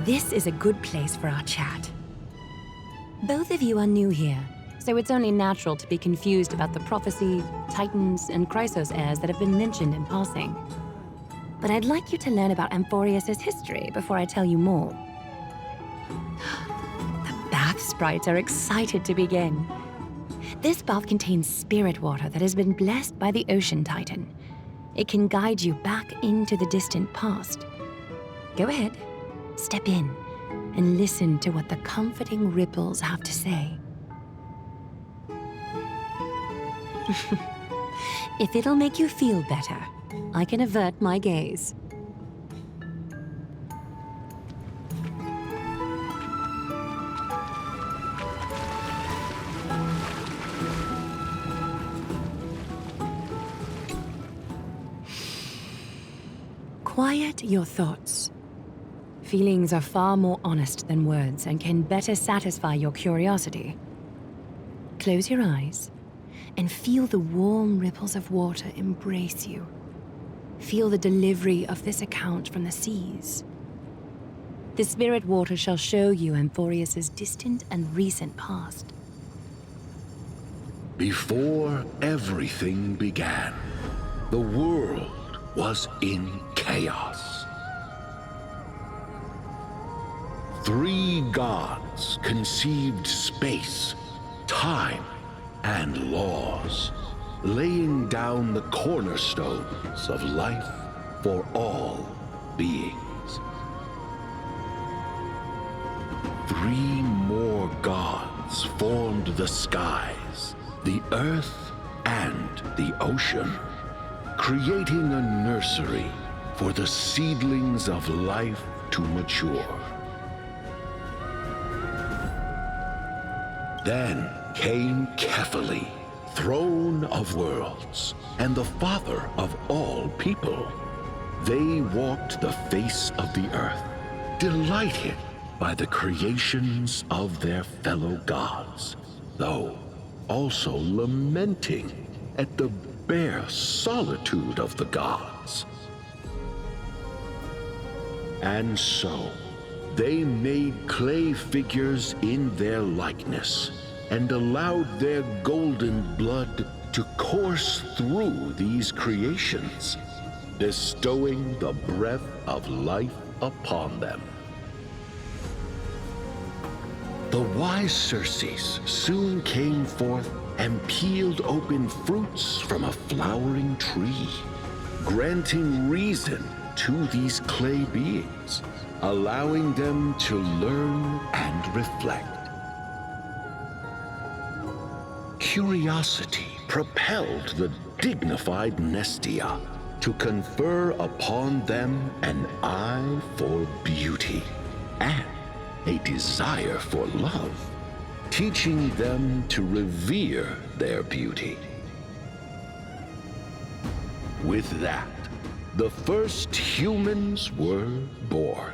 This is a good place for our chat. Both of you are new here, so it's only natural to be confused about the prophecy, titans, and Chrysos heirs that have been mentioned in passing. But I'd like you to learn about Amphoreus' history before I tell you more. The bath sprites are excited to begin. This bath contains spirit water that has been blessed by the ocean titan. It can guide you back into the distant past. Go ahead, step in, and listen to what the comforting ripples have to say. If it'll make you feel better, I can avert my gaze. Quiet your thoughts. Feelings are far more honest than words and can better satisfy your curiosity. Close your eyes and feel the warm ripples of water embrace you. Feel the delivery of this account from the seas. The spirit water shall show you Amphoreus' distant and recent past. Before everything began, the world was in chaos. 3 gods conceived space, time, and laws, laying down the cornerstones of life for all beings. 3 more gods formed the skies, the earth, and the ocean, creating a nursery for the seedlings of life to mature. Then came Kephali, throne of worlds, and the father of all people. They walked the face of the earth, delighted by the creations of their fellow gods, though also lamenting at the bare solitude of the gods. And so, they made clay figures in their likeness and allowed their golden blood to course through these creations, bestowing the breath of life upon them. The wise Circes soon came forth and peeled open fruits from a flowering tree, granting reason to these clay beings, allowing them to learn and reflect. Curiosity propelled the dignified Nestia to confer upon them an eye for beauty and a desire for love, teaching them to revere their beauty. With that, the first humans were born.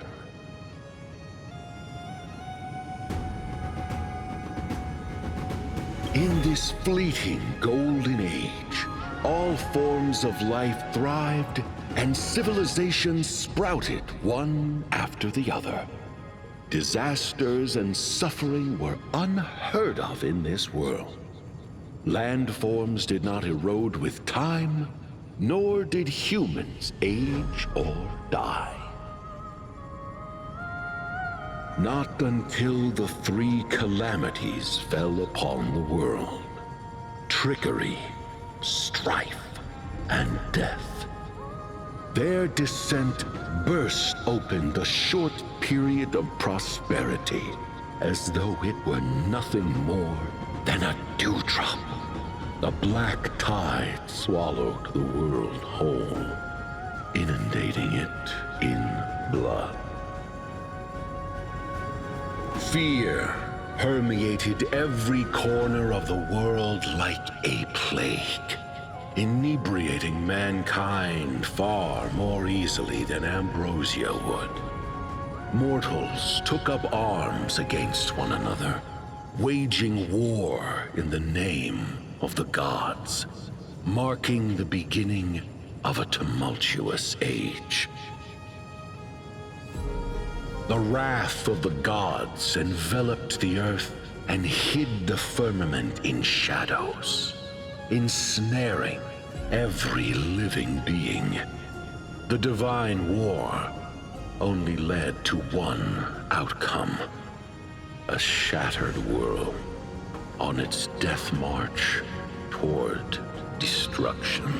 In this fleeting golden age, all forms of life thrived and civilizations sprouted one after the other. Disasters and suffering were unheard of in this world. Landforms did not erode with time, nor did humans age or die. Not until the 3 calamities fell upon the world: trickery, strife, and death. Their descent burst open the short period of prosperity, as though it were nothing more than a dewdrop. The black tide swallowed the world whole, inundating it in blood. Fear permeated every corner of the world like a plague, inebriating mankind far more easily than ambrosia would. Mortals took up arms against one another, waging war in the name of the gods, marking the beginning of a tumultuous age. The wrath of the gods enveloped the earth and hid the firmament in shadows, ensnaring every living being. The divine war only led to one outcome: a shattered world on its death march toward destruction.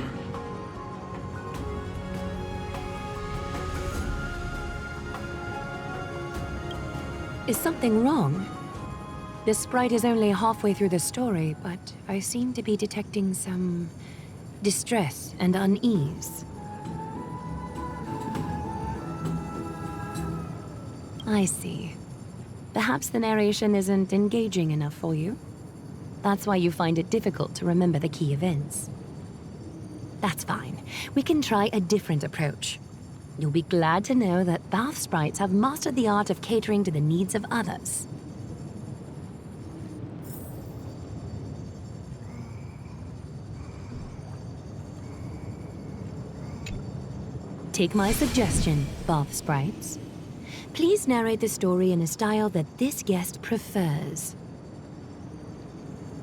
Is something wrong? The sprite is only halfway through the story, but I seem to be detecting some distress and unease. I see. Perhaps the narration isn't engaging enough for you. That's why you find it difficult to remember the key events. That's fine. We can try a different approach. You'll be glad to know that bath sprites have mastered the art of catering to the needs of others. Take my suggestion, bath sprites. Please narrate the story in a style that this guest prefers.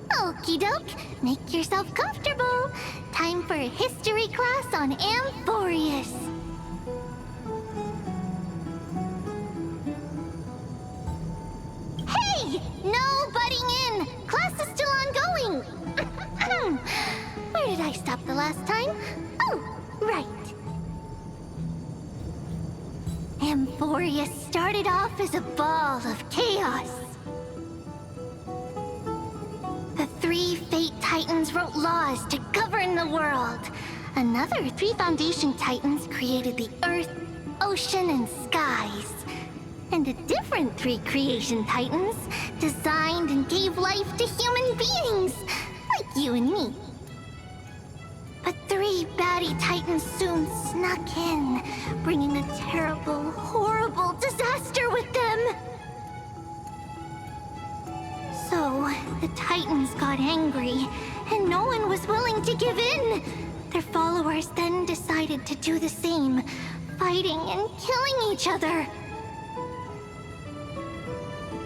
Okie doke, make yourself comfortable. Time for a history class on Amphoreus. Hey! No butting in! Class is still ongoing! Where did I stop the last time? Oh, right. Amphoreus started off as a ball of chaos. The three Fate Titans wrote laws to govern the world. Another three Foundation Titans created the Earth, Ocean, and Skies. And a different three Creation Titans designed and gave life to human beings, like you and me. But three baddie Titans soon snuck in, bringing a terrible, horrible disaster with them. So, the Titans got angry, and no one was willing to give in. Their followers then decided to do the same, fighting and killing each other.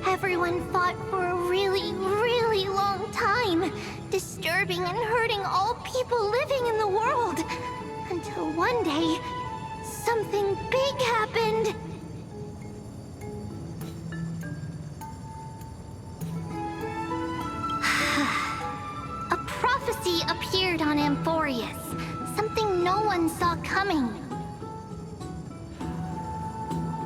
Everyone fought for a really, really long time, disturbing and hurting all people living in the world. Until one day, something big happened. A prophecy appeared on Amphoreus, something no one saw coming.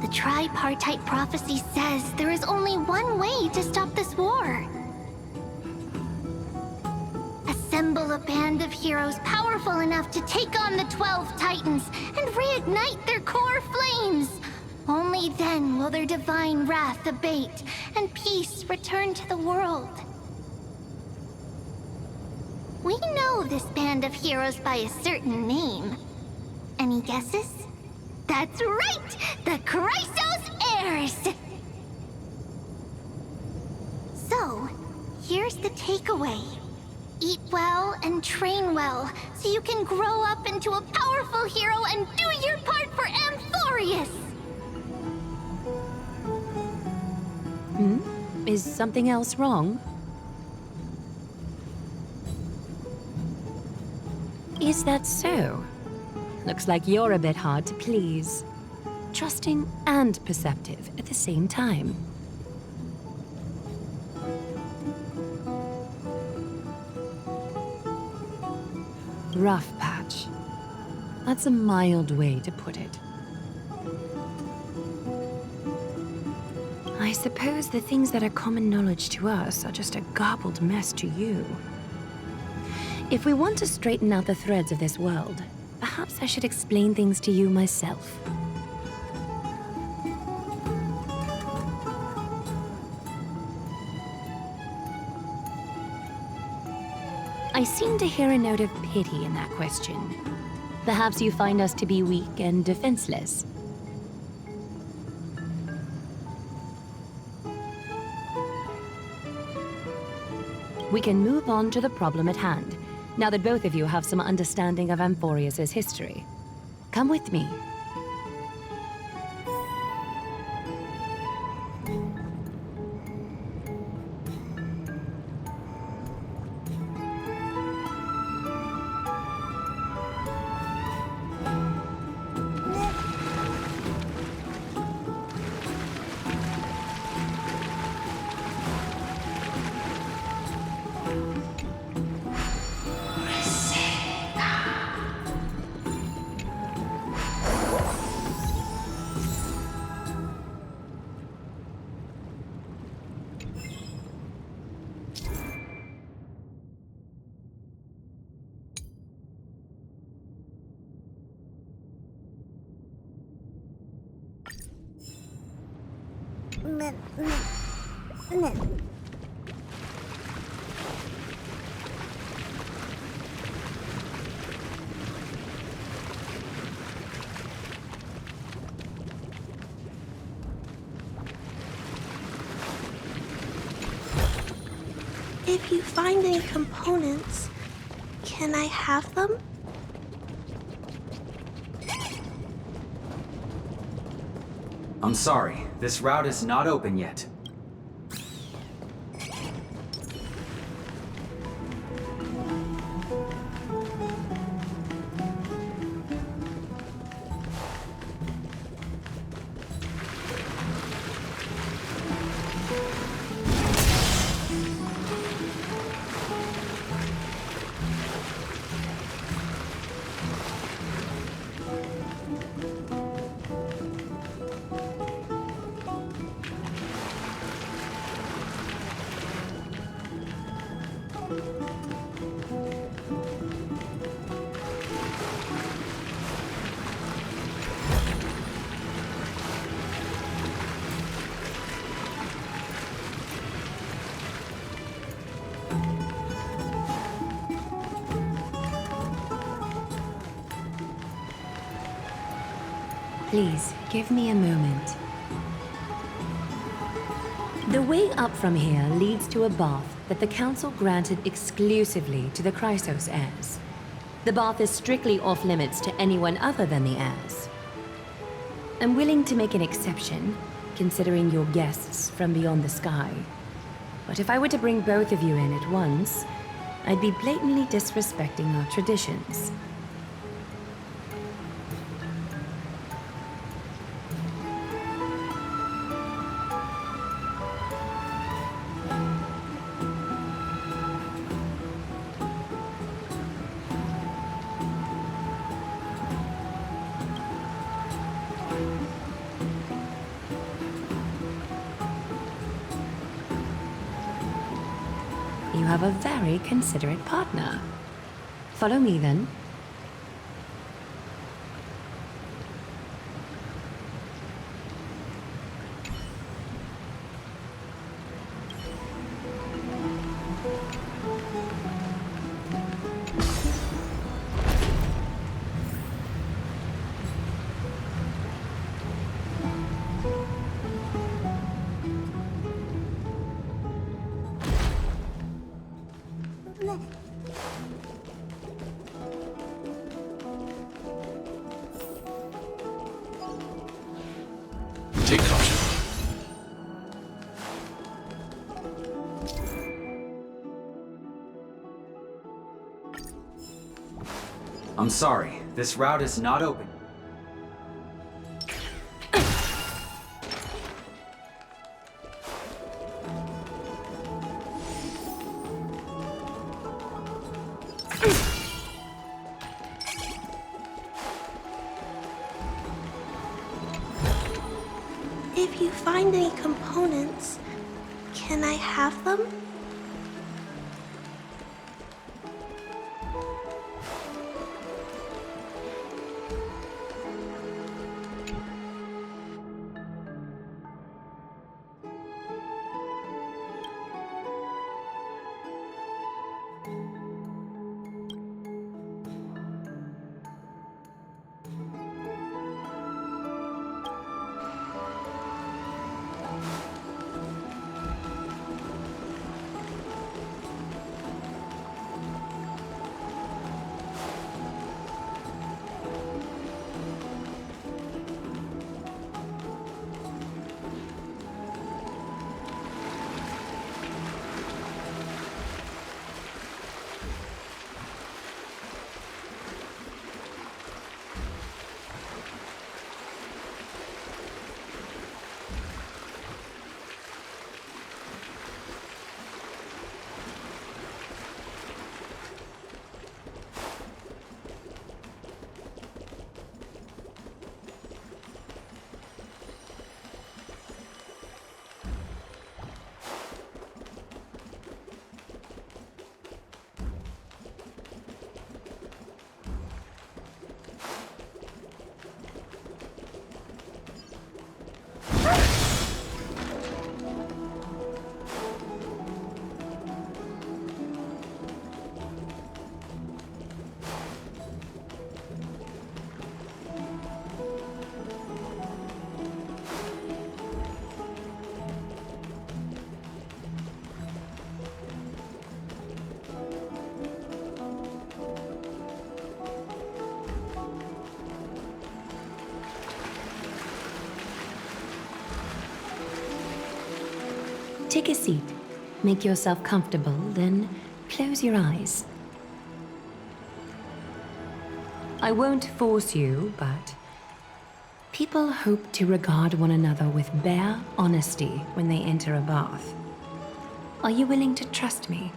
The tripartite prophecy says there is only one way to stop this war. Assemble a band of heroes powerful enough to take on the 12 Titans and reignite their core flames. Only then will their divine wrath abate and peace return to the world. We know this band of heroes by a certain name. Any guesses? That's right! The Chrysos Heirs! So, here's the takeaway. Eat well and train well, so you can grow up into a powerful hero and do your part for Amphoreus! Is something else wrong? Is that so? Looks like you're a bit hard to please. Trusting and perceptive at the same time. Rough patch. That's a mild way to put it. I suppose the things that are common knowledge to us are just a garbled mess to you. If we want to straighten out the threads of this world, perhaps I should explain things to you myself. I seem to hear a note of pity in that question. Perhaps you find us to be weak and defenseless. We can move on to the problem at hand, now that both of you have some understanding of Amphoreus' history. Come with me. If you find any components, can I have them? I'm sorry, this route is not open yet. Please, give me a moment. The way up from here leads to a bath that the Council granted exclusively to the Chrysos heirs. The bath is strictly off-limits to anyone other than the heirs. I'm willing to make an exception, considering you're guests from beyond the sky. But if I were to bring both of you in at once, I'd be blatantly disrespecting our traditions. You have a very considerate partner. Follow me, then. Take caution. I'm sorry, this route is not open. If you find any components, can I have them? Take a seat. Make yourself comfortable, then close your eyes. I won't force you, but people hope to regard one another with bare honesty when they enter a bath. Are you willing to trust me?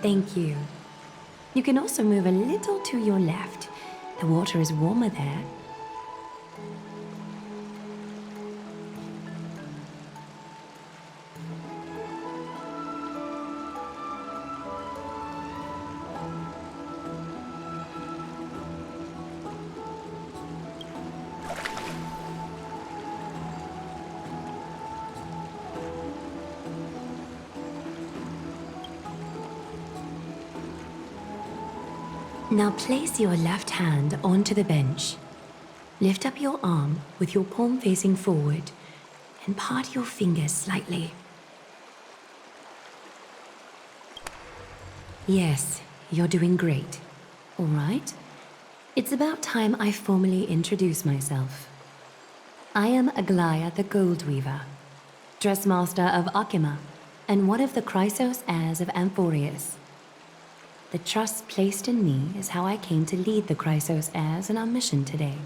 Thank you. You can also move a little to your left. The water is warmer there. Now place your left hand onto the bench. Lift up your arm with your palm facing forward and part your fingers slightly. Yes, you're doing great. All right? It's about time I formally introduce myself. I am Aglaya the Gold Weaver, dressmaster of Akima, and one of the Chrysos heirs of Amphoreus. The trust placed in me is how I came to lead the Chrysos heirs in our mission today.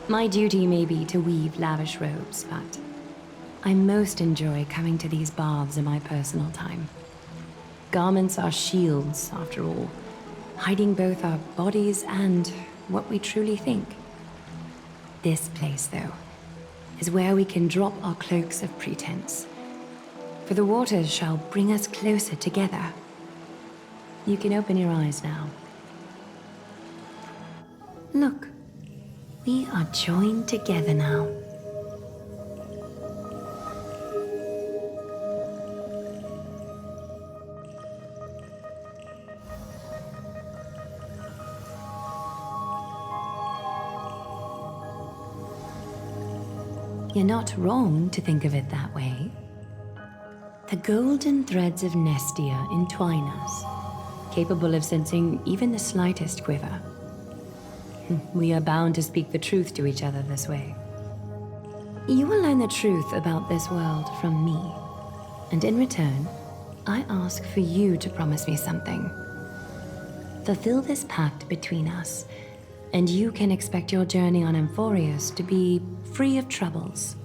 My duty may be to weave lavish robes, but I most enjoy coming to these baths in my personal time. Garments are shields, after all, hiding both our bodies and what we truly think. This place, though, is where we can drop our cloaks of pretense. For the waters shall bring us closer together. You can open your eyes now. Look, we are joined together now. You're not wrong to think of it that way. The golden threads of Nestia entwine us, capable of sensing even the slightest quiver. We are bound to speak the truth to each other this way. You will learn the truth about this world from me, and in return, I ask for you to promise me something. Fulfill this pact between us, and you can expect your journey on Amphoreus to be free of troubles.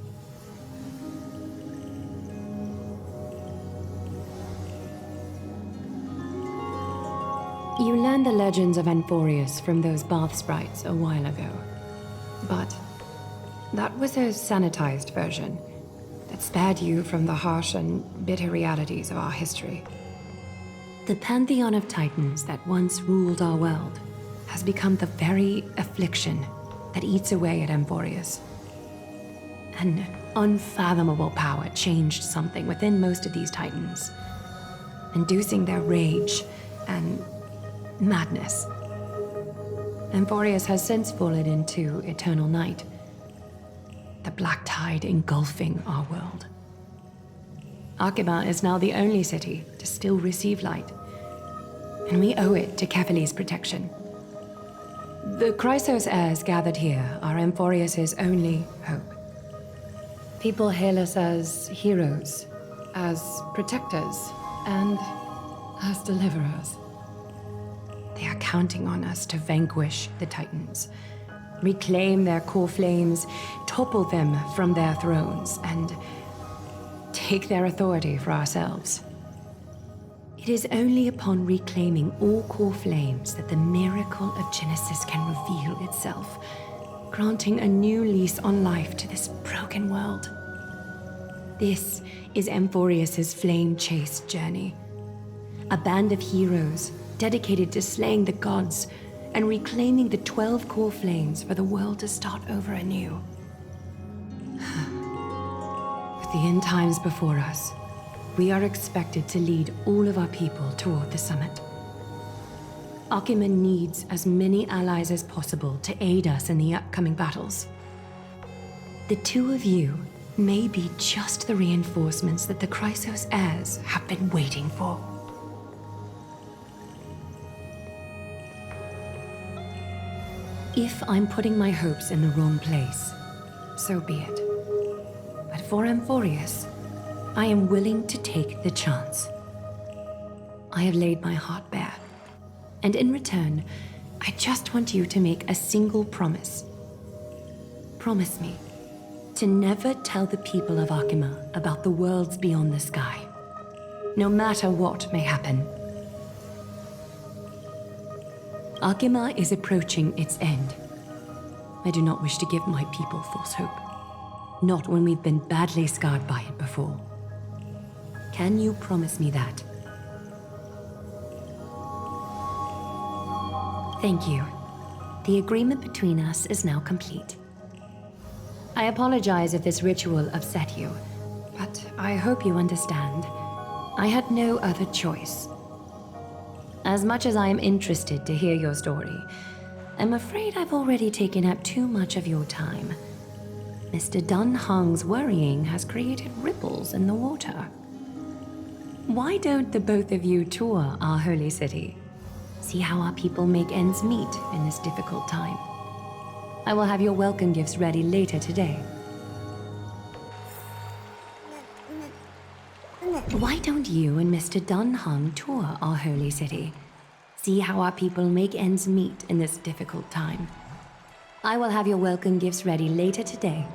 You learned the legends of Amphoreus from those bath sprites a while ago. But that was a sanitized version that spared you from the harsh and bitter realities of our history. The pantheon of titans that once ruled our world has become the very affliction that eats away at Amphoreus. An unfathomable power changed something within most of these titans, inducing their rage and madness. Amphoreus has since fallen into eternal night, the black tide engulfing our world. Akima is now the only city to still receive light, and we owe it to Kefali's protection. The Chrysos heirs gathered here are Amphoreus' only hope. People hail us as heroes, as protectors, and as deliverers. They are counting on us to vanquish the Titans, reclaim their core flames, topple them from their thrones, and take their authority for ourselves. It is only upon reclaiming all core flames that the miracle of Genesis can reveal itself, granting a new lease on life to this broken world. This is Amphoreus' flame-chased journey. A band of heroes dedicated to slaying the gods and reclaiming the 12 core flames for the world to start over anew. With the end times before us, we are expected to lead all of our people toward the summit. Akima needs as many allies as possible to aid us in the upcoming battles. The two of you may be just the reinforcements that the Chrysos heirs have been waiting for. If I'm putting my hopes in the wrong place, so be it. But for Amphoreus, I am willing to take the chance. I have laid my heart bare, and in return, I just want you to make a single promise. Promise me to never tell the people of Akima about the worlds beyond the sky, no matter what may happen. Akima is approaching its end. I do not wish to give my people false hope, not when we've been badly scarred by it before. Can you promise me that? Thank you. The agreement between us is now complete. I apologize if this ritual upset you, but I hope you understand. I had no other choice. As much as I am interested to hear your story, I'm afraid I've already taken up too much of your time. Mr. Dunhung's worrying has created ripples in the water. Why don't the both of you tour our holy city? See how our people make ends meet in this difficult time. I will have your welcome gifts ready later today. Why don't you and Mr. Dunhung tour our holy city? See how our people make ends meet in this difficult time. I will have your welcome gifts ready later today.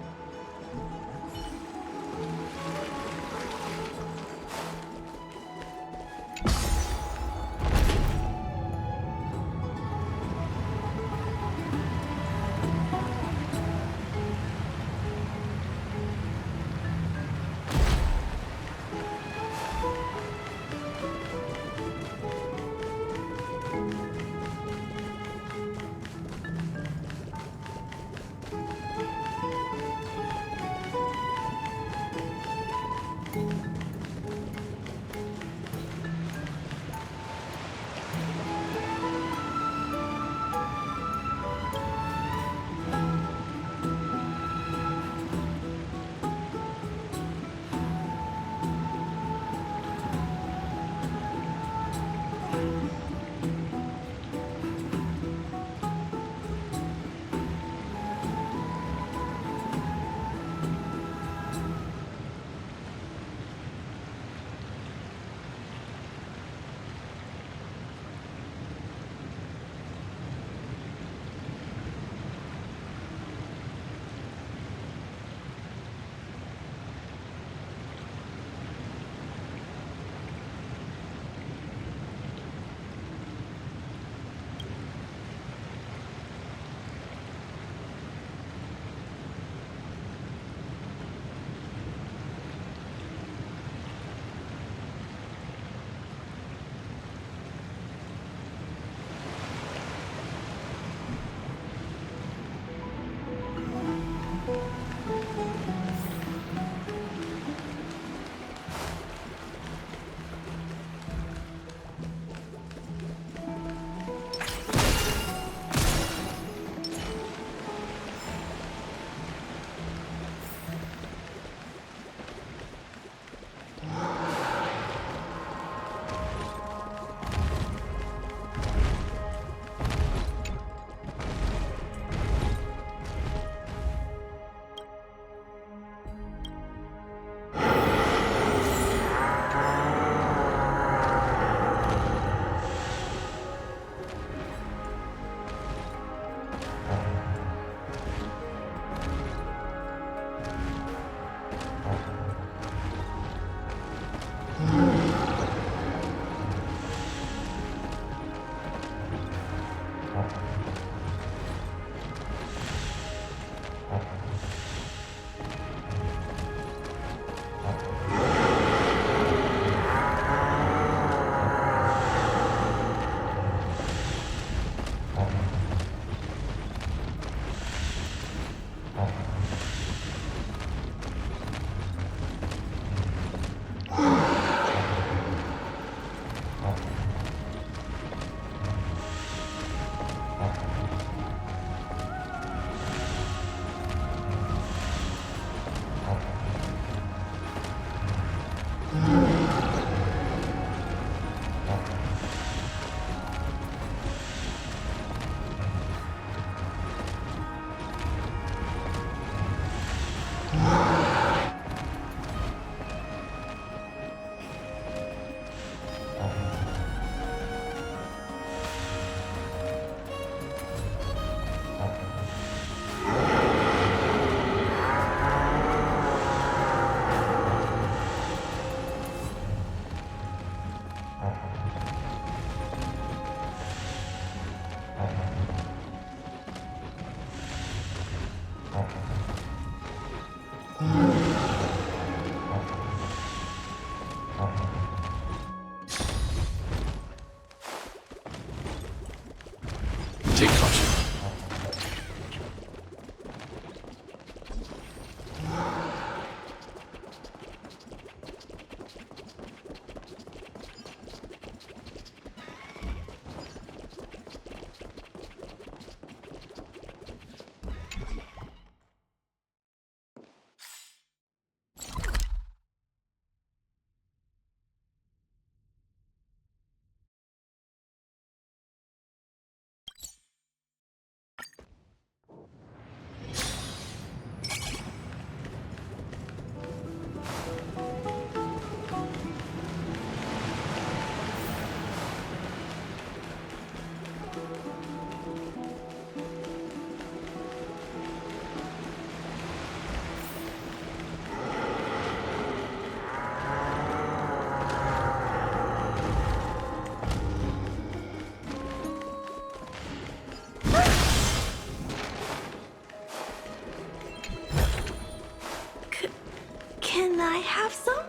have some?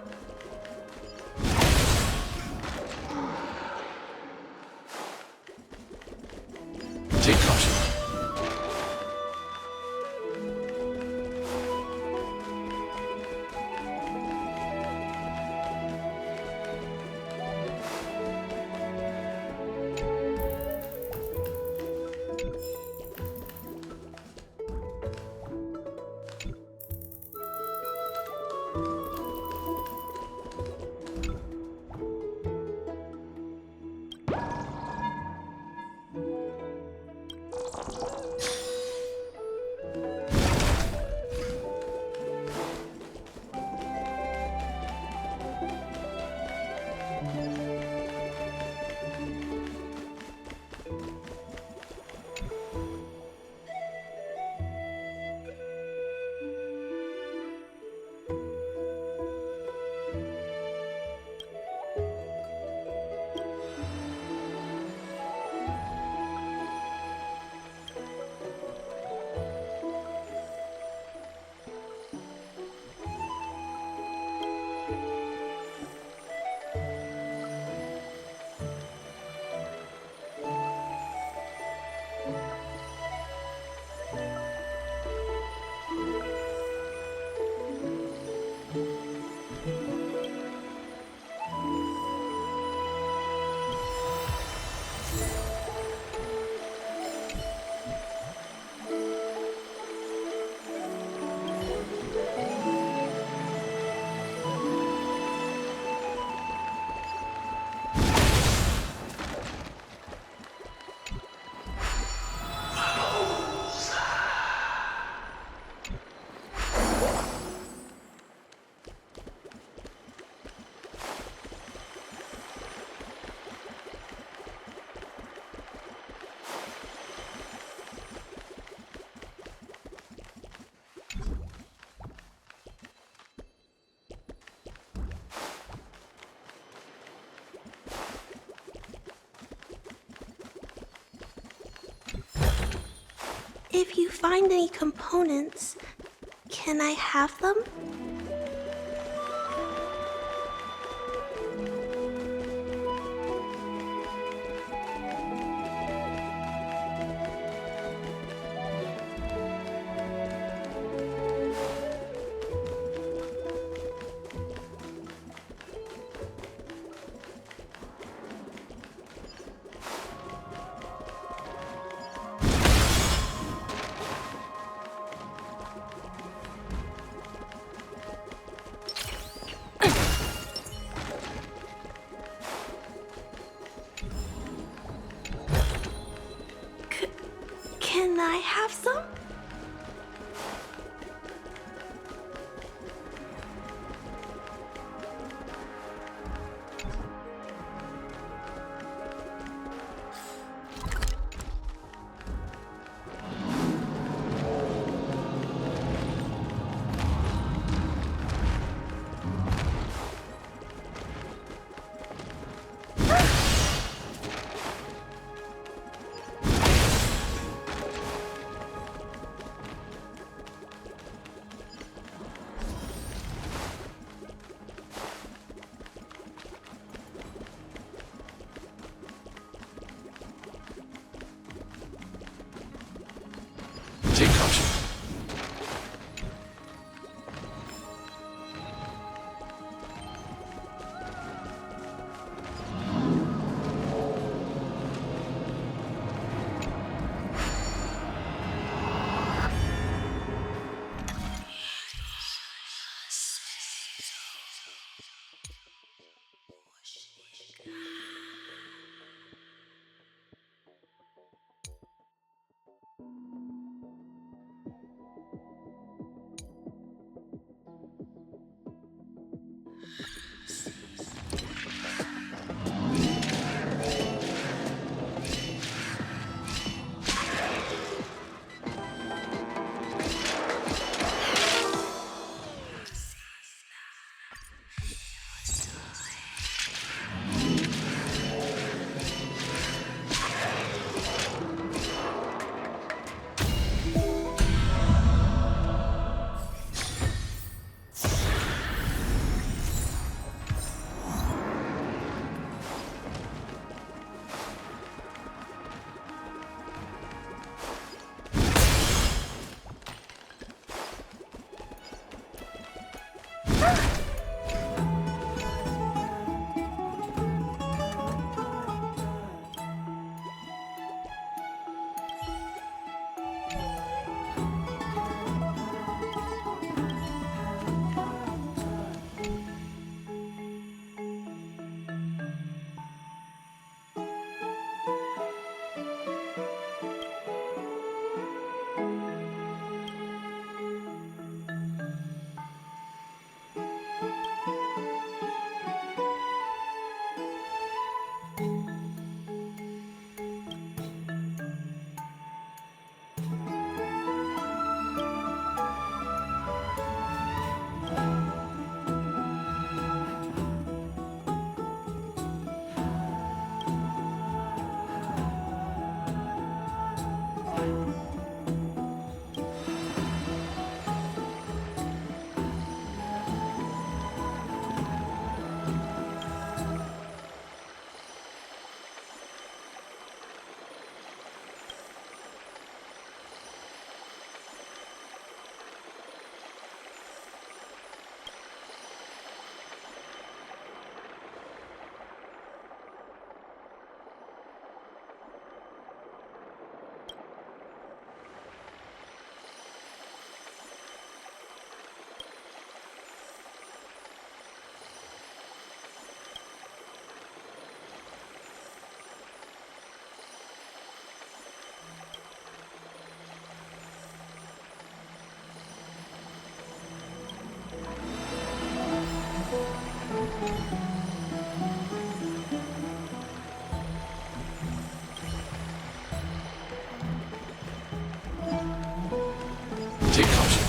Take caution. If you find any components, can I have them? Can I have some? Take caution. Take caution.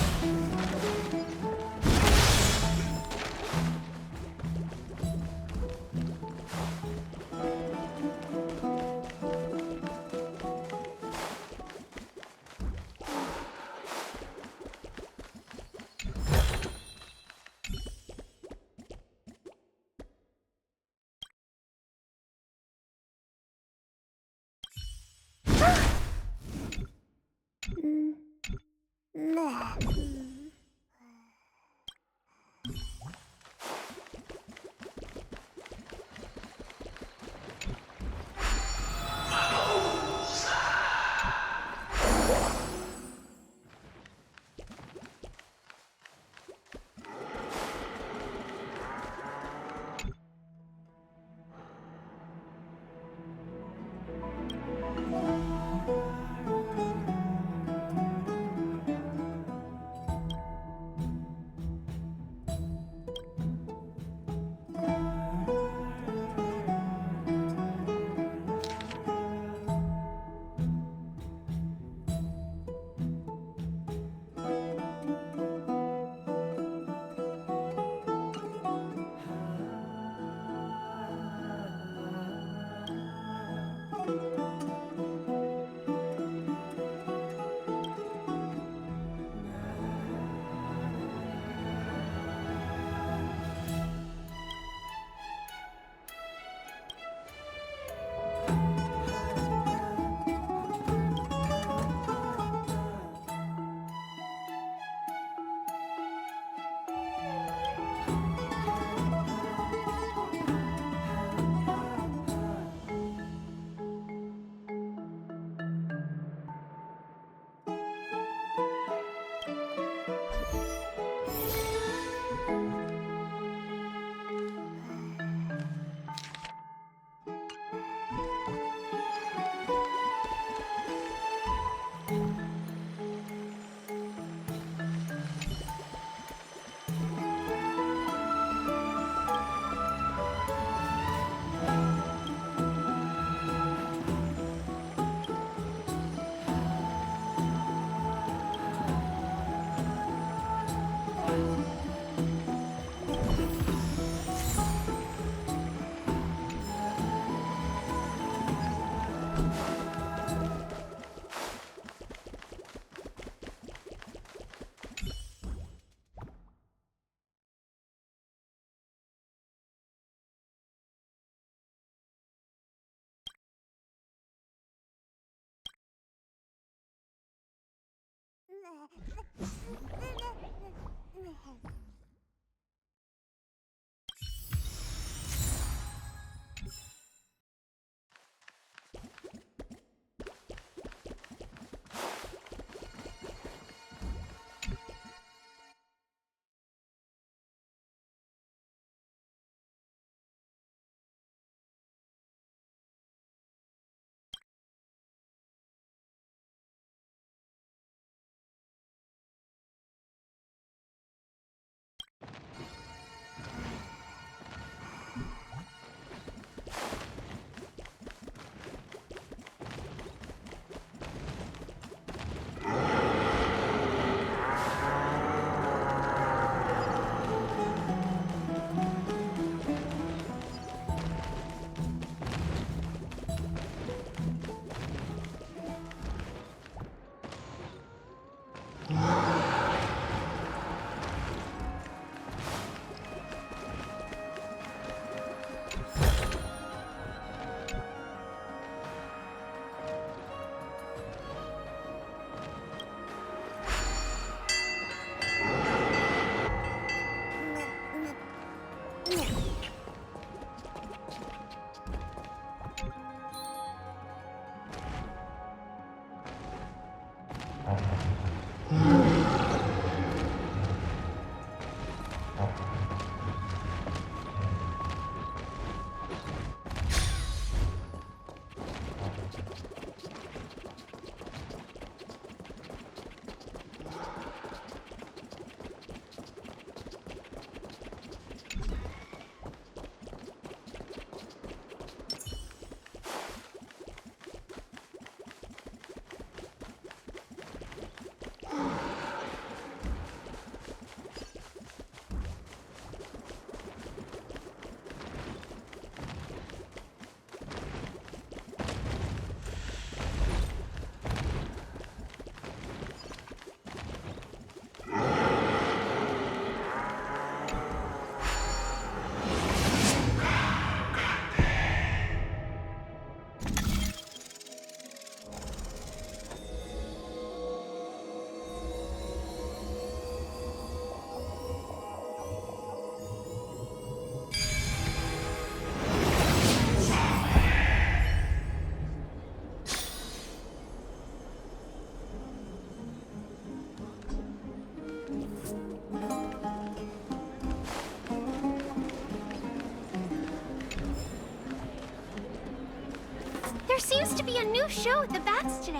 be a new show at the Bats today.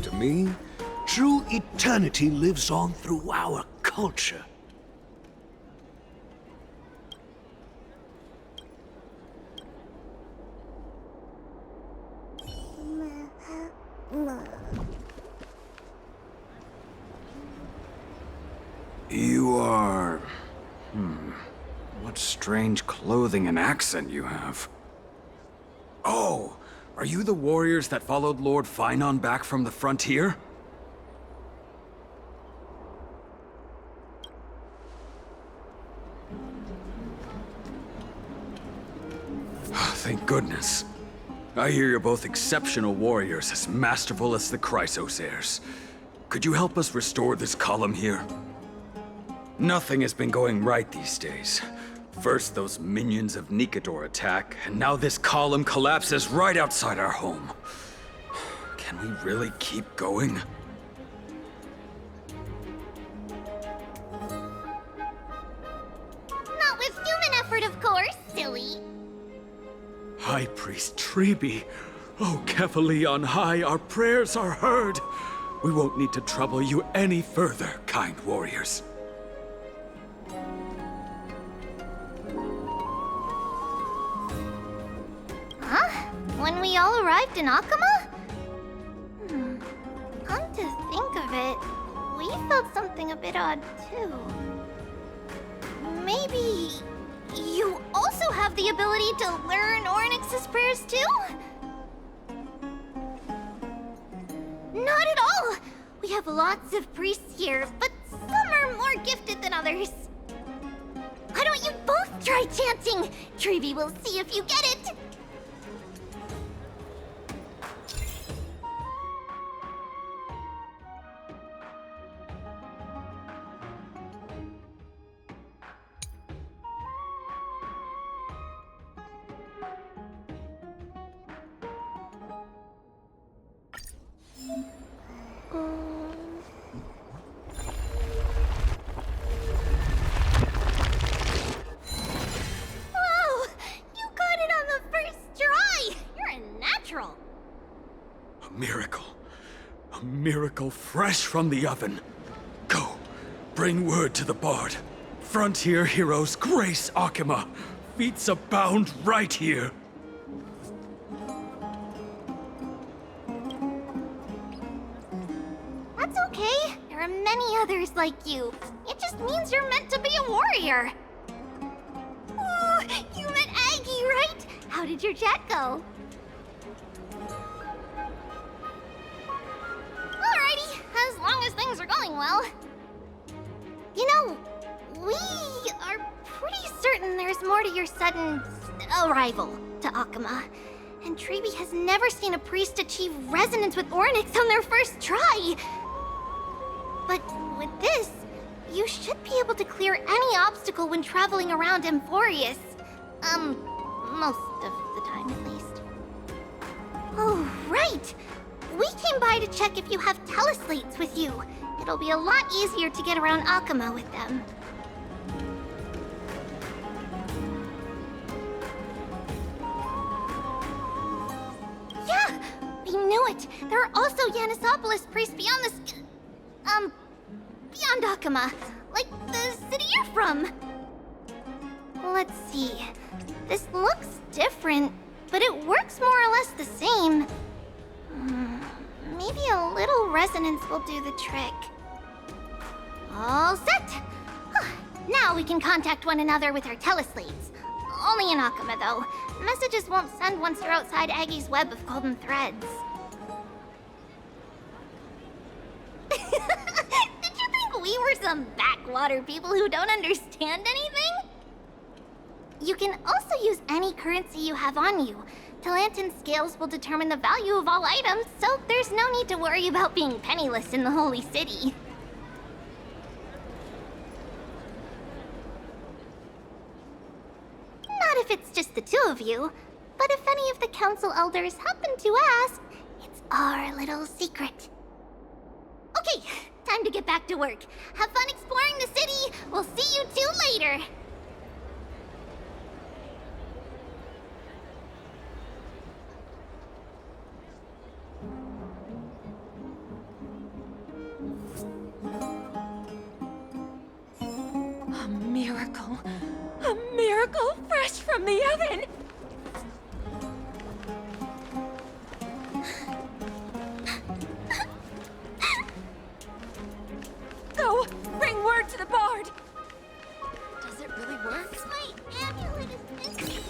To me, true eternity lives on through our culture. You are... What strange clothing and accent you have. Oh, are you the warriors that followed Lord Finon back from the frontier? Thank goodness. I hear you're both exceptional warriors, as masterful as the Chrysos heirs. Could you help us restore this column here? Nothing has been going right these days. First those minions of Nikador attack, and now this column collapses right outside our home. Can we really keep going? Not with human effort, of course, silly. High Priest Treeby, oh Kefali on high, our prayers are heard. We won't need to trouble you any further, kind warriors. When we all arrived in Akama? Come to think of it, we felt something a bit odd too. Maybe you also have the ability to learn Ornyx's prayers too? Not at all! We have lots of priests here, but some are more gifted than others. Why don't you both try chanting? Treeby will see if you get it! A miracle fresh from the oven. Go, bring word to the Bard. Frontier heroes grace Akama. Feats abound right here. That's okay. There are many others like you. It just means you're meant to be a warrior. Ooh, you met Aggie, right? How did your chat go? Alrighty, as long as things are going well. You know, we are pretty certain there's more to your sudden arrival to Akama. And Treeby has never seen a priest achieve resonance with Ornyx on their first try. But with this, you should be able to clear any obstacle when traveling around Amphoreus. Most of the time at least. Oh, right! We came by to check if you have teleslates with you. It'll be a lot easier to get around Akama with them. But there are also Yanisopoulos priests beyond beyond Akama. Like the city you're from. Let's see. This looks different, but it works more or less the same. Maybe a little resonance will do the trick. All set! Now we can contact one another with our teleslates. Only in Akama, though. Messages won't send once you're outside Aggie's web of golden threads. Did you think we were some backwater people who don't understand anything? You can also use any currency you have on you. Talantan scales will determine the value of all items, so there's no need to worry about being penniless in the Holy City. Not if it's just the two of you, but if any of the council elders happen to ask, it's our little secret. Okay, time to get back to work. Have fun exploring the city. We'll see you two later. A miracle fresh from the oven! Go! Bring word to the bard! Does it really work? My amulet is missing.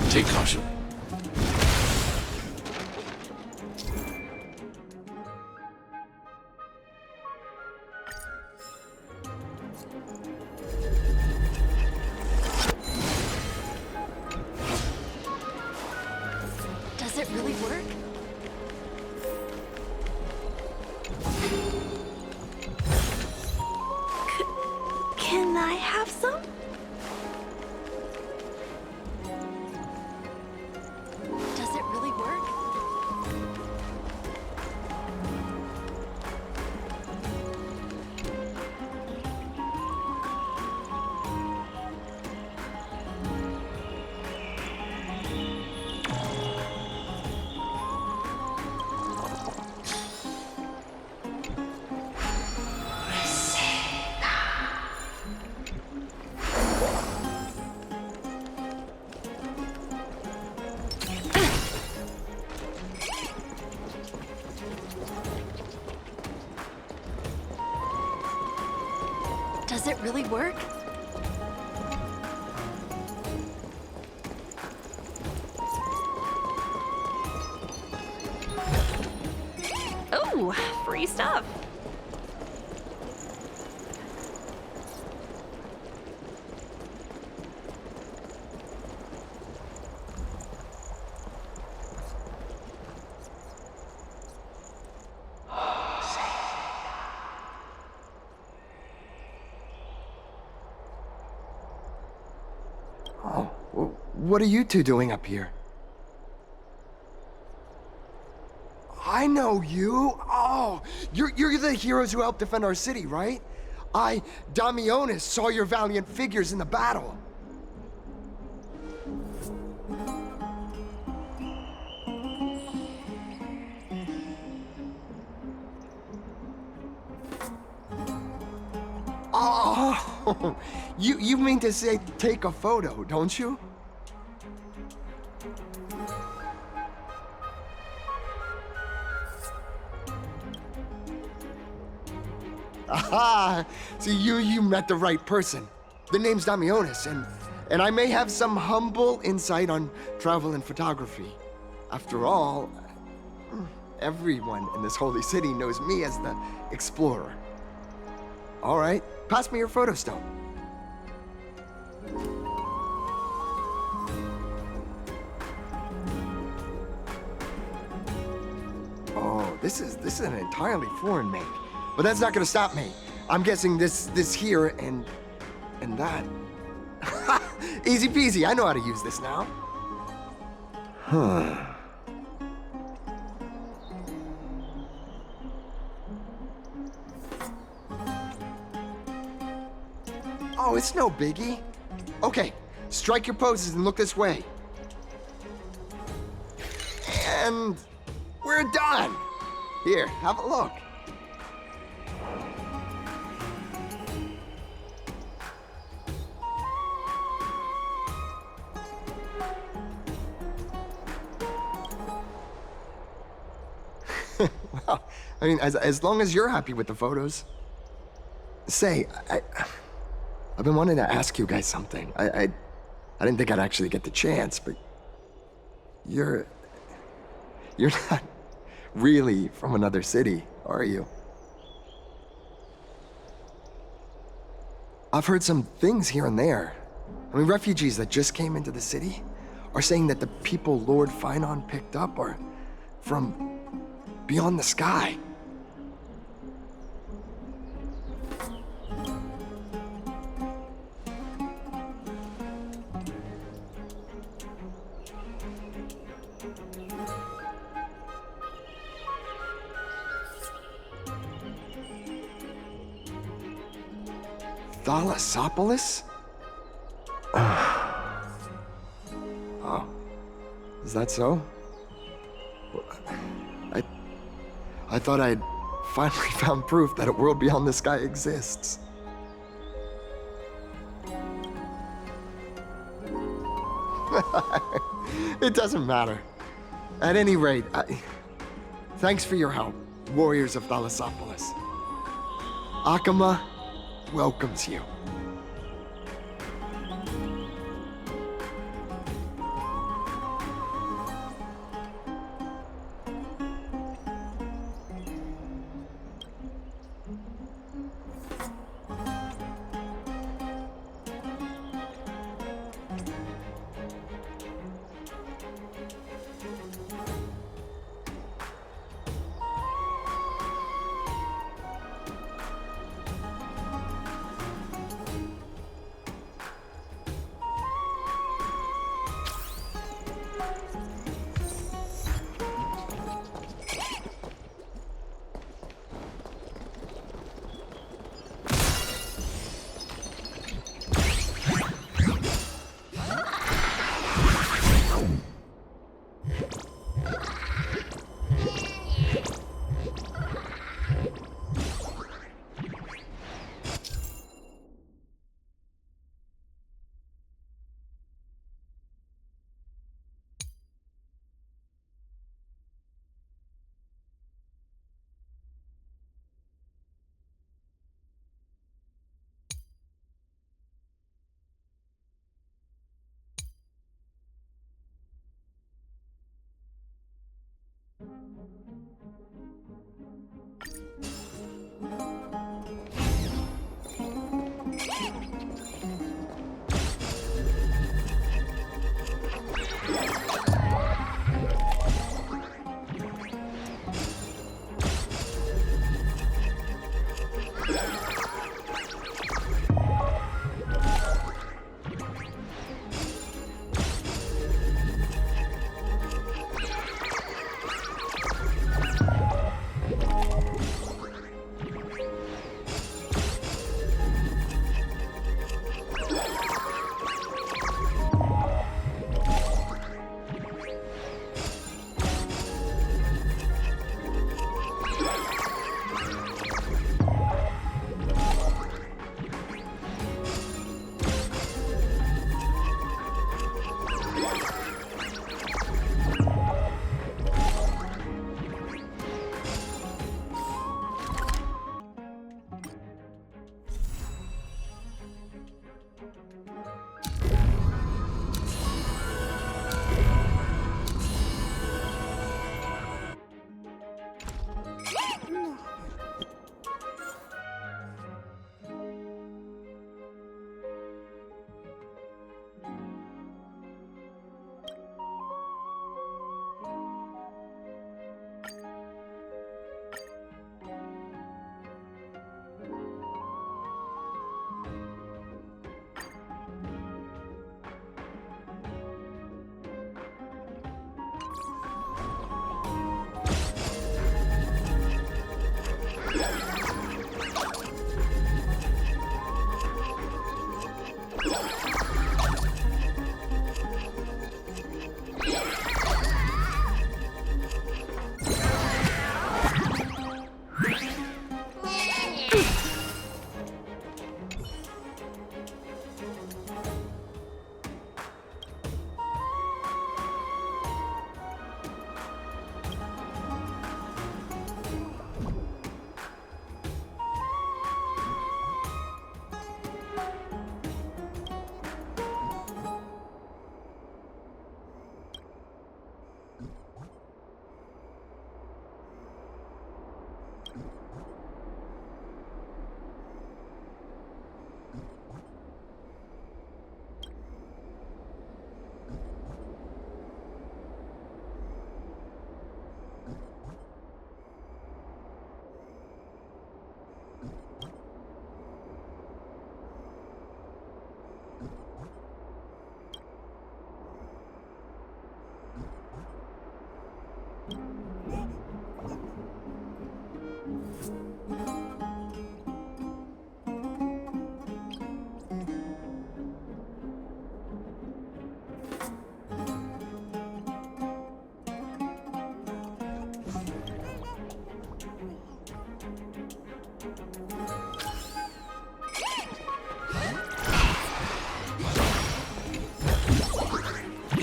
Take caution. Does it really work? Can I have some? Does it really work? Does it really work? Oh, free stuff. What are you two doing up here? I know you. Oh, you're the heroes who helped defend our city, right? I, Damionis, saw your valiant figures in the battle. Oh, you mean to say take a photo, don't you? Aha! See, you met the right person. The name's Damionis, and I may have some humble insight on travel and photography. After all, everyone in this holy city knows me as the explorer. All right, pass me your photo stone. Oh, this is an entirely foreign make. But that's not gonna stop me. I'm guessing this here and that. Easy peasy, I know how to use this now. Huh. Oh, it's no biggie. Okay, strike your poses and look this way. And we're done. Here, have a look. Well, I mean, as long as you're happy with the photos. Say, I've been wanting to ask you guys something. I didn't think I'd actually get the chance, but you're not really from another city, are you? I've heard some things here and there. I mean, refugees that just came into the city are saying that the people Lord Finon picked up are from beyond the sky. Thalassopolis? Oh, is that so? I thought I'd finally found proof that a world beyond the sky exists. It doesn't matter. At any rate, thanks for your help, warriors of Thalassopolis. Akama welcomes you.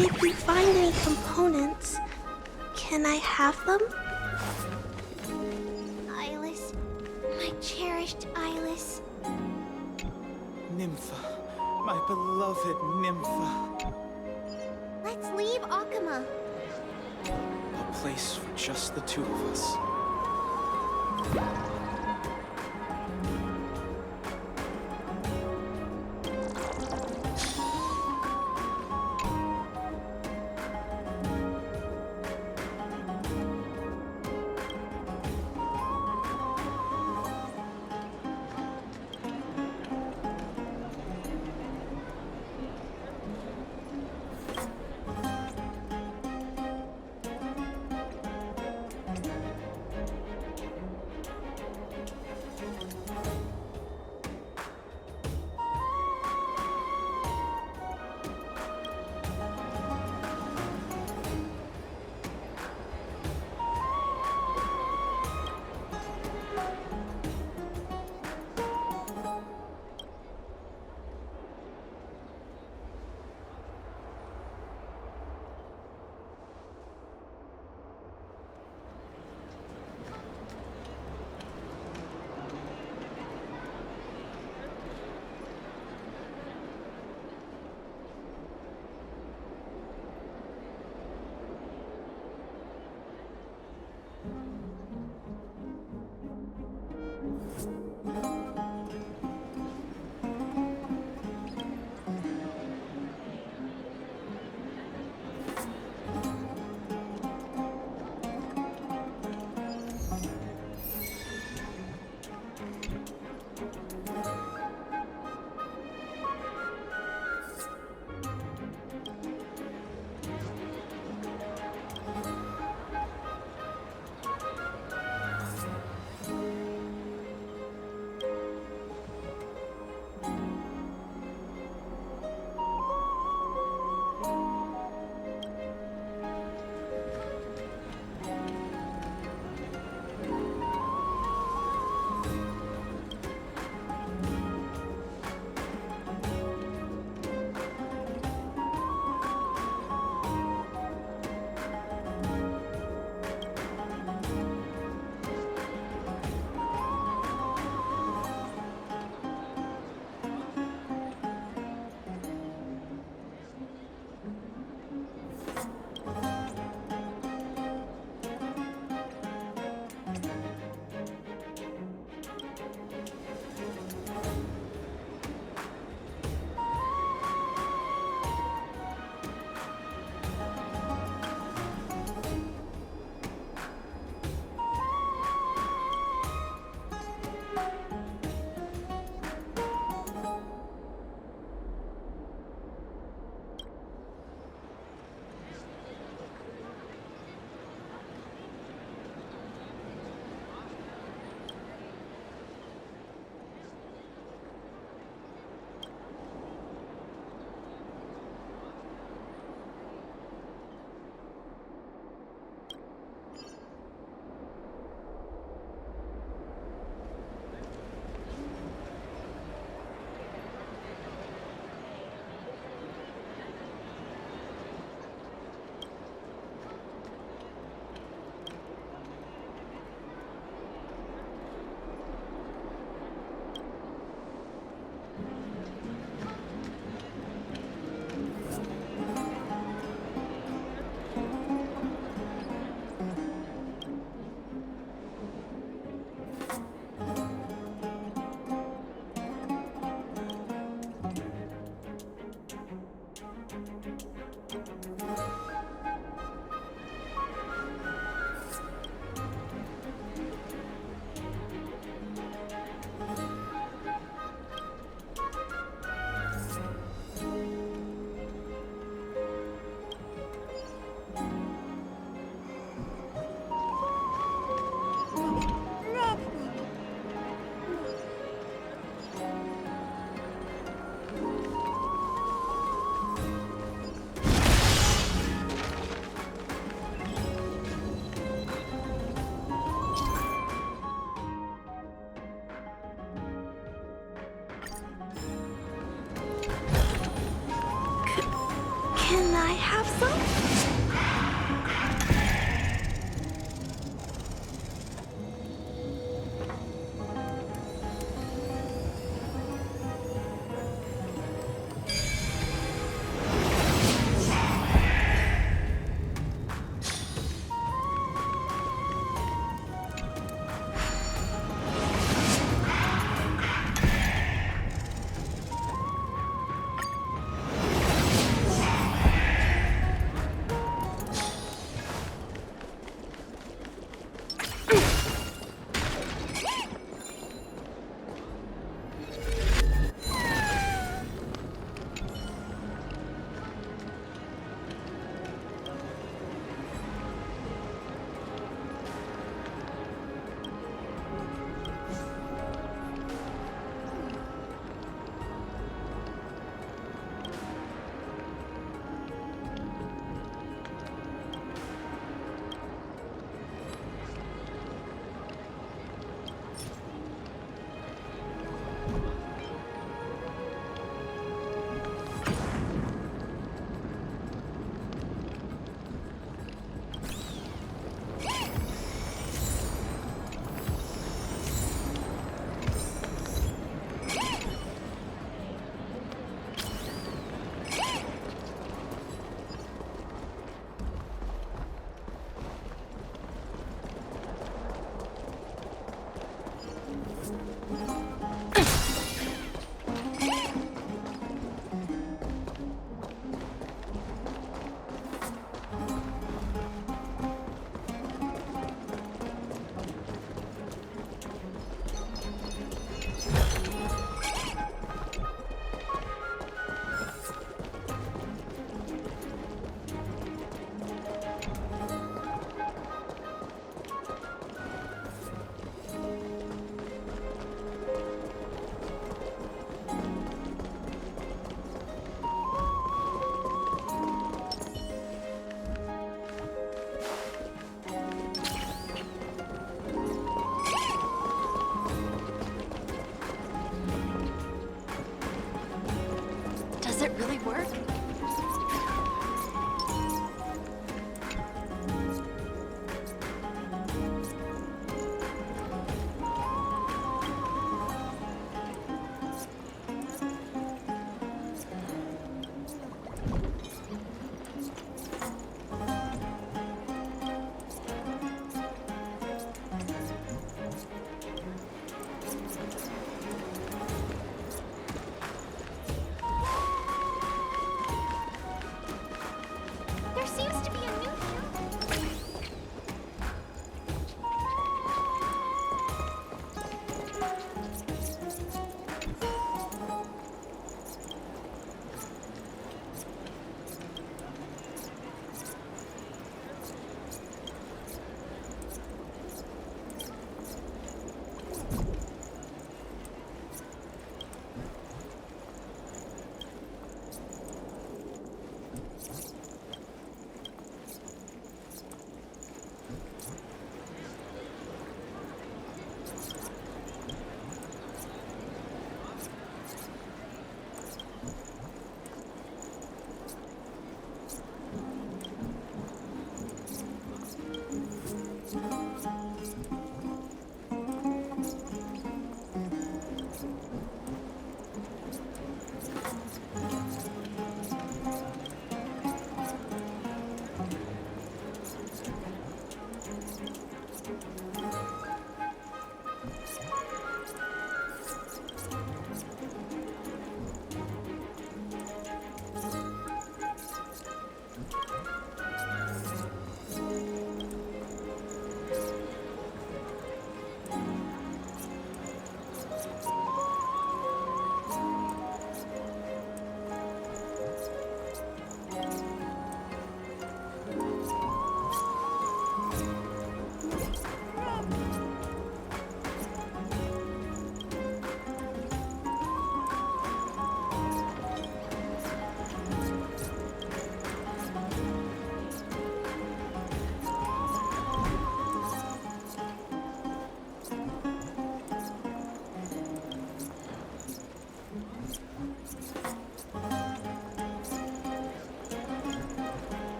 If you find any components, can I have them? Eyeless. My cherished Eyeless. Nympha, my beloved Nympha. Let's leave Akama. A place for just the two of us. awesome? Does it really work?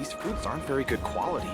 these foods aren't very good quality.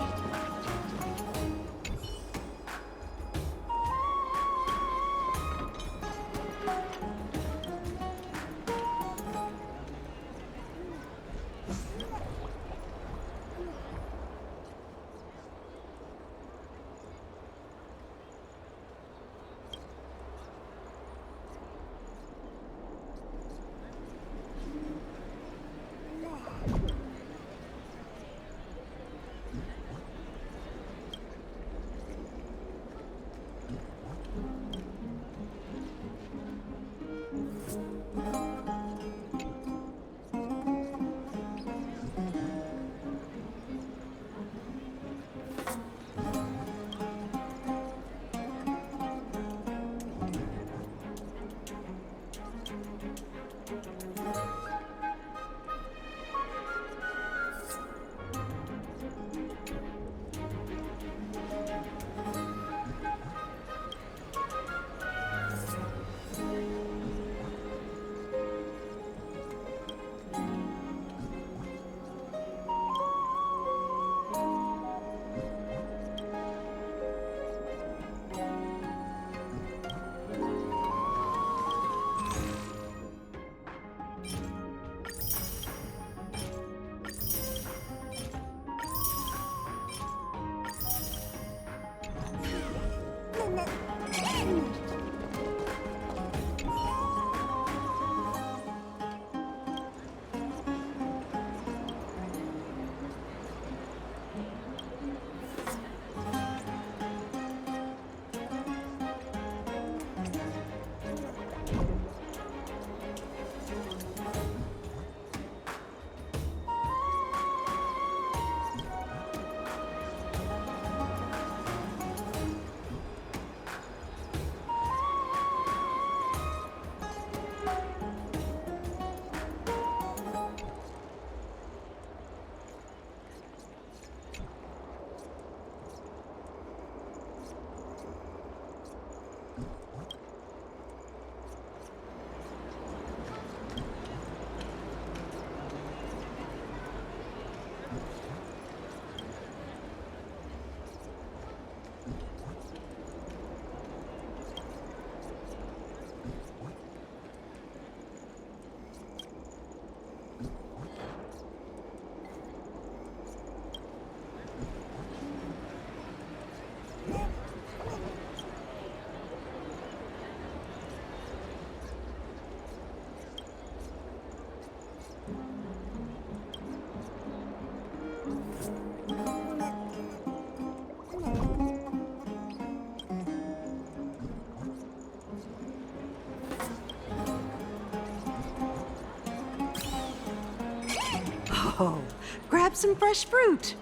Oh, grab some fresh fruit.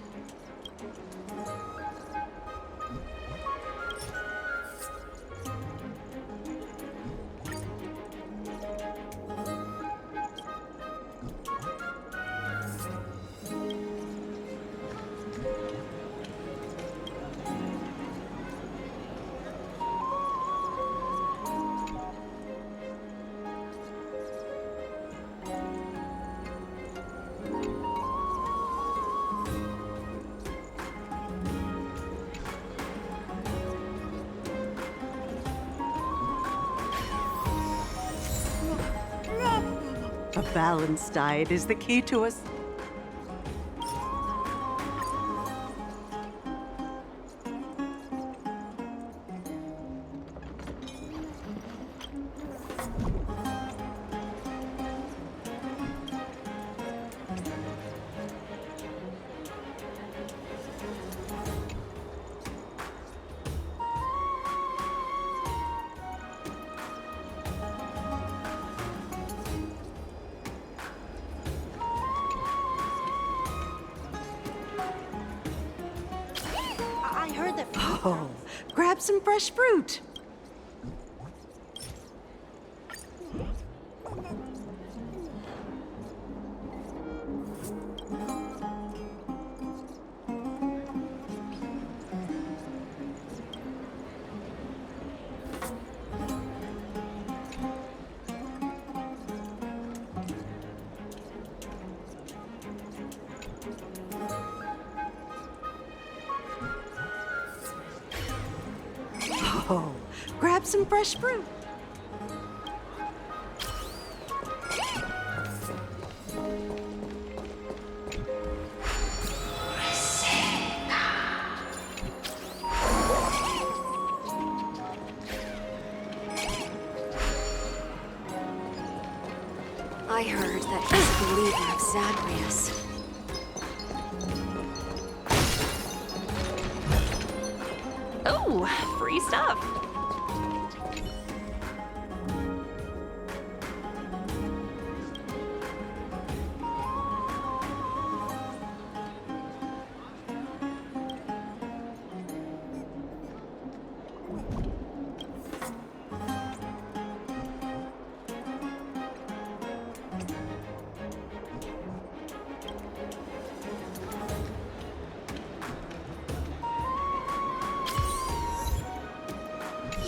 A balanced diet is the key to us. I heard that. Oh, grab some fresh fruit. Grab some fresh fruit. I heard that he's the leader of Zagreus. Oh, free stuff.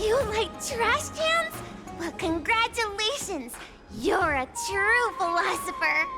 You like trash cans? Well, congratulations! You're a true philosopher!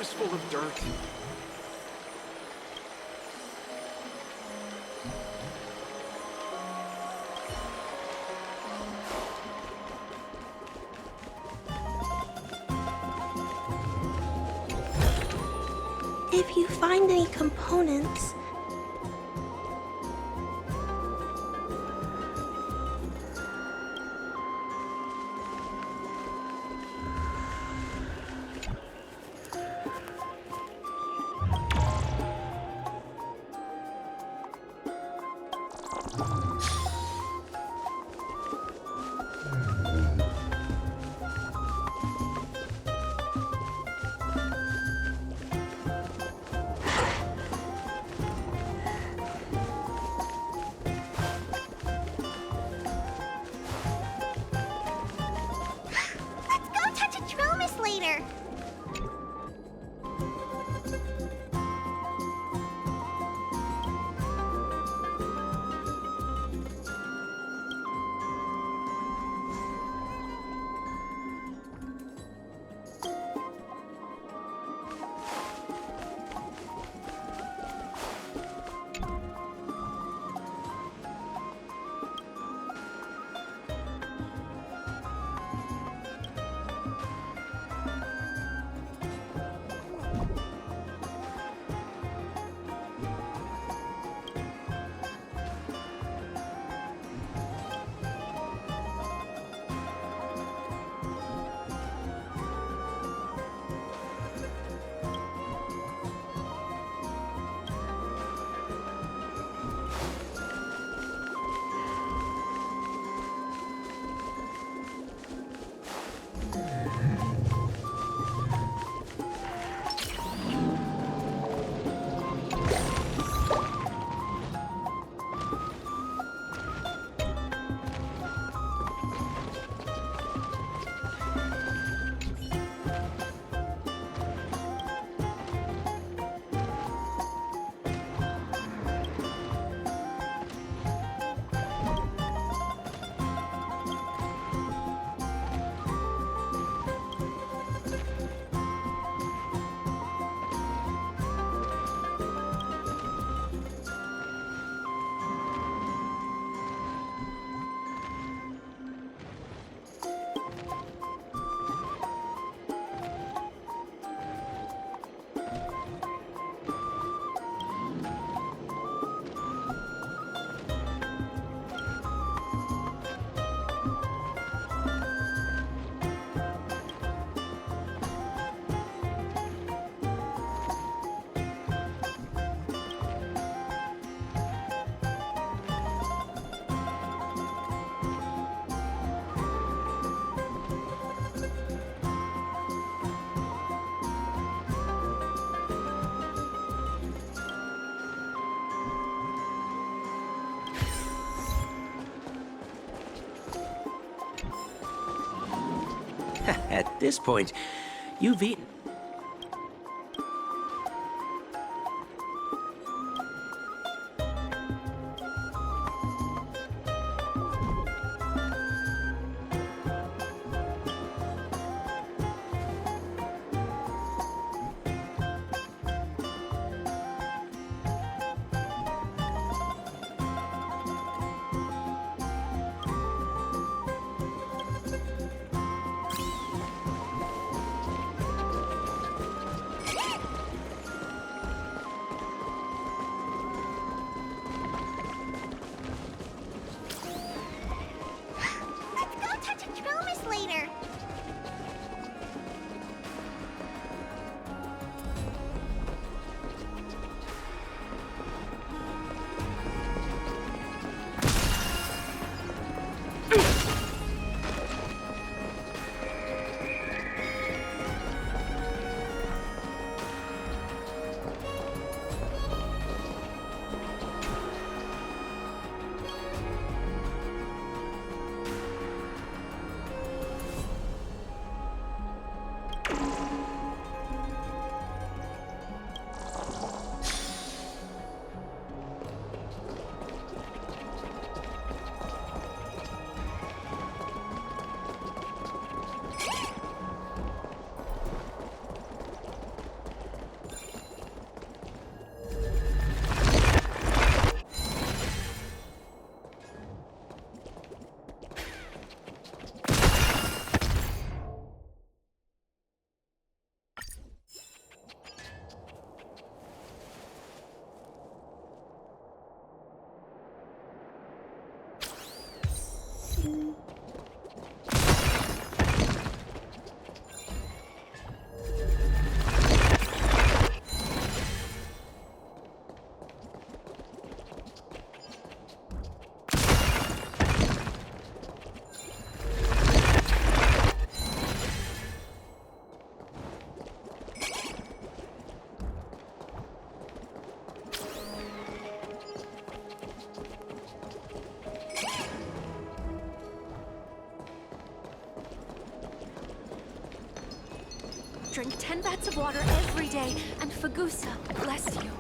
was full of dirt. If you find any components, Let's go touch a Tromus later. At this point, you've eaten. Drink 10 vats of water every day, and Fagusa bless you.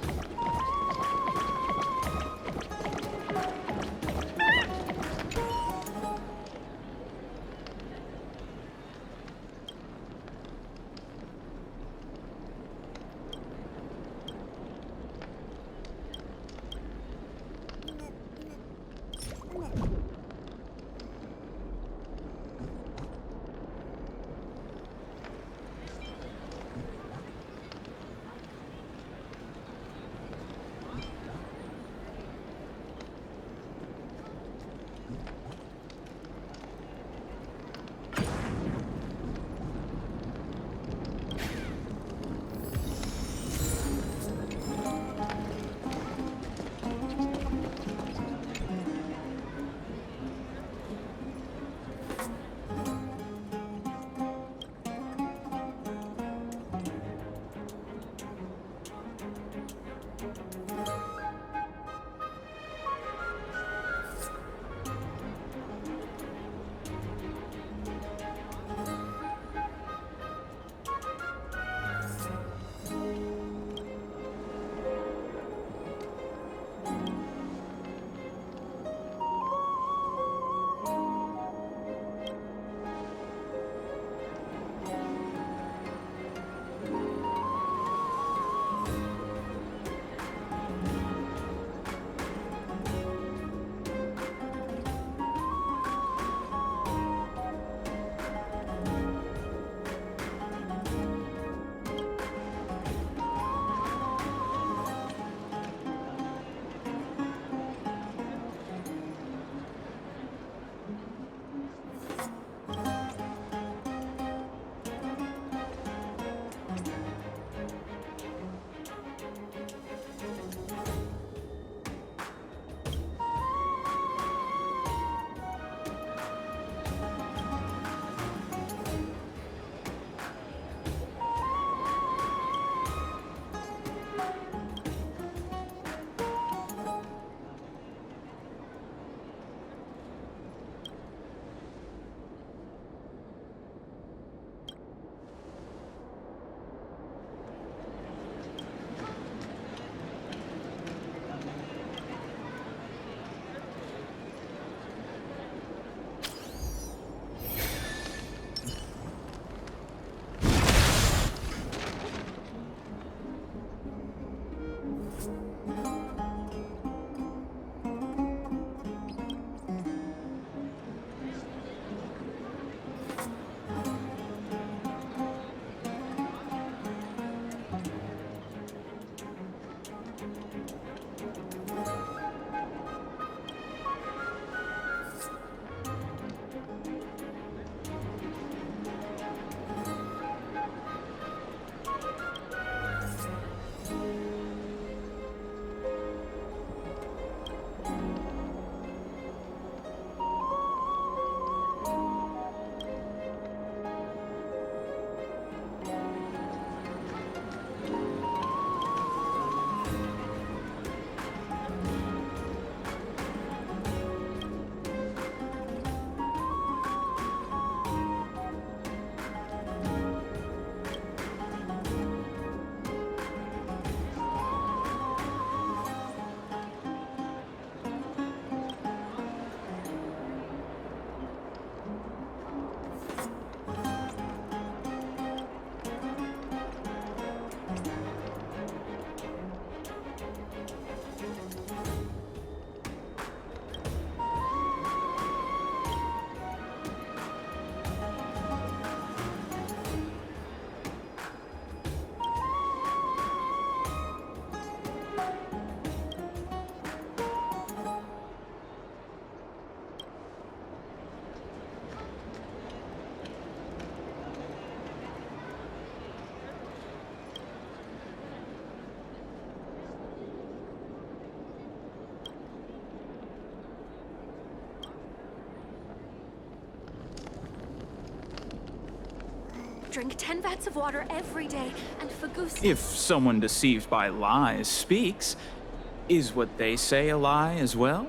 Drink 10 vats of water every day, and Fagusa... If someone deceived by lies speaks, is what they say a lie as well?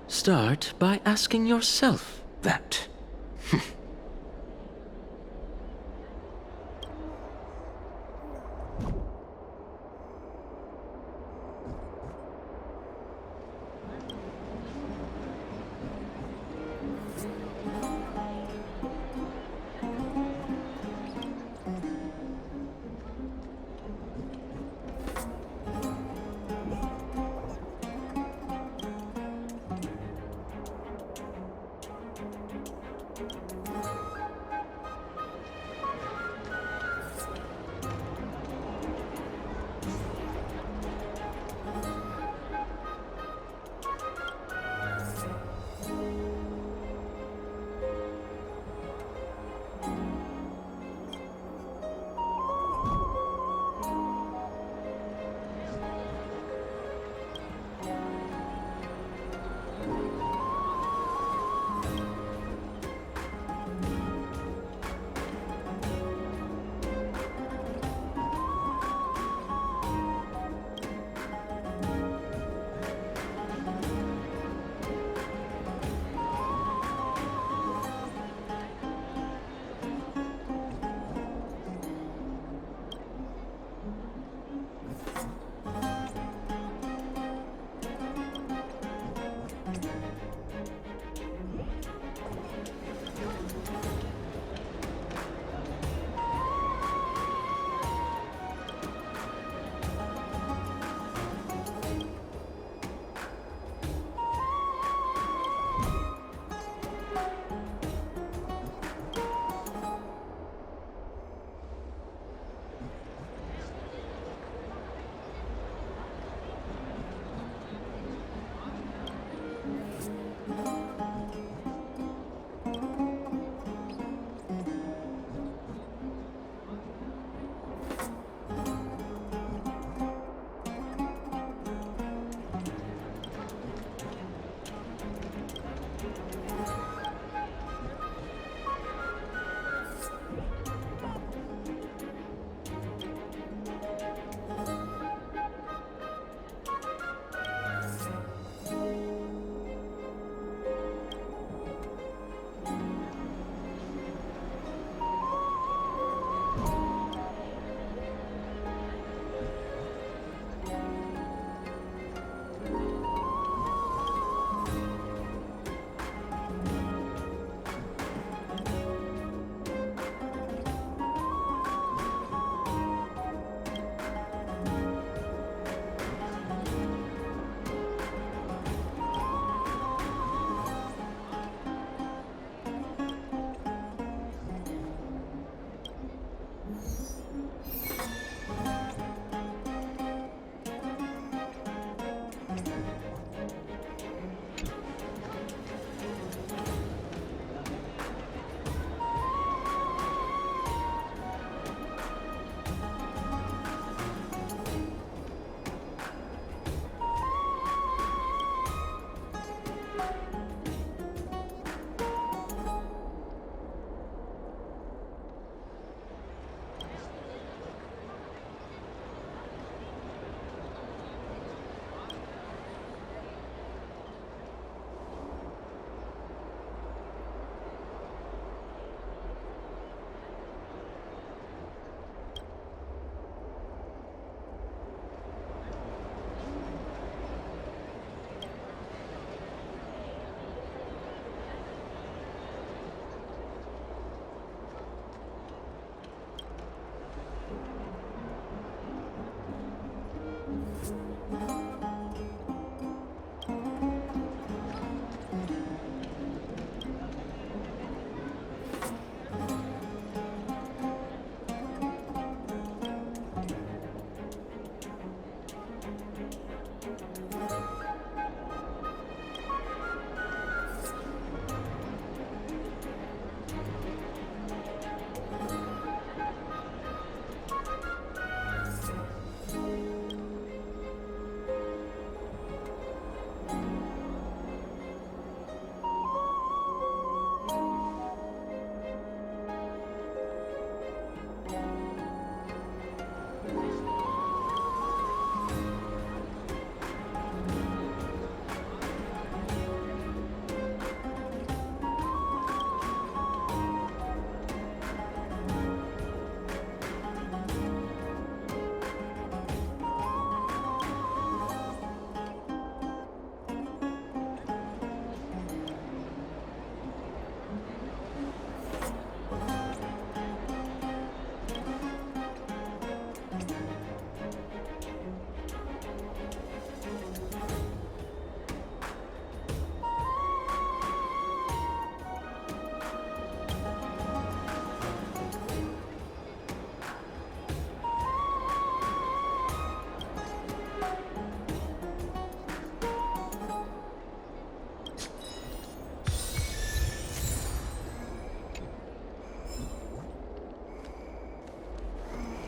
Start by asking yourself that.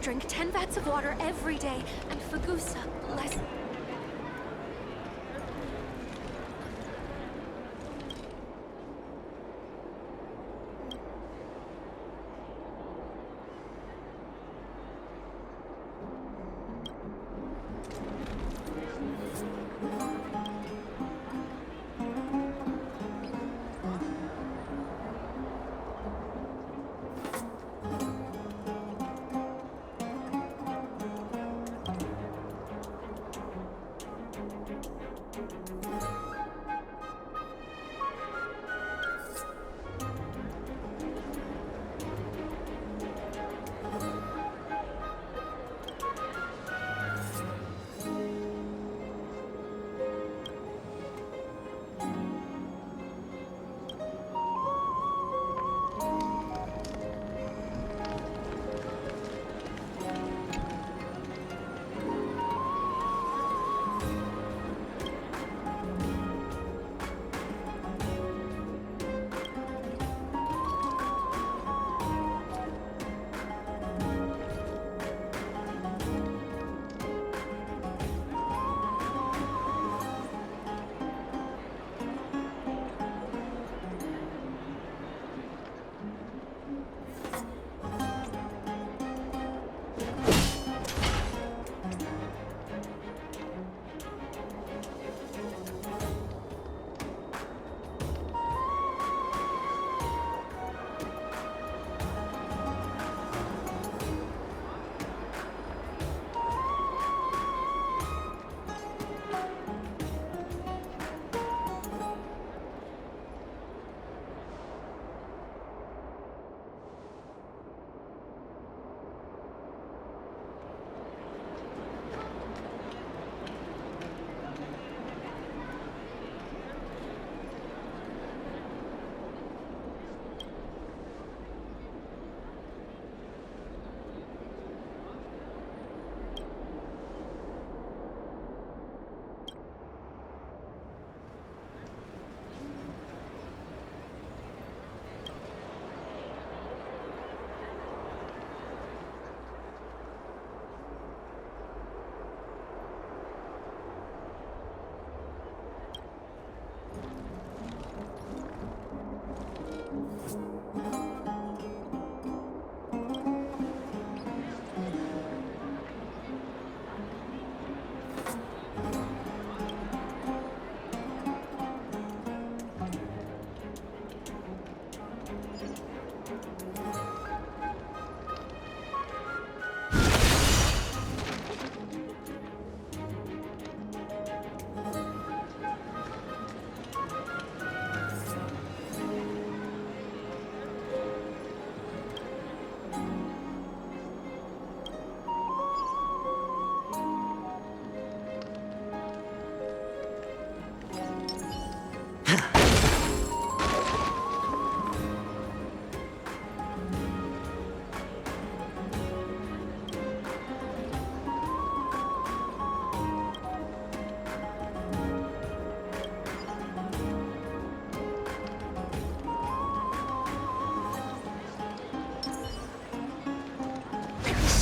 Drink 10 vats of water every day, and Fagusa, less...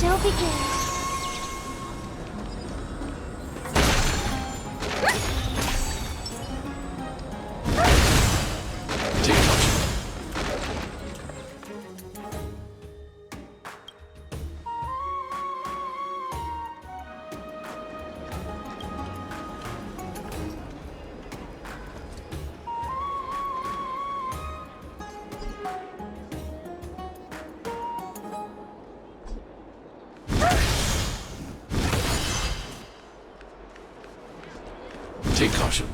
Show begins. Take caution.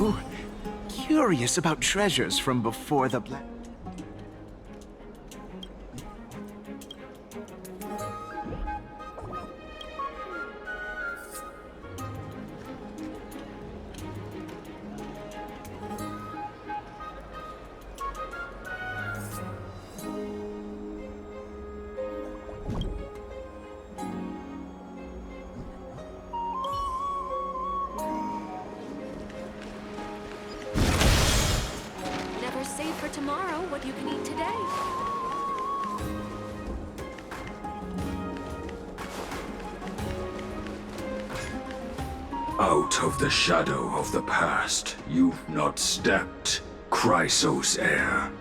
Ooh, curious about treasures from before the Never save for tomorrow what you can eat today. Out of the shadow of the past, you've not stepped, Chrysos heir.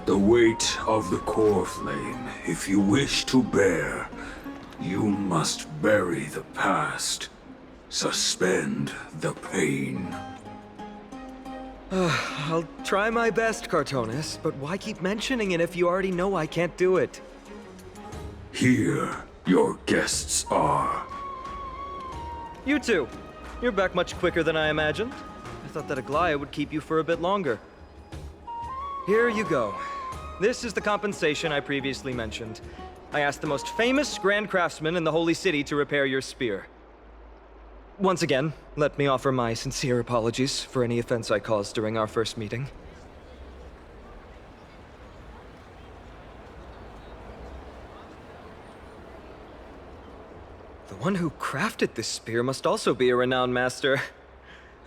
The weight of the core flame, if you wish to bear, you must bury the past. Suspend the pain. I'll try my best, Cartonis, but why keep mentioning it if you already know I can't do it? Here, your guests are. You two. You're back much quicker than I imagined. I thought that Aglaya would keep you for a bit longer. Here you go. This is the compensation I previously mentioned. I asked the most famous grand craftsman in the Holy City to repair your spear. Once again, let me offer my sincere apologies for any offense I caused during our first meeting. The one who crafted this spear must also be a renowned master.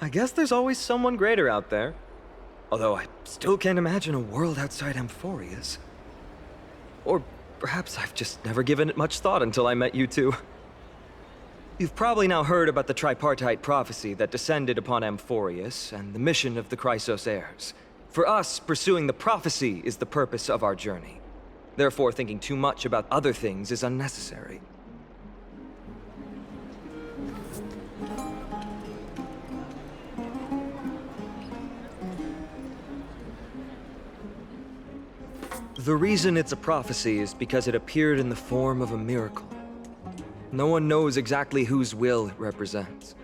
I guess there's always someone greater out there. Although I still can't imagine a world outside Amphoreus. Or perhaps I've just never given it much thought until I met you two. You've probably now heard about the tripartite prophecy that descended upon Amphoreus and the mission of the Chrysos heirs. For us, pursuing the prophecy is the purpose of our journey. Therefore, thinking too much about other things is unnecessary. The reason it's a prophecy is because it appeared in the form of a miracle. No one knows exactly whose will it represents.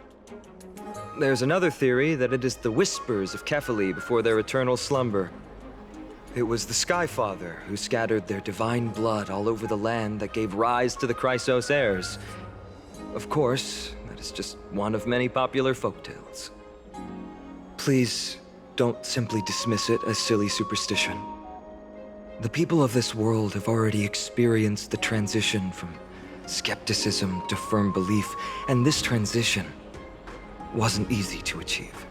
There's another theory that it is the whispers of Kefali before their eternal slumber. It was the Skyfather who scattered their divine blood all over the land that gave rise to the Chrysos heirs. Of course, that is just one of many popular folktales. Please, don't simply dismiss it as silly superstition. The people of this world have already experienced the transition from skepticism to firm belief, and this transition wasn't easy to achieve.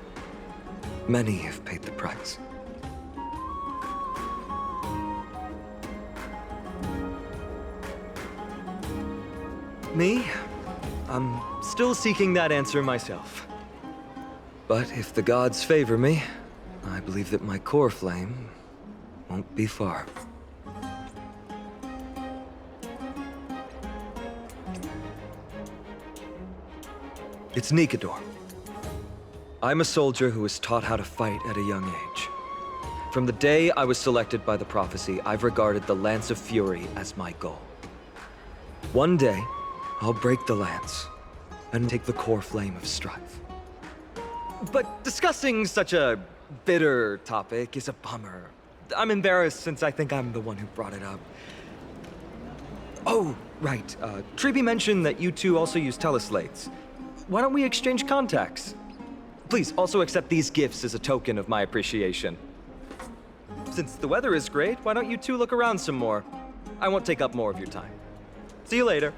Many have paid the price. Me? I'm still seeking that answer myself. But if the gods favor me, I believe that my core flame won't be far. It's Nikador. I'm a soldier who was taught how to fight at a young age. From the day I was selected by the prophecy, I've regarded the Lance of Fury as my goal. One day, I'll break the lance and take the core flame of strife. But discussing such a bitter topic is a bummer. I'm embarrassed since I think I'm the one who brought it up. Oh, right. Treeby mentioned that you two also use teleslates. Why don't we exchange contacts? Please, also accept these gifts as a token of my appreciation. Since the weather is great, why don't you two look around some more? I won't take up more of your time. See you later.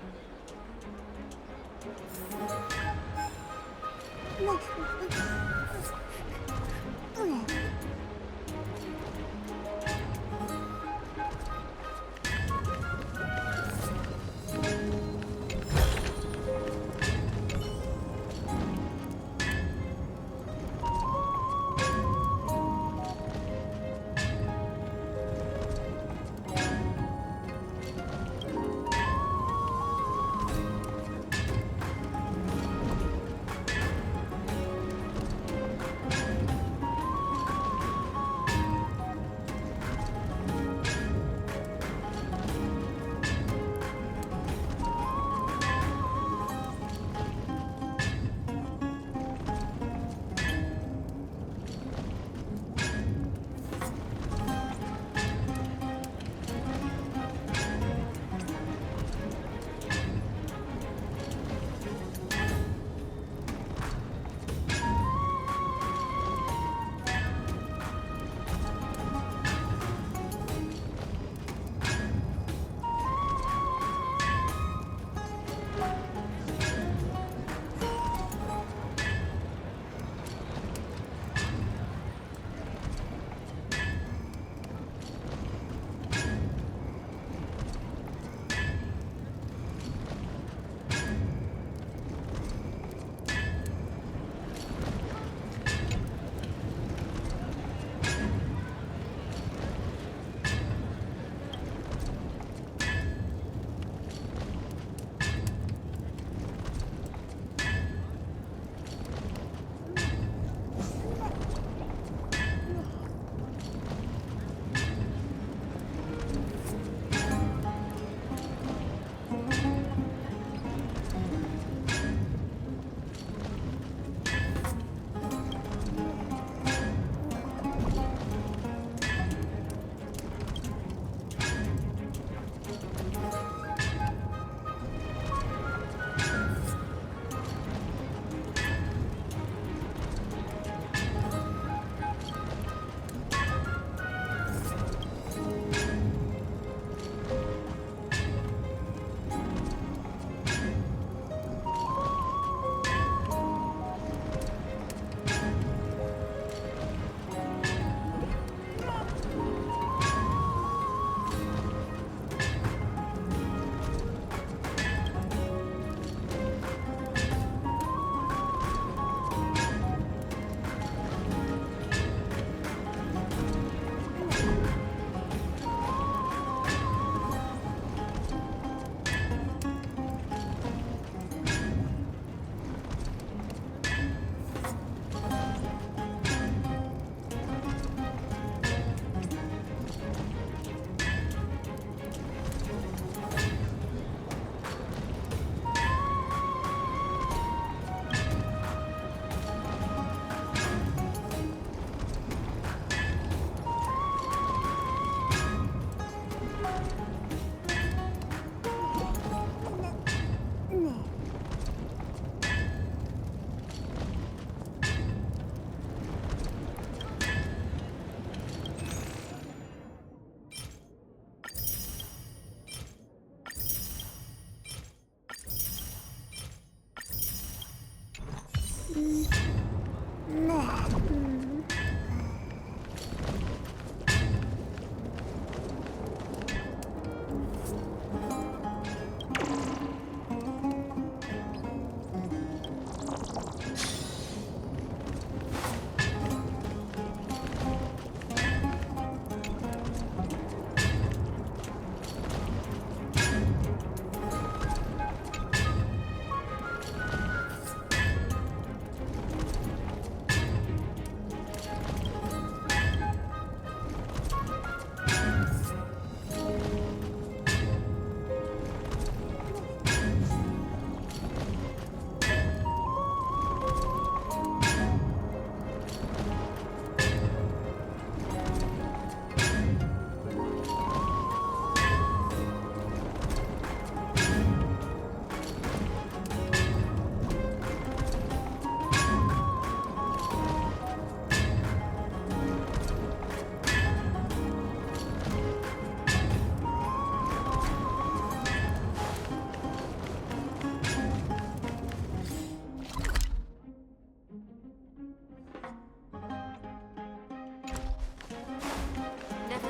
Never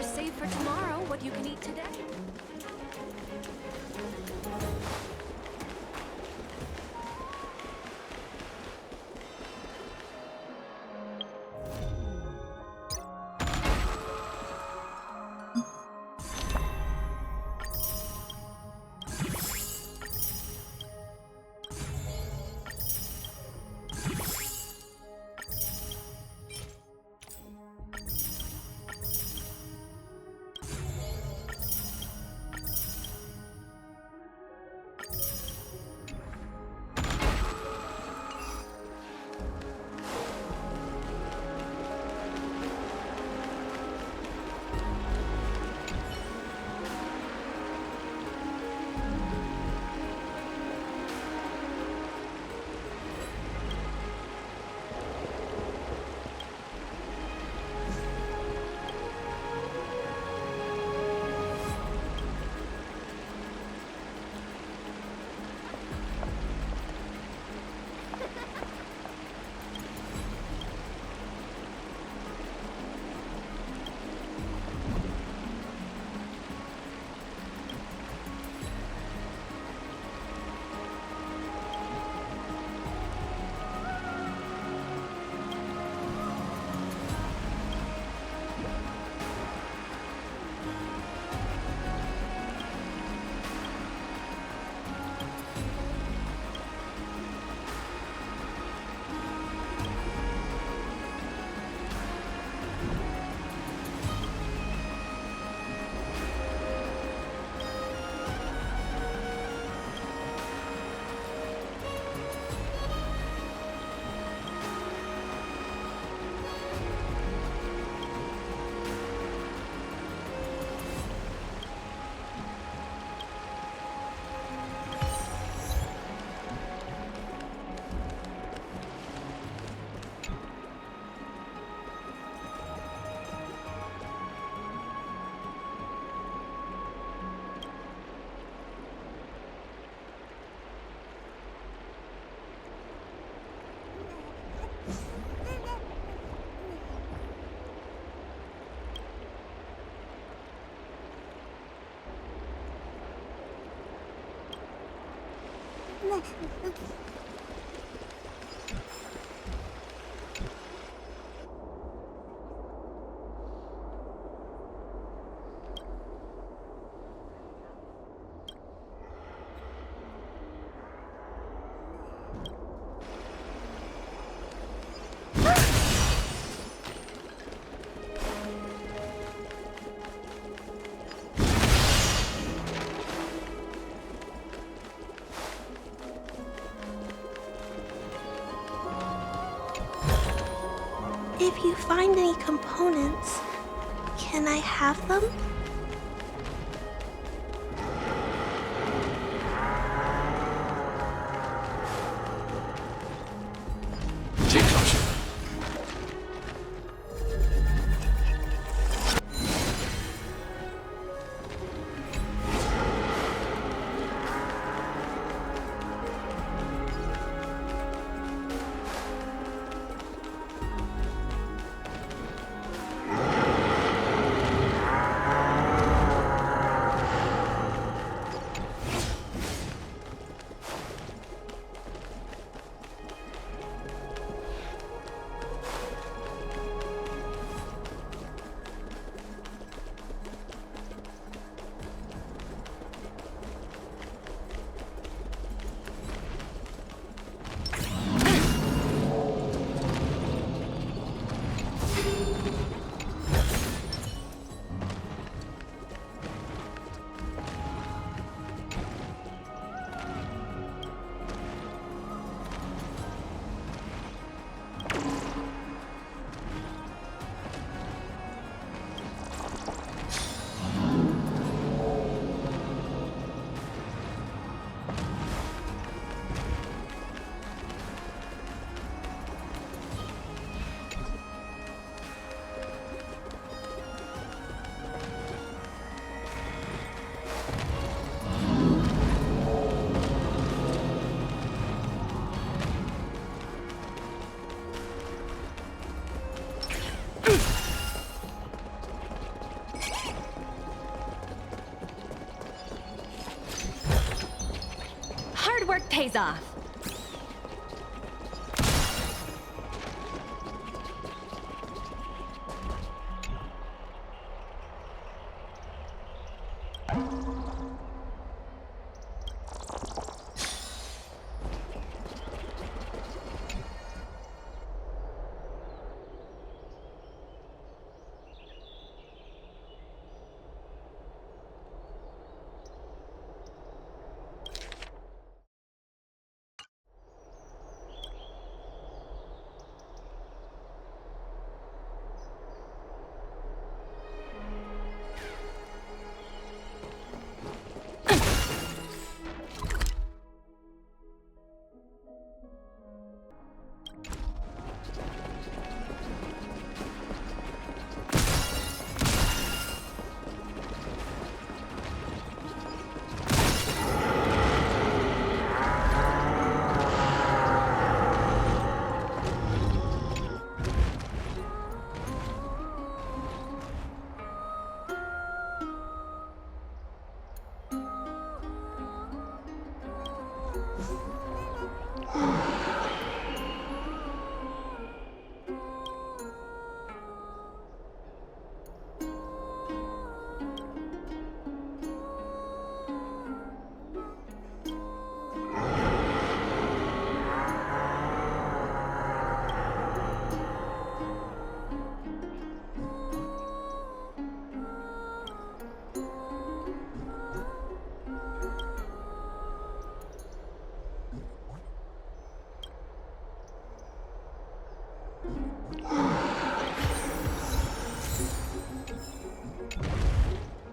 save for tomorrow what you can eat today. If you find any components, can I have them? Take caution. pays off.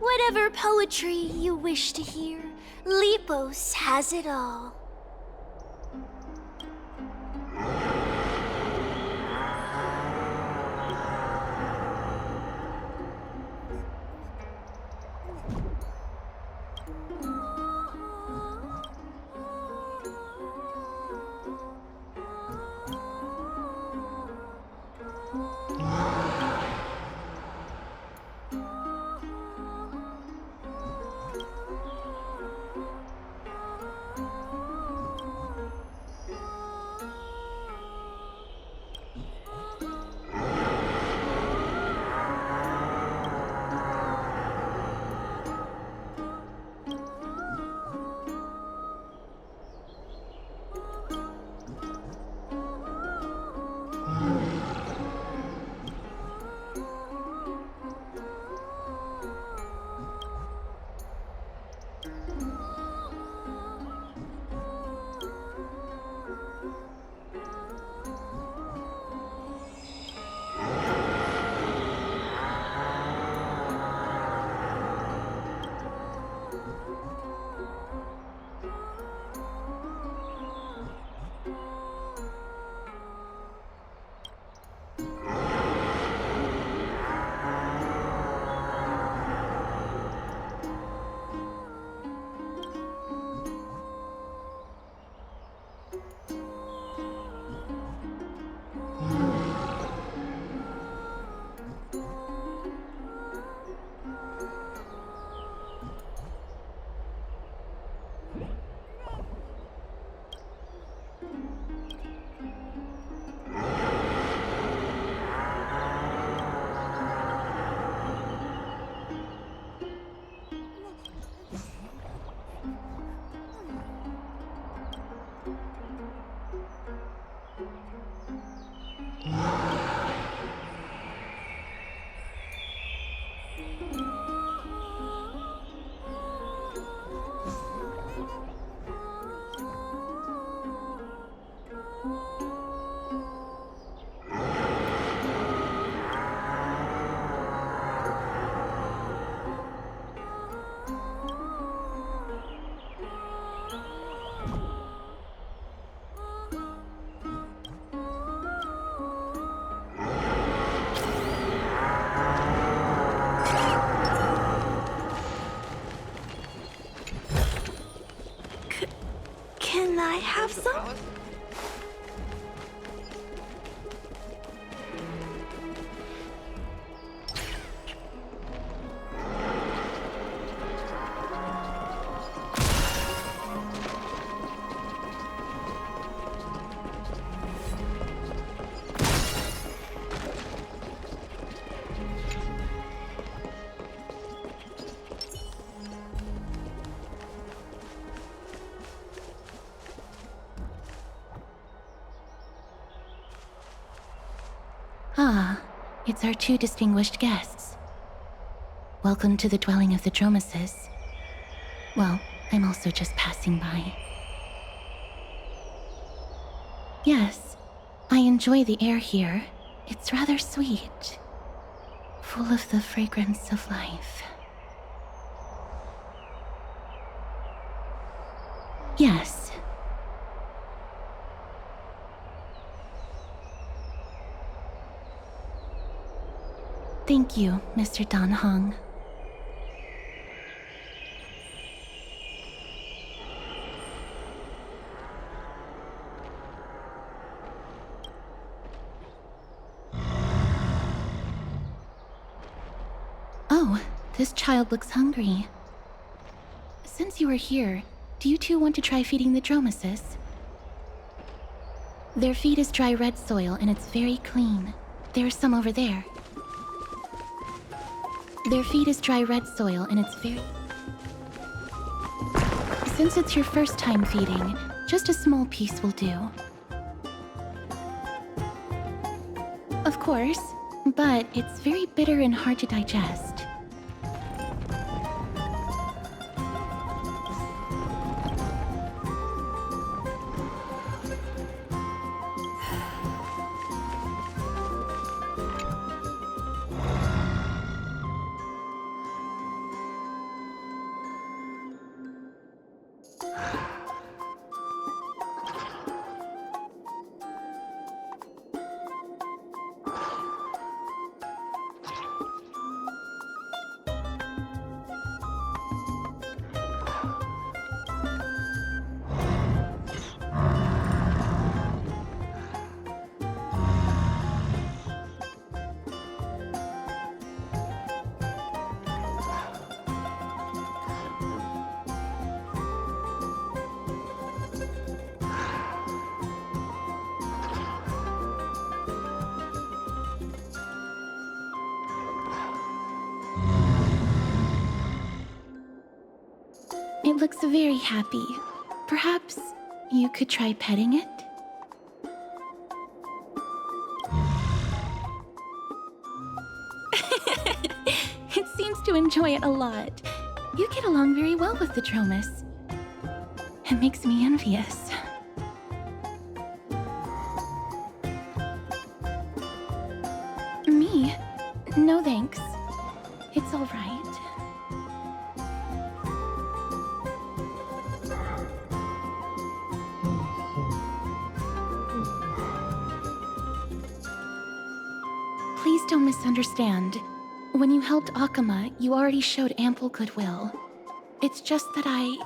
Whatever poetry you wish to hear, Lepos has it all. Ah, it's our two distinguished guests. Welcome to the dwelling of the Dromeses. Well, I'm also just passing by. Yes, I enjoy the air here. It's rather sweet, full of the fragrance of life. Yes. Thank you, Mr. Dan Hong. Oh, this child looks hungry. Since you are here, do you two want to try feeding the Dromeses? Their feed is dry red soil and it's very clean. There's some over there. Their feed is dry red soil and it's very... Since it's your first time feeding, just a small piece will do. Of course, but it's very bitter and hard to digest. It looks very happy. Perhaps you could try petting it? It seems to enjoy it a lot. You get along very well with the Dromes. It makes me envious. Me? No thanks. It's all right. Please don't misunderstand. When you helped Akama, you already showed ample goodwill. It's just that I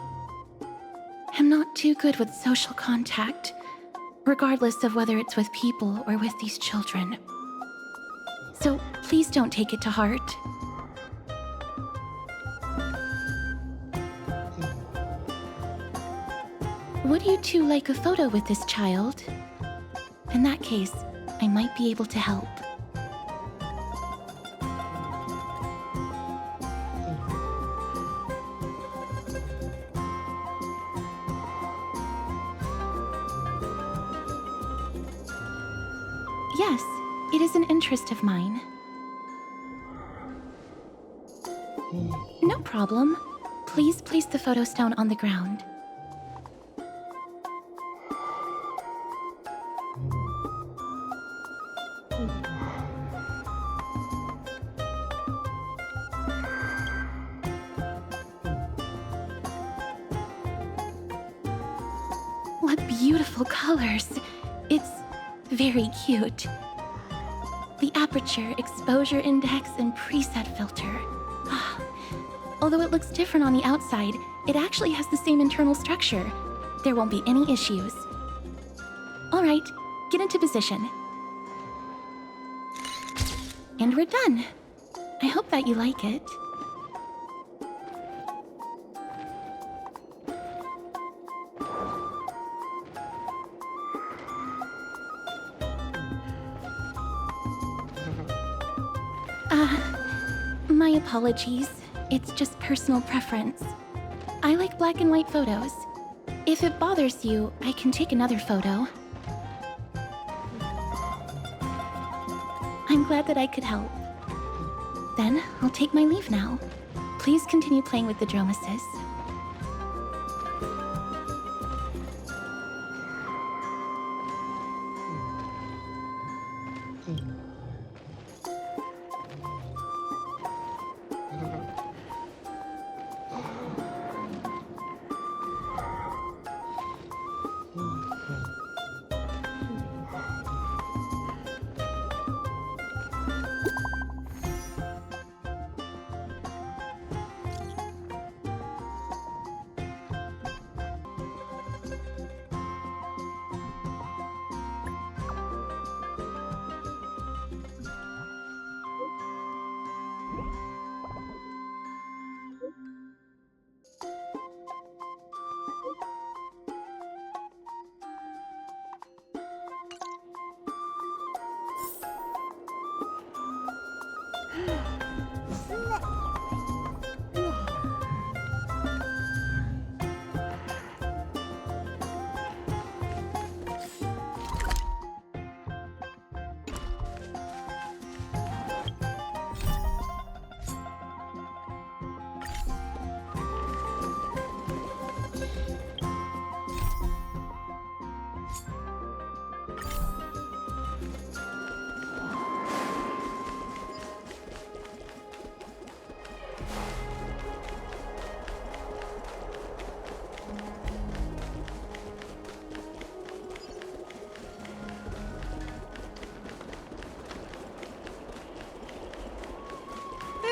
am not too good with social contact, regardless of whether it's with people or with these children. So please don't take it to heart. Would you two like a photo with this child? In that case, I might be able to help. Yes, it is an interest of mine. No problem. Please place the photo stone on the ground. What beautiful colors! It's very cute. The aperture, exposure index, and preset filter. Although it looks different on the outside, it actually has the same internal structure. There won't be any issues. All right, get into position. And we're done. I hope that you like it. My apologies. It's just personal preference. I like black and white photos. If it bothers you, I can take another photo. I'm glad that I could help. Then, I'll take my leave now. Please continue playing with the Dromesis.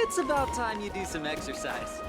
It's about time you do some exercise.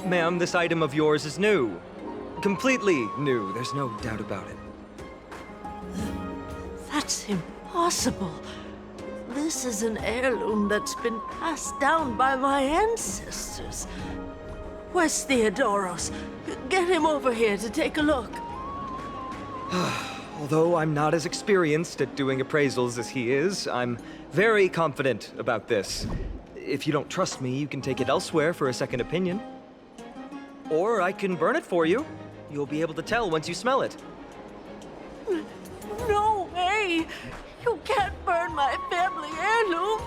Ma'am, this item of yours is new. Completely new, there's no doubt about it. That's impossible. This is an heirloom that's been passed down by my ancestors. Where's Theodoros? Get him over here to take a look. Although I'm not as experienced at doing appraisals as he is, I'm very confident about this. If you don't trust me, you can take it elsewhere for a second opinion. Or I can burn it for you. You'll be able to tell once you smell it. No way! You can't burn my family heirloom!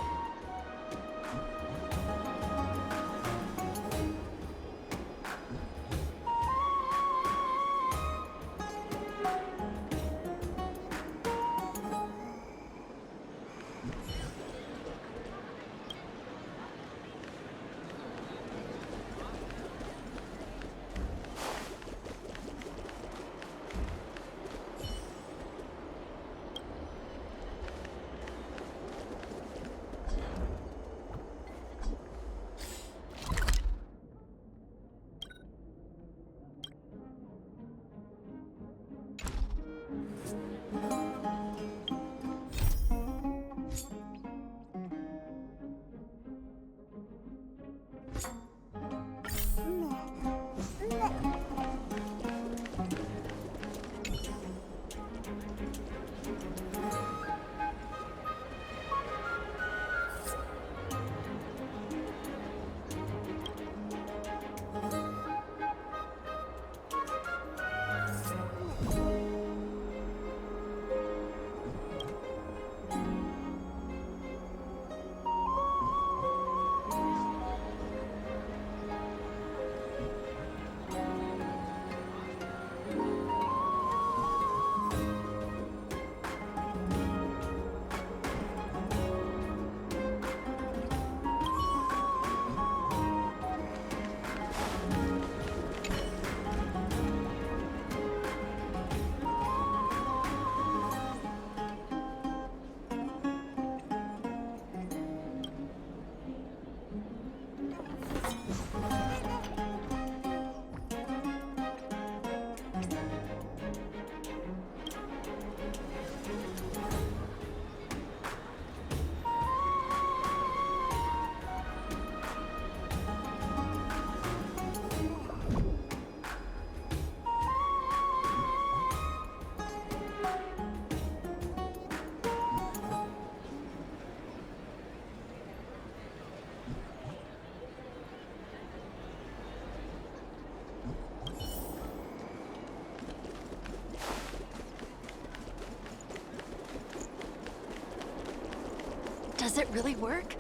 Does it really work?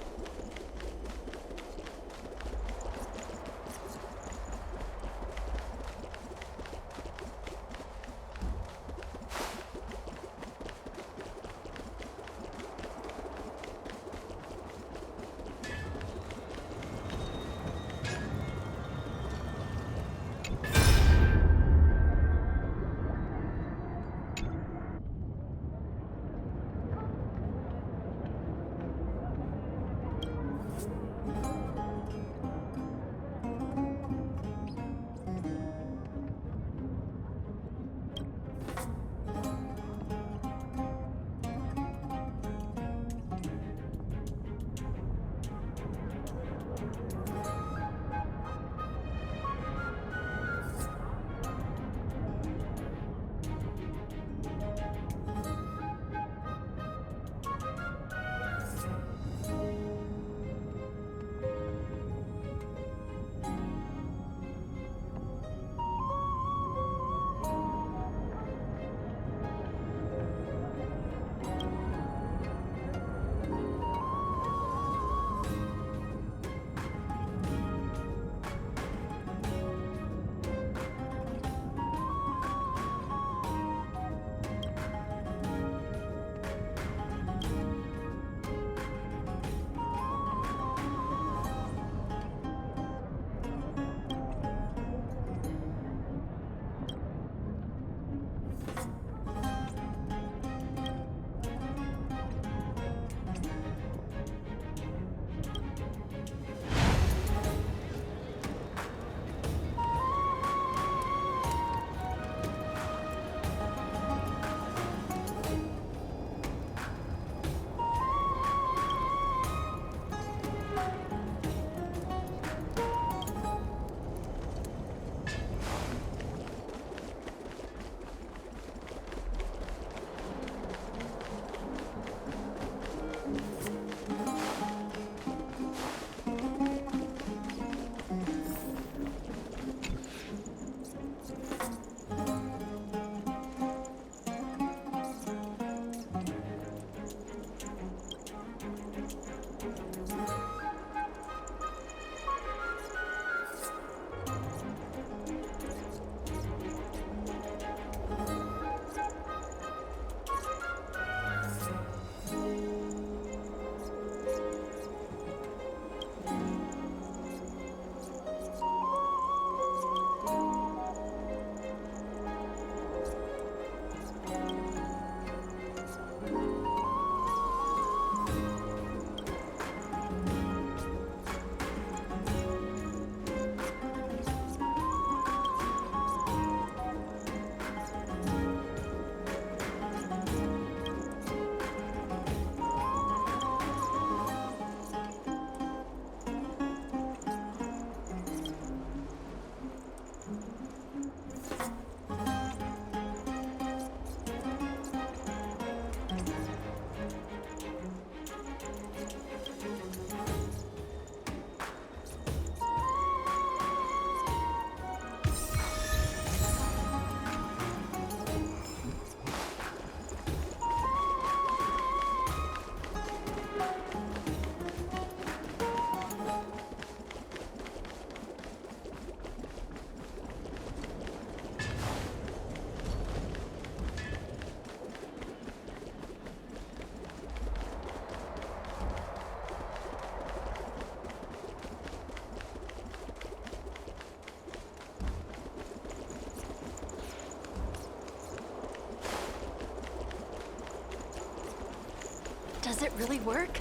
Does it really work?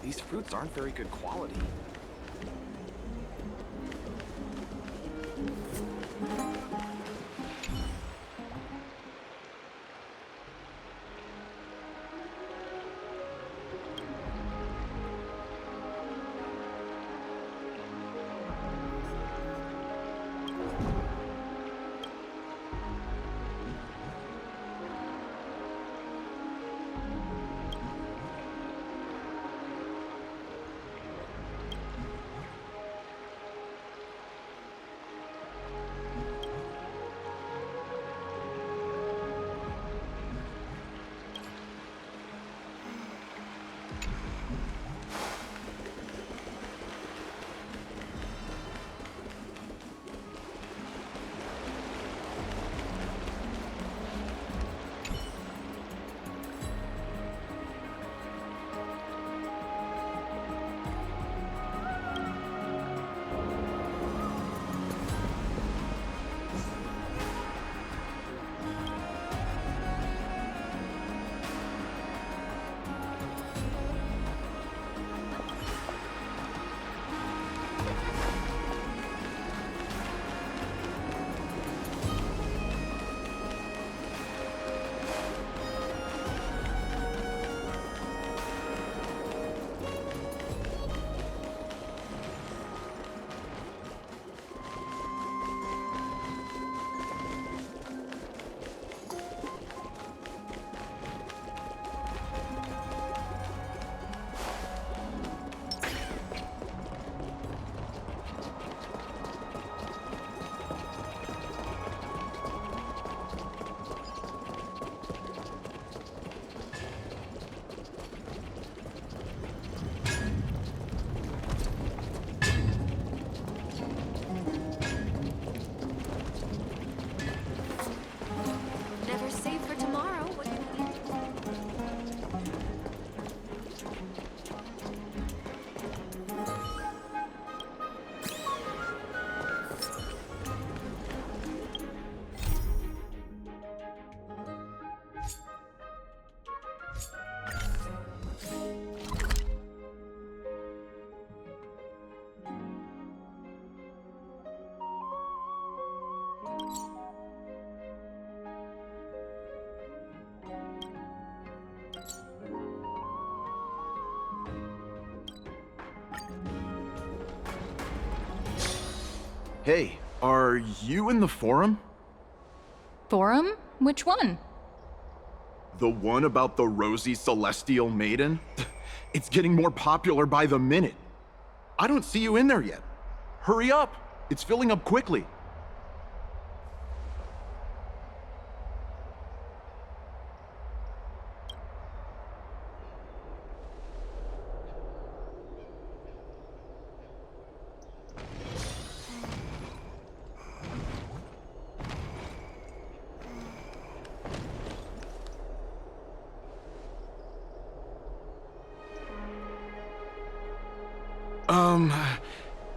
These fruits aren't very good quality. Hey, are you in the forum? Forum? Which one? The one about the rosy celestial maiden? It's getting more popular by the minute. I don't see you in there yet. Hurry up! It's filling up quickly.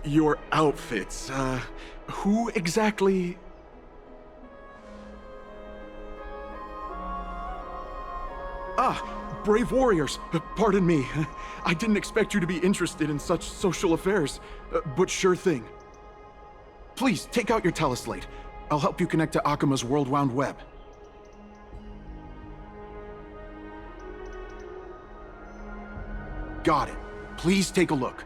Your outfits, who exactly... Ah, brave warriors, pardon me. I didn't expect you to be interested in such social affairs, but sure thing. Please, take out your teleslate. I'll help you connect to Akuma's World Wound Web. Got it. Please take a look.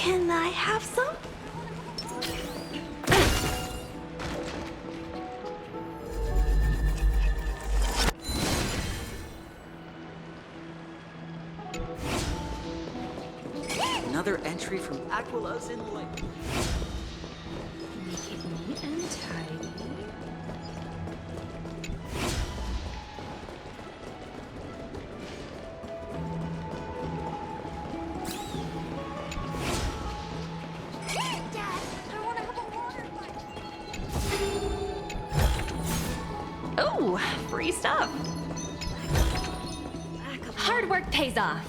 Can I have some? Another entry from Aquila's in Lake. Make it neat and tidy. Oh, free stuff. Hard work pays off.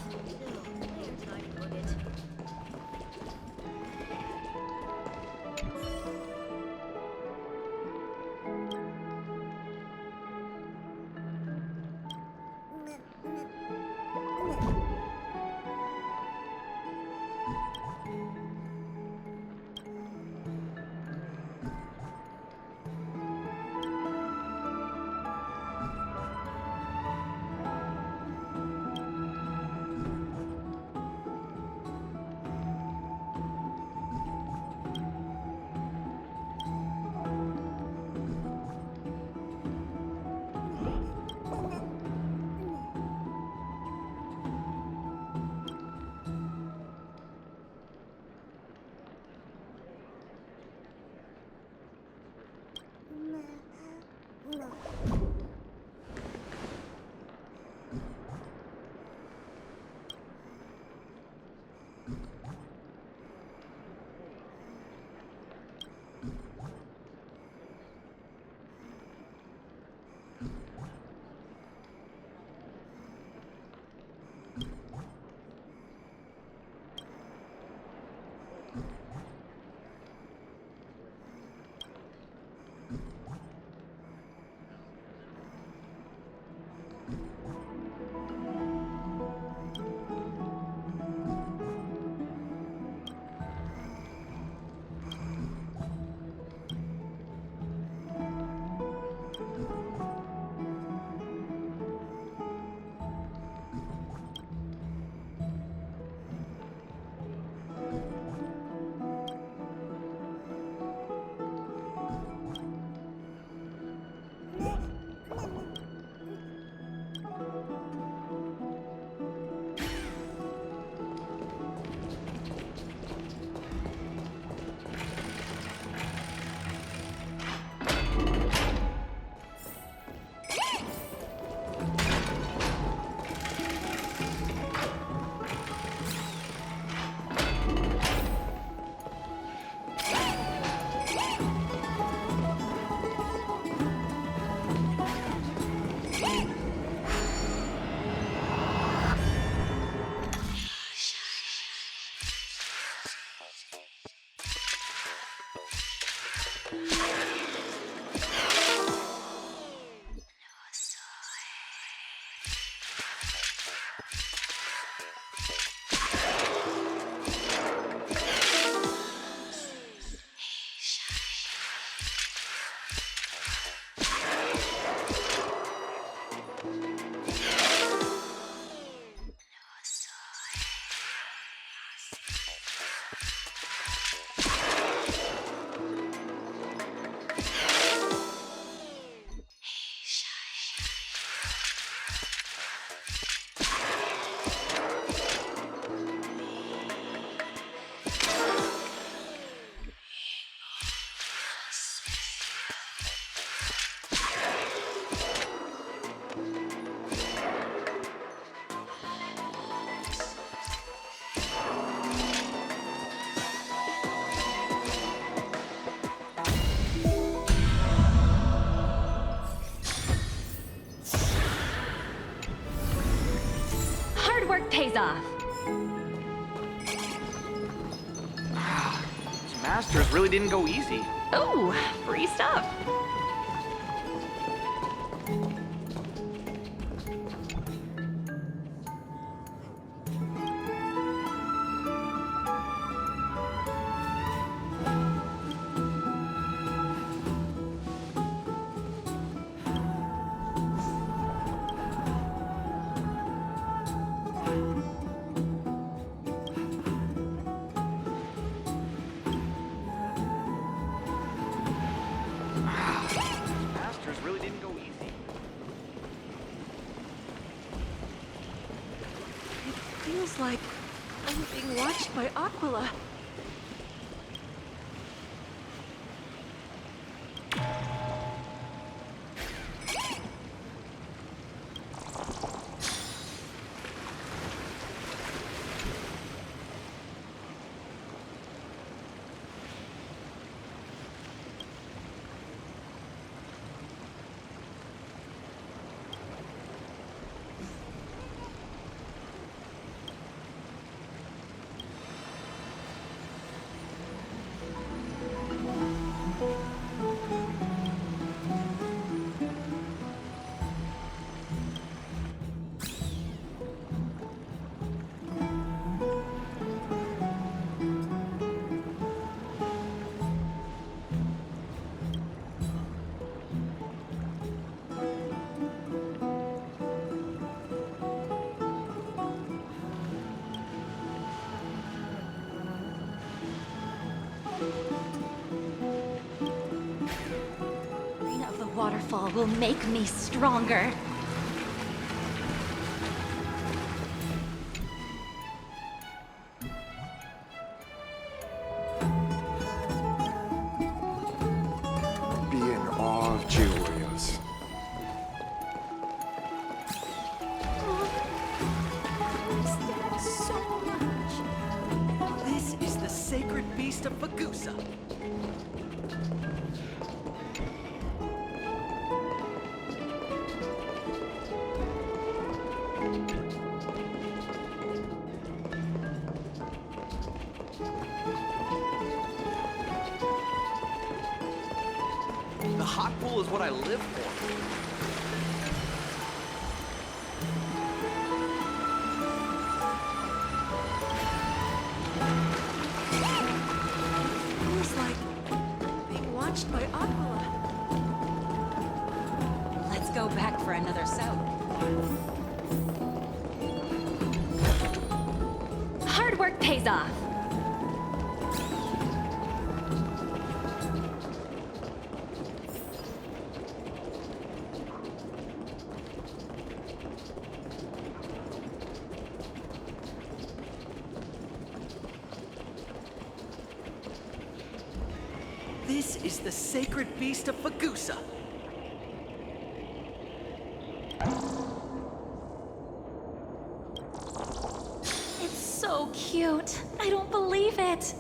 Pays off. These masters really didn't go easy. Oh, free stuff. Feels like I'm being watched by Aquila. Of the waterfall will make me stronger. Be in awe of G-Warriors. So much. This is the sacred beast of Fagusa. The hot pool is what I live for. Feels like being watched by Aquila. Let's go back for another soak. Hard work pays off. This is the sacred beast of Fagusa. It's so cute. I don't believe it.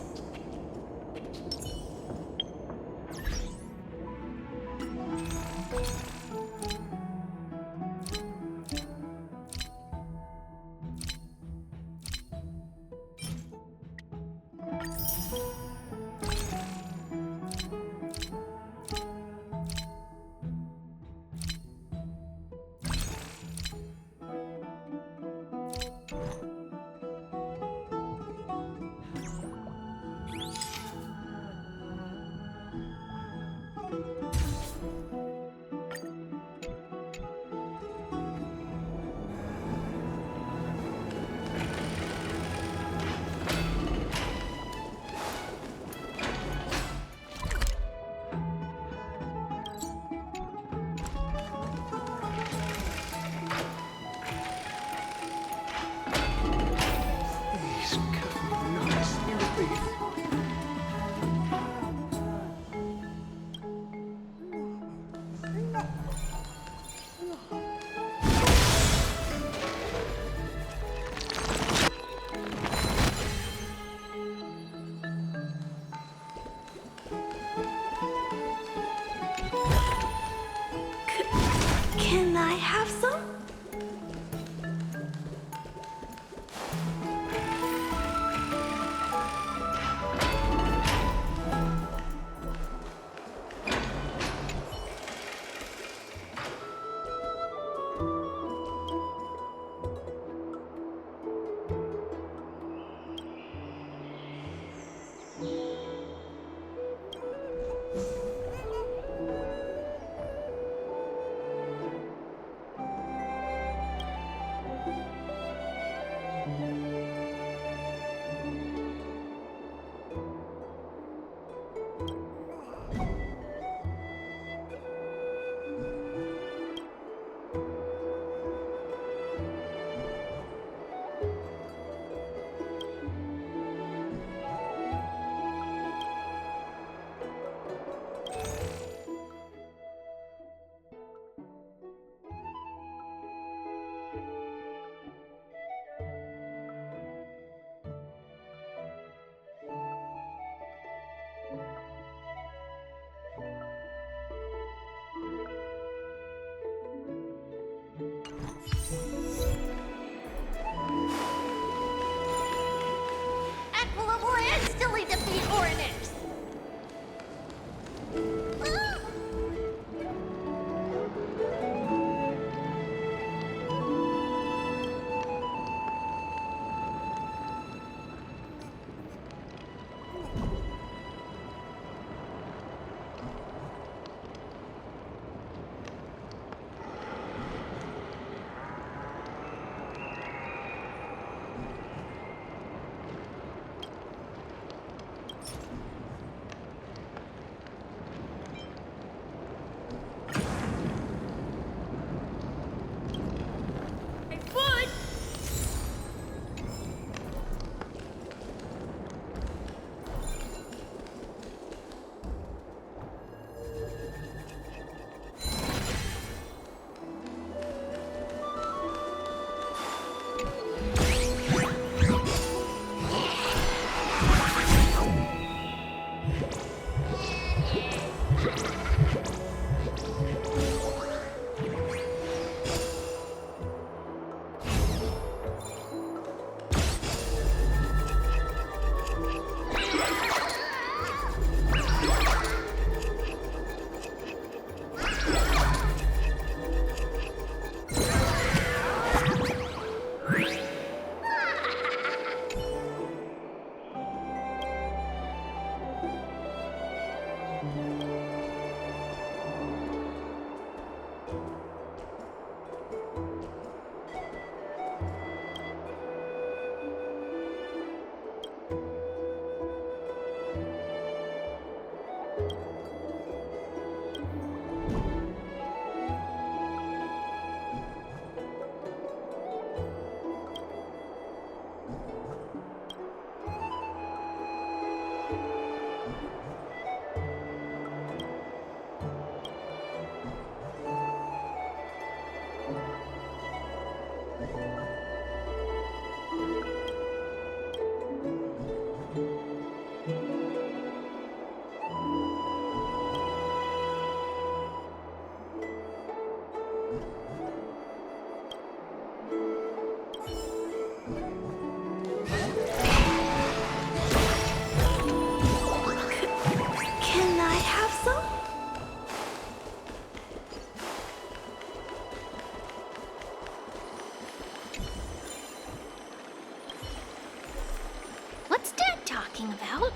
talking about.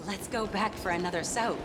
Let's go back for another soak.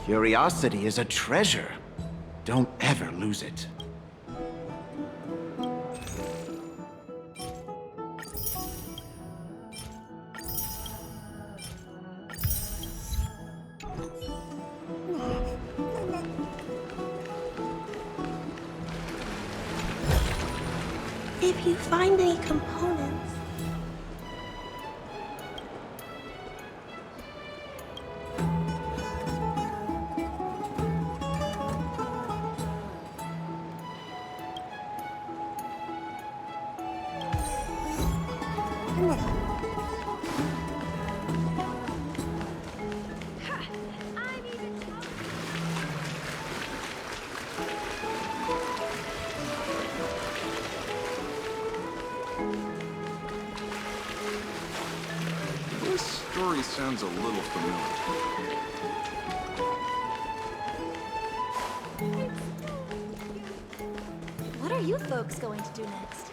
Curiosity is a treasure. Don't ever lose it. If you find any components, This story sounds a little familiar. What are you folks going to do next?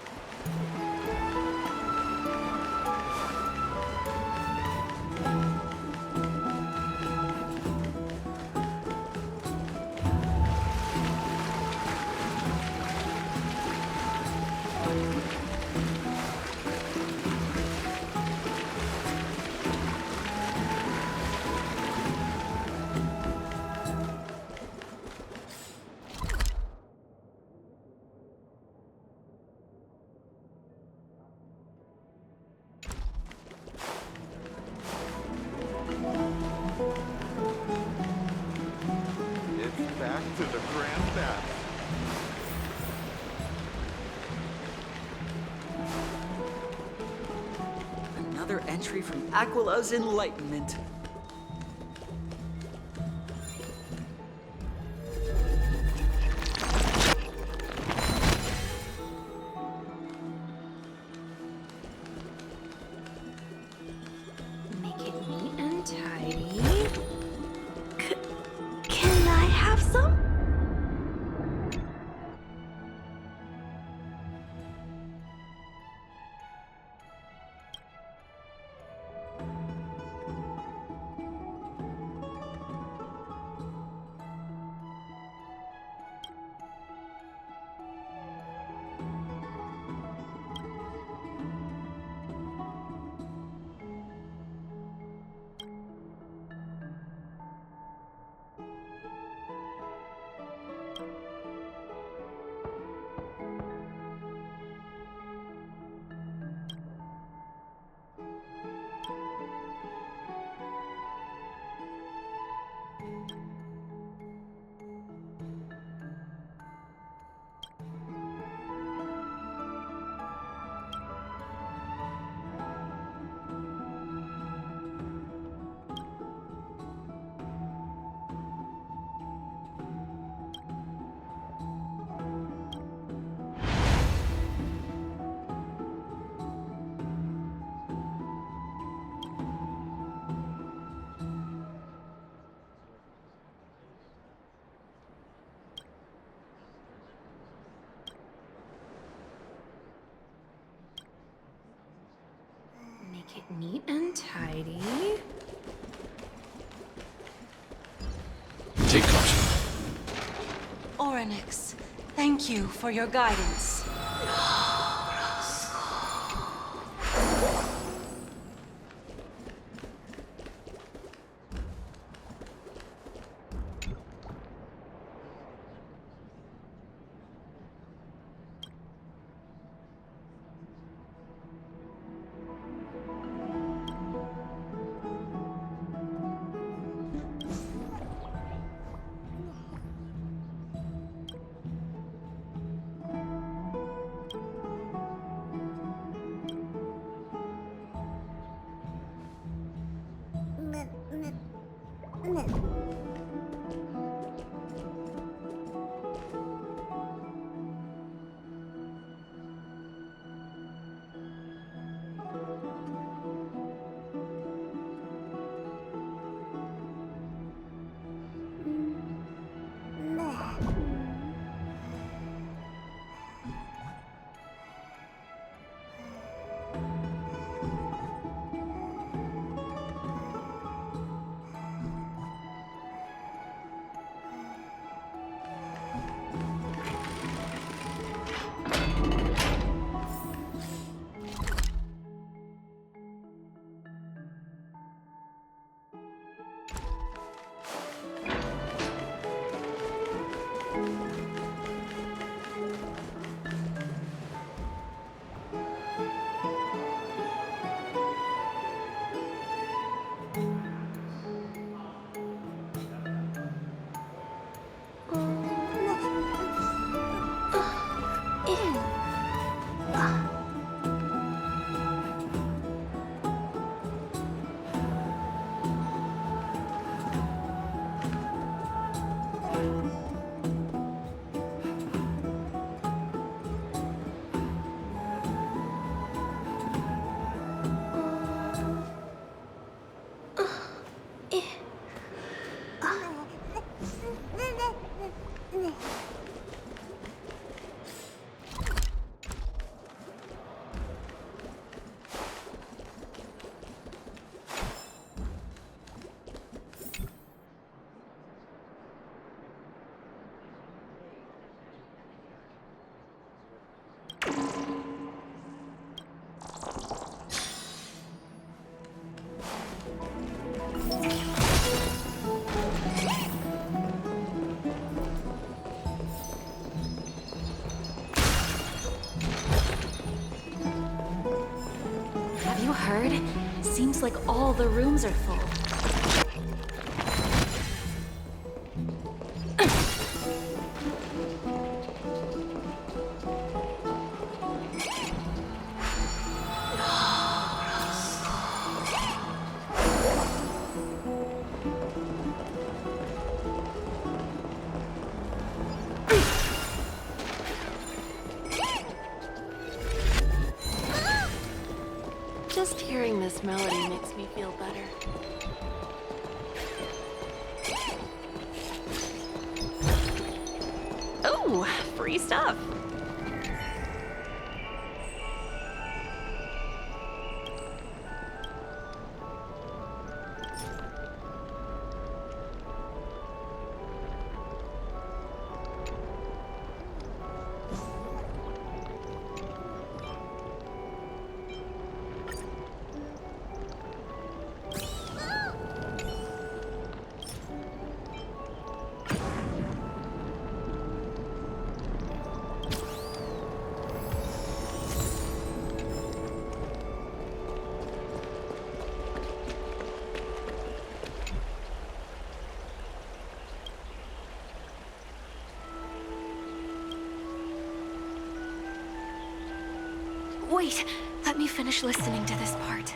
It's back to the grand bath. Another entry from Aquila's Enlightenment. Make it neat and tidy. Can I have some? Make it neat and tidy. Take caution. Orynyx, thank you for your guidance. like all the rooms are full. Just hearing this melody makes me feel better. Oh, free stuff. Wait, let me finish listening to this part.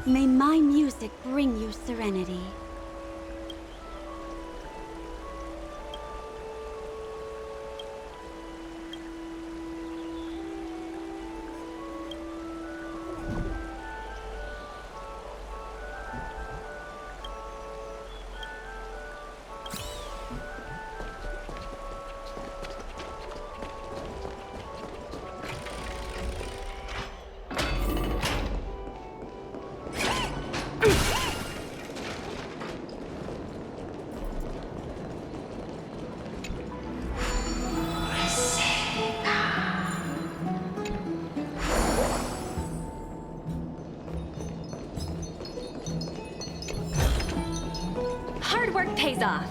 May my music bring you serenity. Hard work pays off.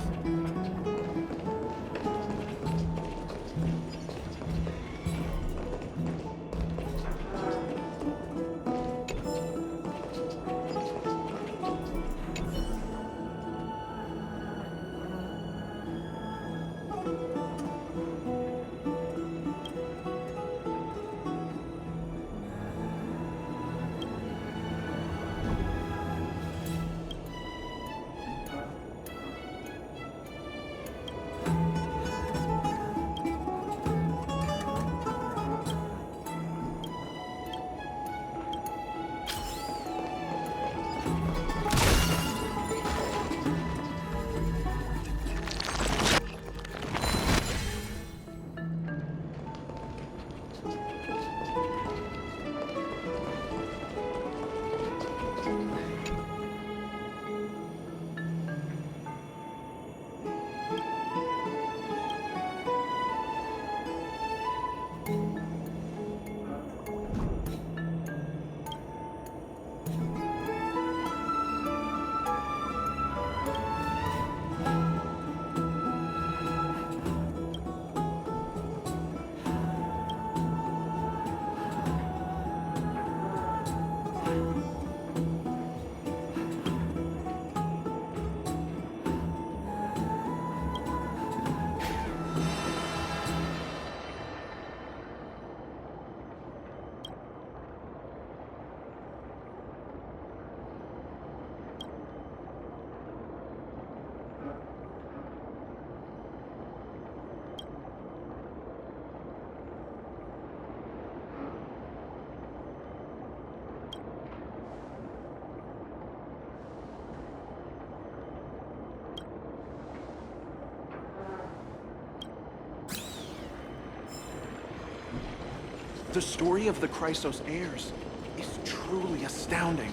The story of the Chrysos heirs is truly astounding.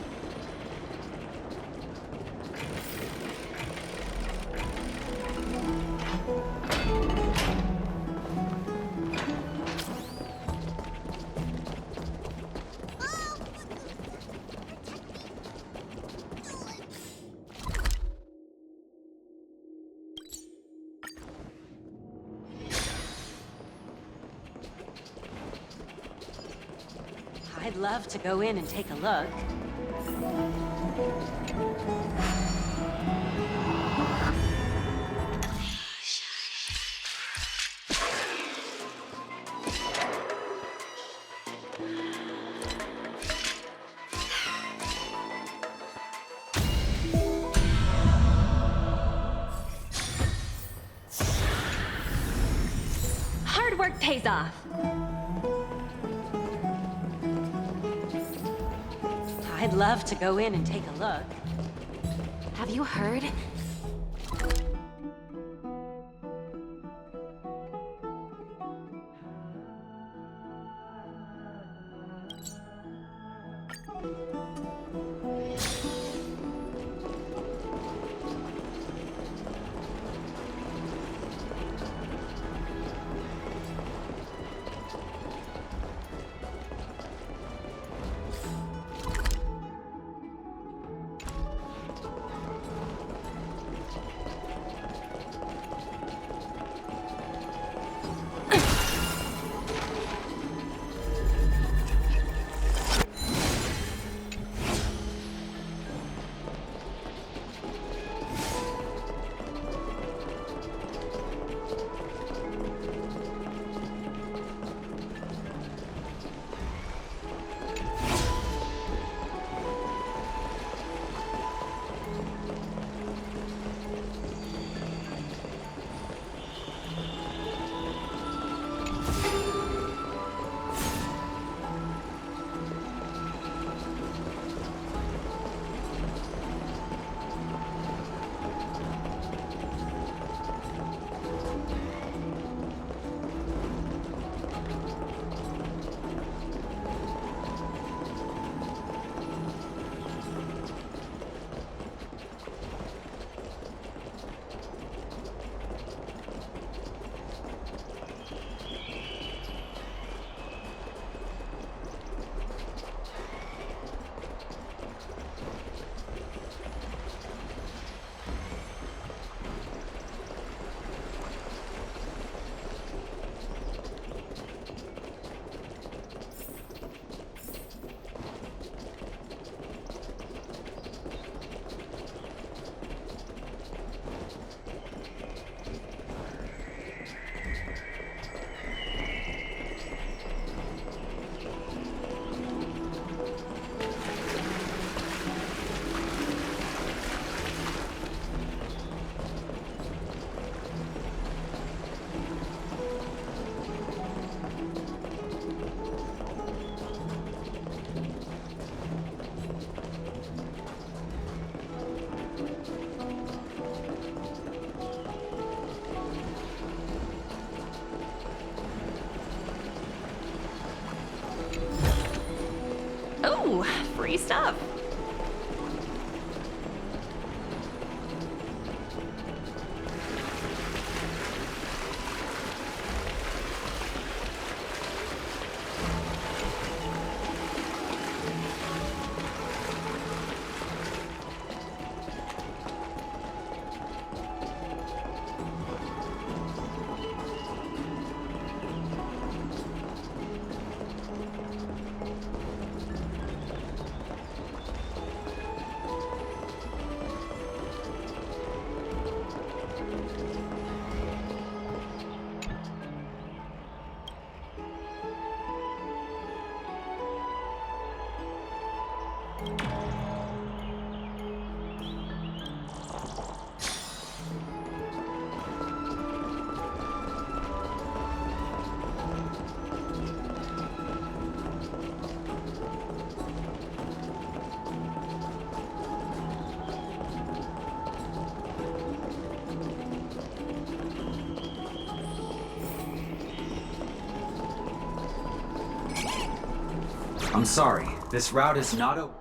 I'd love to go in and take a look. Hard work pays off. I'd love to go in and take a look. Have you heard? Ooh, free stuff. I'm sorry, this route is not open.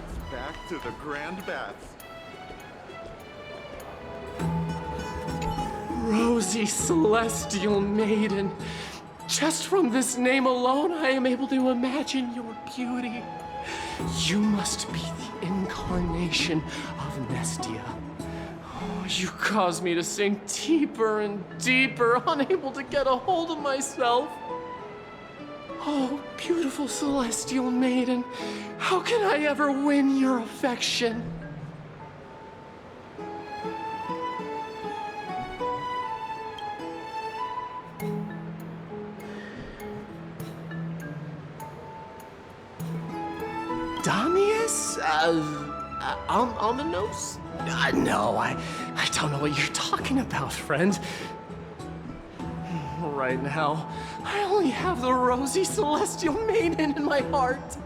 It's back to the Grand Baths. Rosy Celestial Maiden. Just from this name alone, I am able to imagine your beauty. You must be the incarnation of Nestia. Oh, you cause me to sink deeper and deeper, unable to get a hold of myself. Oh, beautiful Celestial Maiden, how can I ever win your affection? Damius? On the nose? No, I don't know what you're talking about, friend. Right now, I only have the rosy Celestial Maiden in my heart.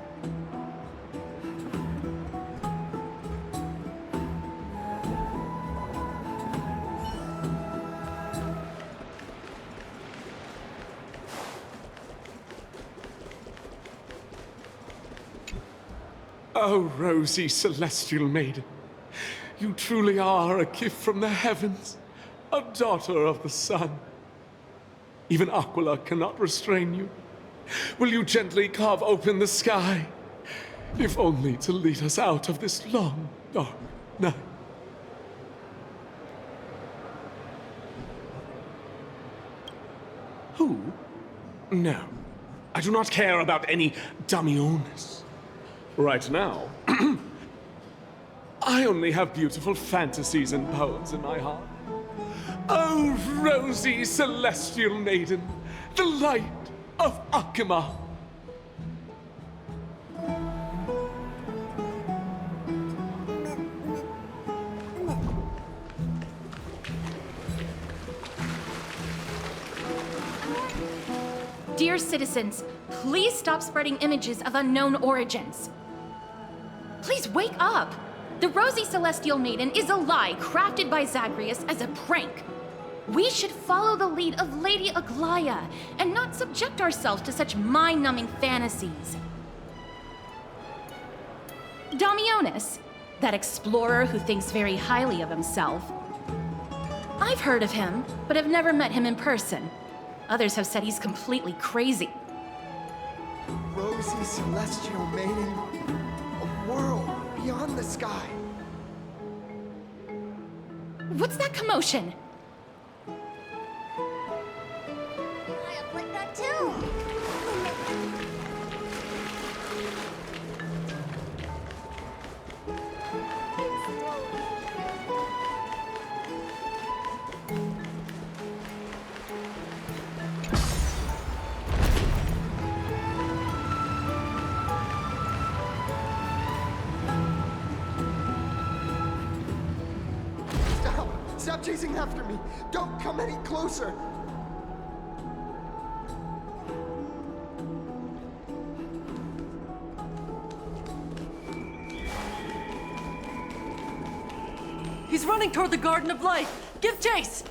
Oh, rosy Celestial Maiden, you truly are a gift from the heavens, a daughter of the sun. Even Aquila cannot restrain you. Will you gently carve open the sky, if only to lead us out of this long, dark night? Who? No, I do not care about any Damiones. Right now, I only have beautiful fantasies and poems in my heart. Oh, rosy Celestial Maiden, the light of Akima. Dear citizens, please stop spreading images of unknown origins. Please wake up! The Rosy Celestial Maiden is a lie crafted by Zagreus as a prank. We should follow the lead of Lady Aglaya and not subject ourselves to such mind-numbing fantasies. Damiones, that explorer who thinks very highly of himself. I've heard of him, but have never met him in person. Others have said he's completely crazy. Rosy Celestial Maiden, a world beyond the sky. What's that commotion? I like that too. Stop chasing after me! Don't come any closer! He's running toward the Garden of Light! Give chase!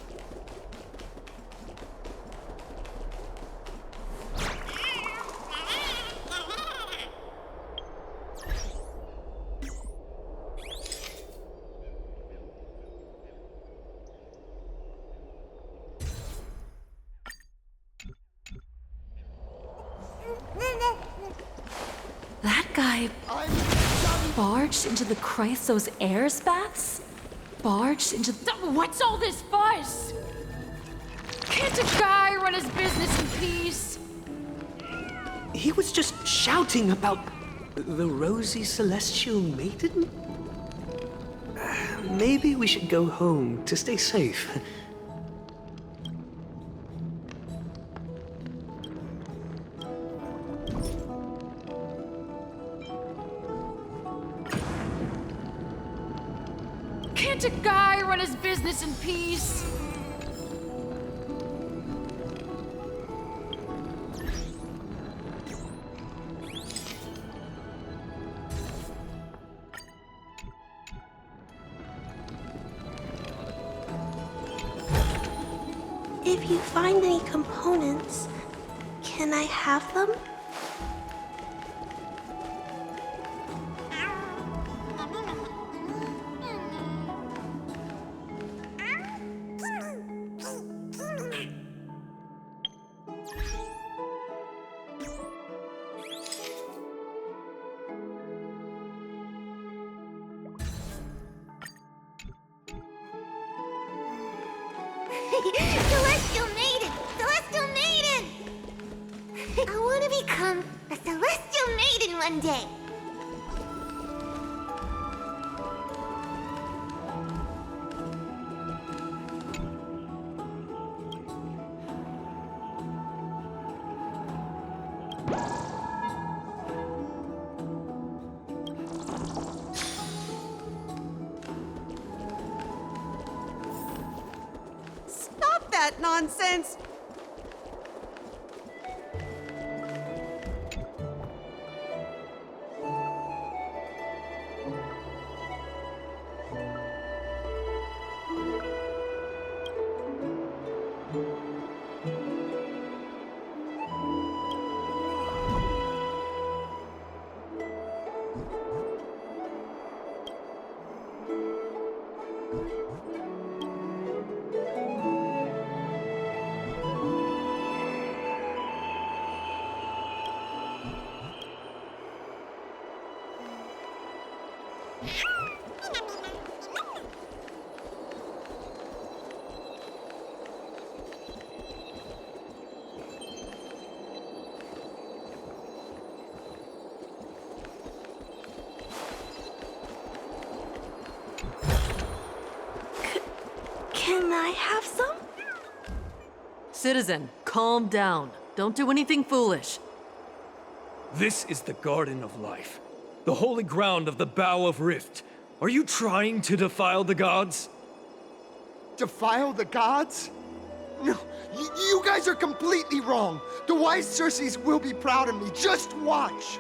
That guy barged into the Chrysos Air's baths? Barged into the... What's all this fuss? Can't a guy run his business in peace? He was just shouting about the Rosy Celestial Maiden? Maybe we should go home to stay safe. Can't a guy run his business in peace? If you find any components, can I have them? Celestial Maiden! Celestial Maiden! I want to become a Celestial Maiden one day. Stop that nonsense! Can I have some? Citizen, calm down. Don't do anything foolish. This is the Garden of Life, the holy ground of the Bow of Rift. Are you trying to defile the gods? Defile the gods? No, you guys are completely wrong. The wise Circes will be proud of me. Just watch.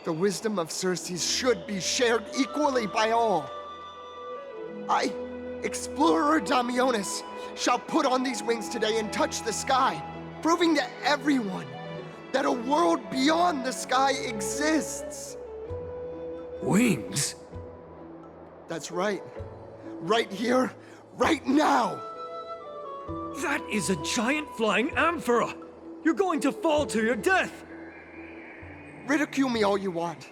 The wisdom of Circes should be shared equally by all. I, Explorer Damionis, shall put on these wings today and touch the sky, proving to everyone that a world beyond the sky exists. Wings? That's right. Right here, right now. That is a giant flying amphora! You're going to fall to your death! Ridicule me all you want.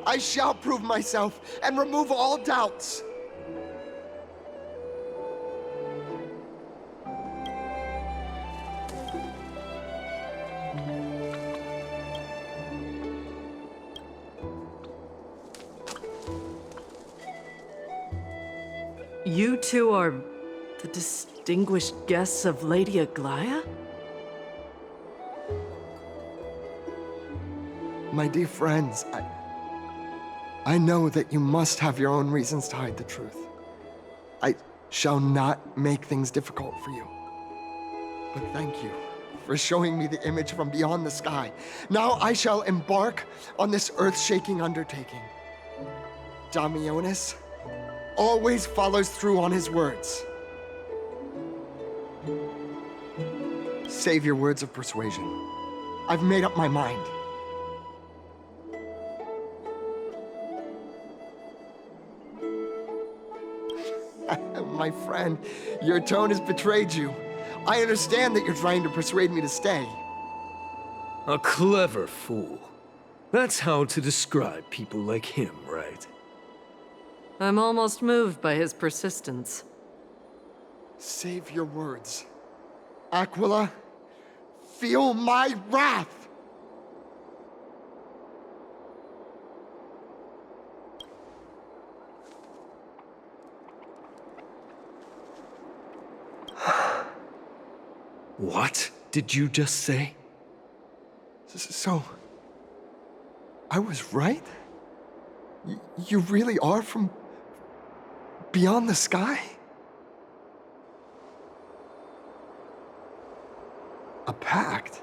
I shall prove myself and remove all doubts. You two are the distinguished guests of Lady Aglaia? My dear friends, I know that you must have your own reasons to hide the truth. I shall not make things difficult for you. But thank you for showing me the image from beyond the sky. Now I shall embark on this earth-shaking undertaking. Damionis always follows through on his words. Save your words of persuasion. I've made up my mind. My friend, your tone has betrayed you. I understand that you're trying to persuade me to stay. A clever fool. That's how to describe people like him, right? I'm almost moved by his persistence. Save your words. Aquila, feel my wrath! What did you just say? So, I was right? You really are from beyond the sky? A pact?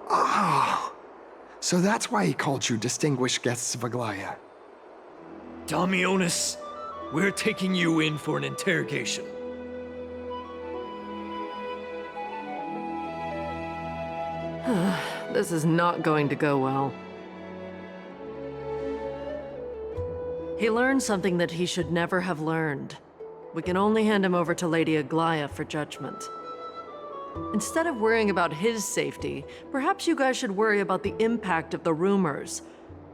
Ah! So that's why he called you distinguished guests of Aglaya. Damionis, we're taking you in for an interrogation. This is not going to go well. He learned something that he should never have learned. We can only hand him over to Lady Aglaya for judgment. Instead of worrying about his safety, perhaps you guys should worry about the impact of the rumors.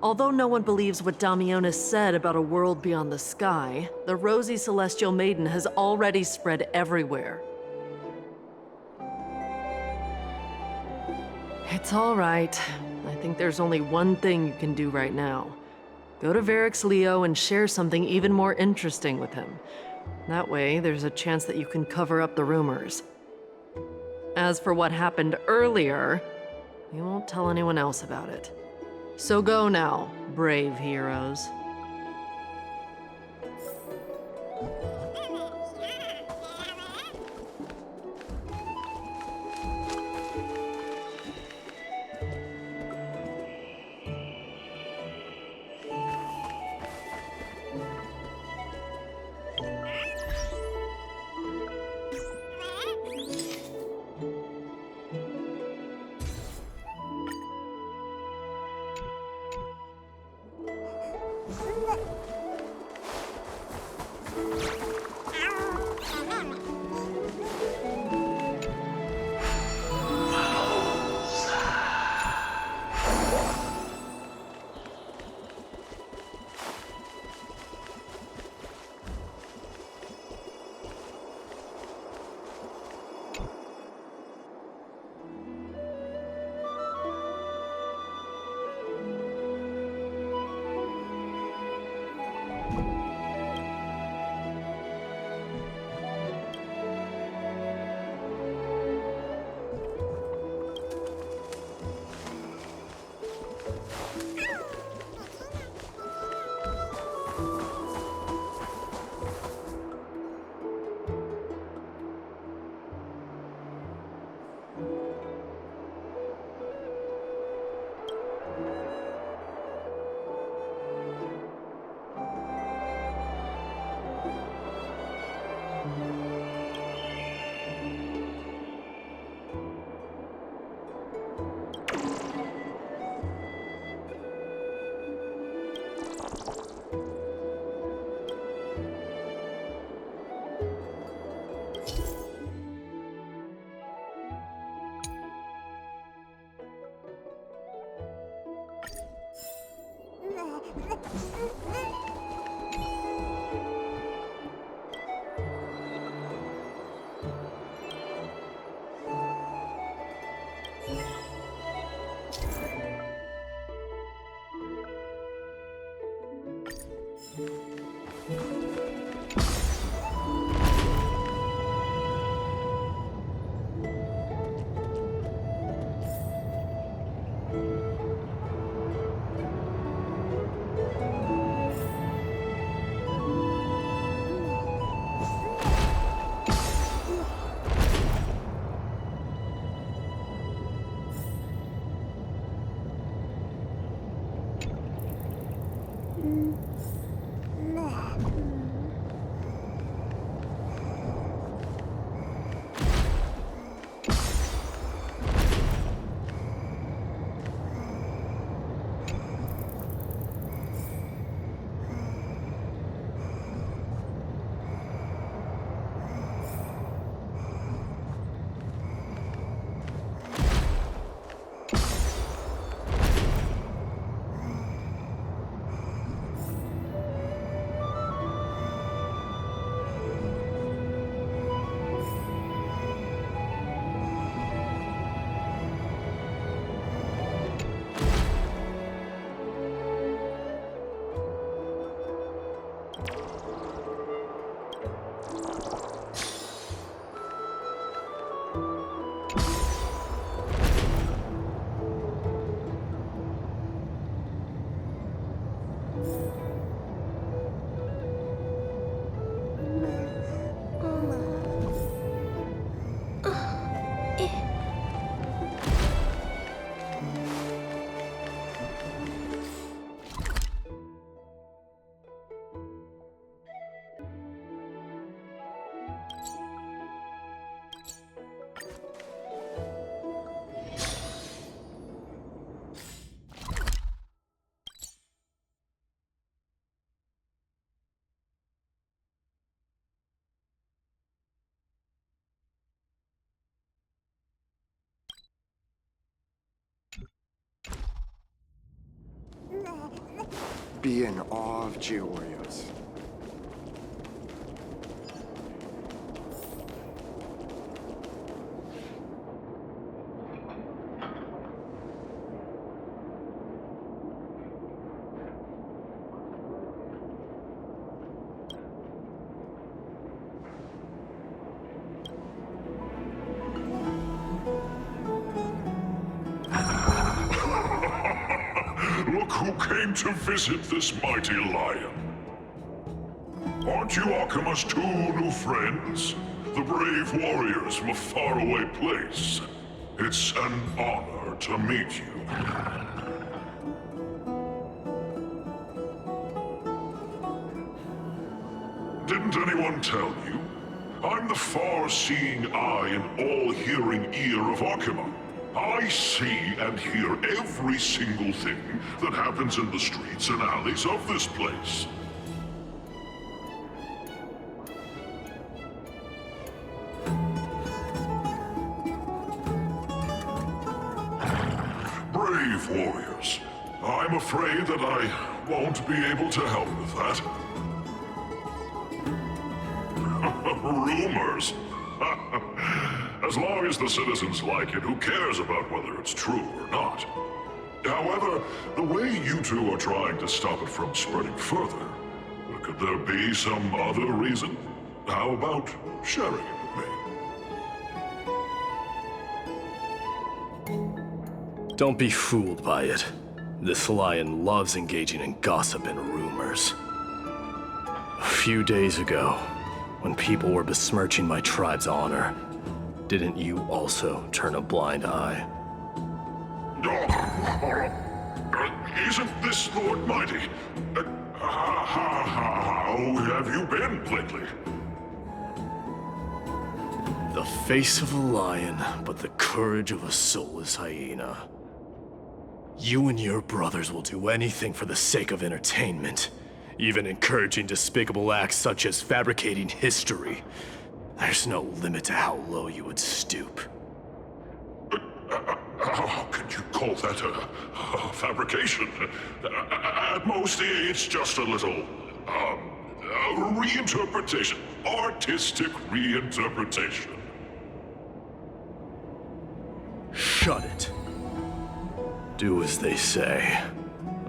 Although no one believes what Damionis said about a world beyond the sky, the rosy celestial maiden has already spread everywhere. It's all right. I think there's only one thing you can do right now. Go to Varix Leo and share something even more interesting with him. That way, there's a chance that you can cover up the rumors. As for what happened earlier, you won't tell anyone else about it. So go now, brave heroes. be in awe of Georgios. Look who came to visit this mighty lion. Aren't you Akima's two new friends? The brave warriors from a faraway place. It's an honor to meet you. Didn't anyone tell you? I'm the far-seeing eye and all-hearing ear of Akima. I see and hear every single thing that happens in the streets and alleys of this place. Brave warriors. I'm afraid that I won't be able to help with that. Rumors? As long as the citizens like it, who cares about whether it's true or not? However, the way you two are trying to stop it from spreading further, could there be some other reason? How about sharing it with me? Don't be fooled by it. This lion loves engaging in gossip and rumors. A few days ago, when people were besmirching my tribe's honor, didn't you also turn a blind eye? Isn't this Lord Mighty? How have you been lately? The face of a lion, but the courage of a soulless hyena. You and your brothers will do anything for the sake of entertainment, even encouraging despicable acts such as fabricating history. There's no limit to how low you would stoop. How can you call that a fabrication? At most, it's just a little, reinterpretation. Artistic reinterpretation. Shut it. Do as they say.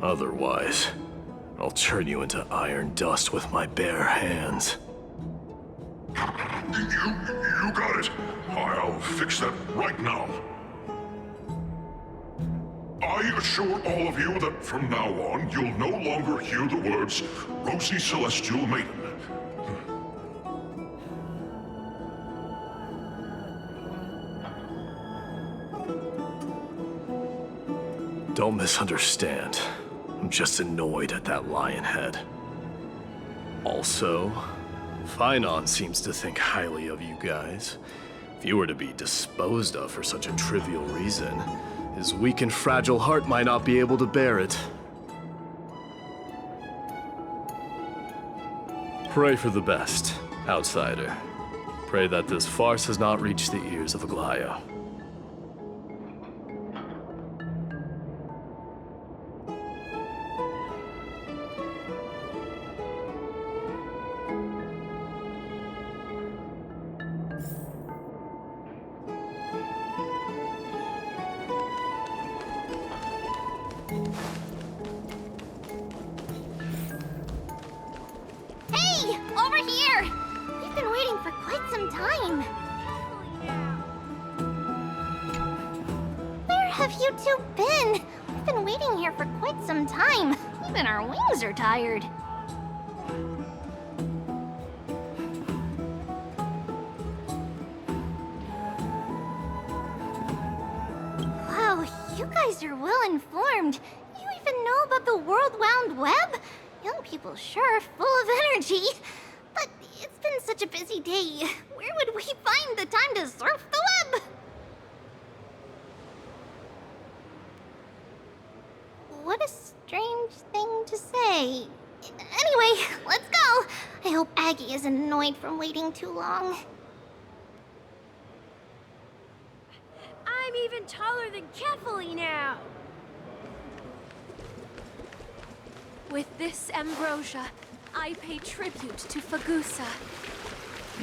Otherwise, I'll turn you into iron dust with my bare hands. You got it. I'll fix that right now. I assure all of you that from now on, you'll no longer hear the words Rosy Celestial Maiden. Don't misunderstand. I'm just annoyed at that lion head. Also, Finon seems to think highly of you guys. If you were to be disposed of for such a trivial reason, his weak and fragile heart might not be able to bear it. Pray for the best, outsider. Pray that this farce has not reached the ears of Aglaya. Hey! Over here! We've been waiting for quite some time. Where have you two been? We've been waiting here for quite some time. Even our wings are tired. Wow, you guys are well informed. You even know about the World Wound Web? Young people sure are full of energy. But it's been such a busy day. Where would we find the time to surf the web? What a strange thing to say. Anyway, let's go. I hope Aggie isn't annoyed from waiting too long. I'm even taller than Kefali now. With this ambrosia, I pay tribute to Fagusa.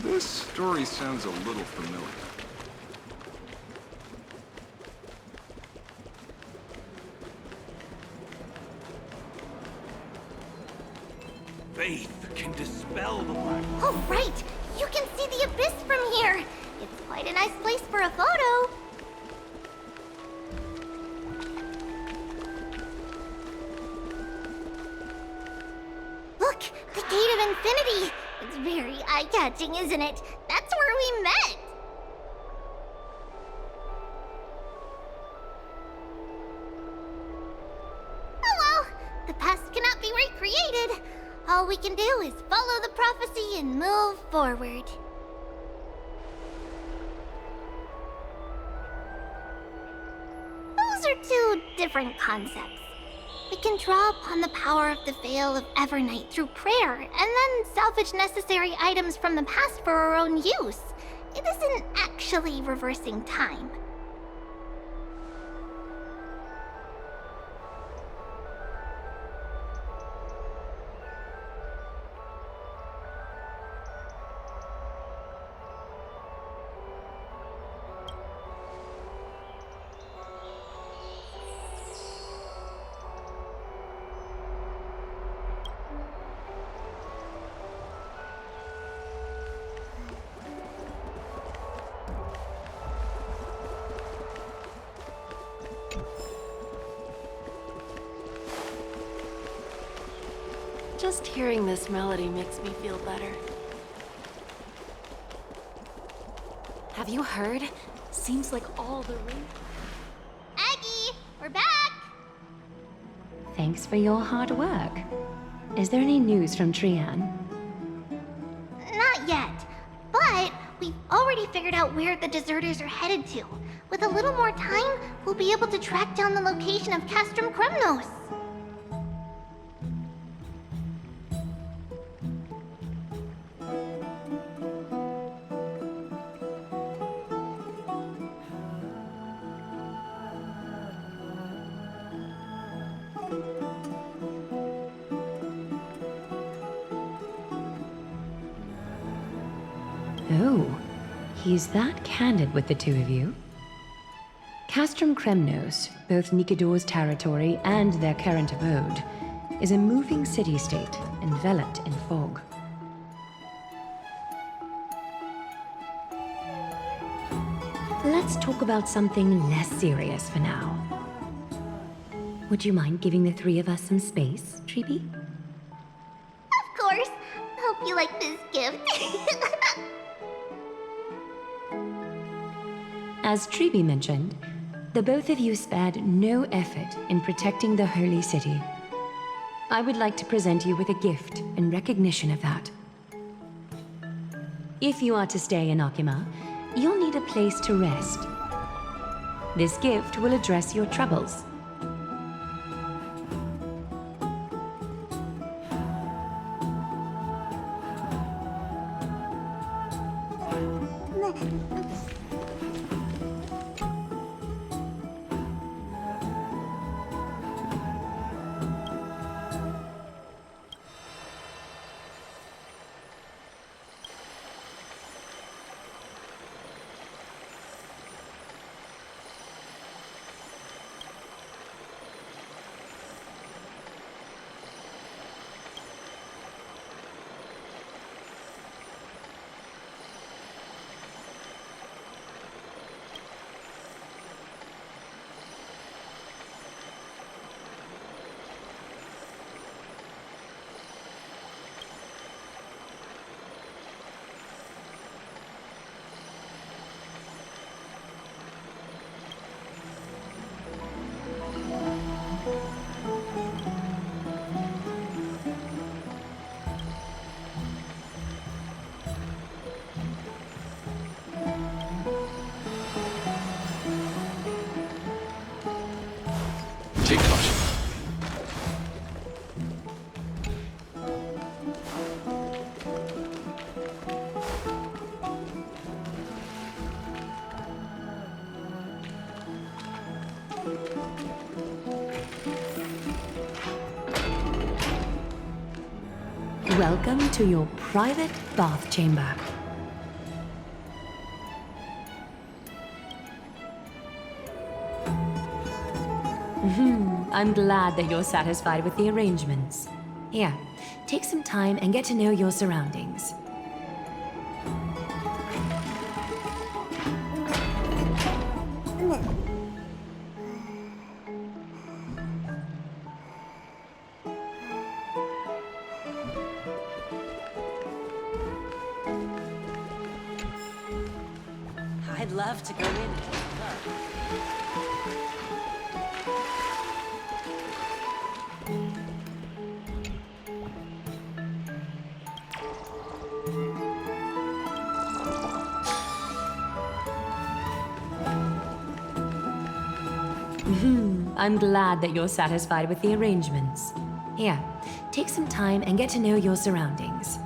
This story sounds a little familiar. Faith can dispel the black. Oh, right! You can see the abyss from here! It's quite a nice place for a photo. Look! The Gate of Infinity! It's very eye-catching, isn't it? That's where we met! Oh well, the past cannot be recreated. All we can do is follow the prophecy and move forward. Those are two different concepts. We can draw upon the power of the Veil of Evernight through prayer, and then salvage necessary items from the past for our own use. It isn't actually reversing time. Just hearing this melody makes me feel better. Have you heard? Seems like all the ring. Aggie, we're back! Thanks for your hard work. Is there any news from Trian? Not yet, but we've already figured out where the deserters are headed to. With a little more time, we'll be able to track down the location of Castrum Kremnos. Oh, he's that candid with the two of you. Castrum Kremnos, both Nikador's territory and their current abode, is a moving city-state enveloped in fog. Let's talk about something less serious for now. Would you mind giving the three of us some space, Treeby? Of course. Hope you like this gift. As Treeby mentioned, the both of you spared no effort in protecting the Holy City. I would like to present you with a gift in recognition of that. If you are to stay in Akima, you'll need a place to rest. This gift will address your troubles. Take caution. Welcome to your private bath chamber. I'm glad that you're satisfied with the arrangements. Here, take some time and get to know your surroundings. I'd love to go in. I'm glad that you're satisfied with the arrangements. Here, take some time and get to know your surroundings.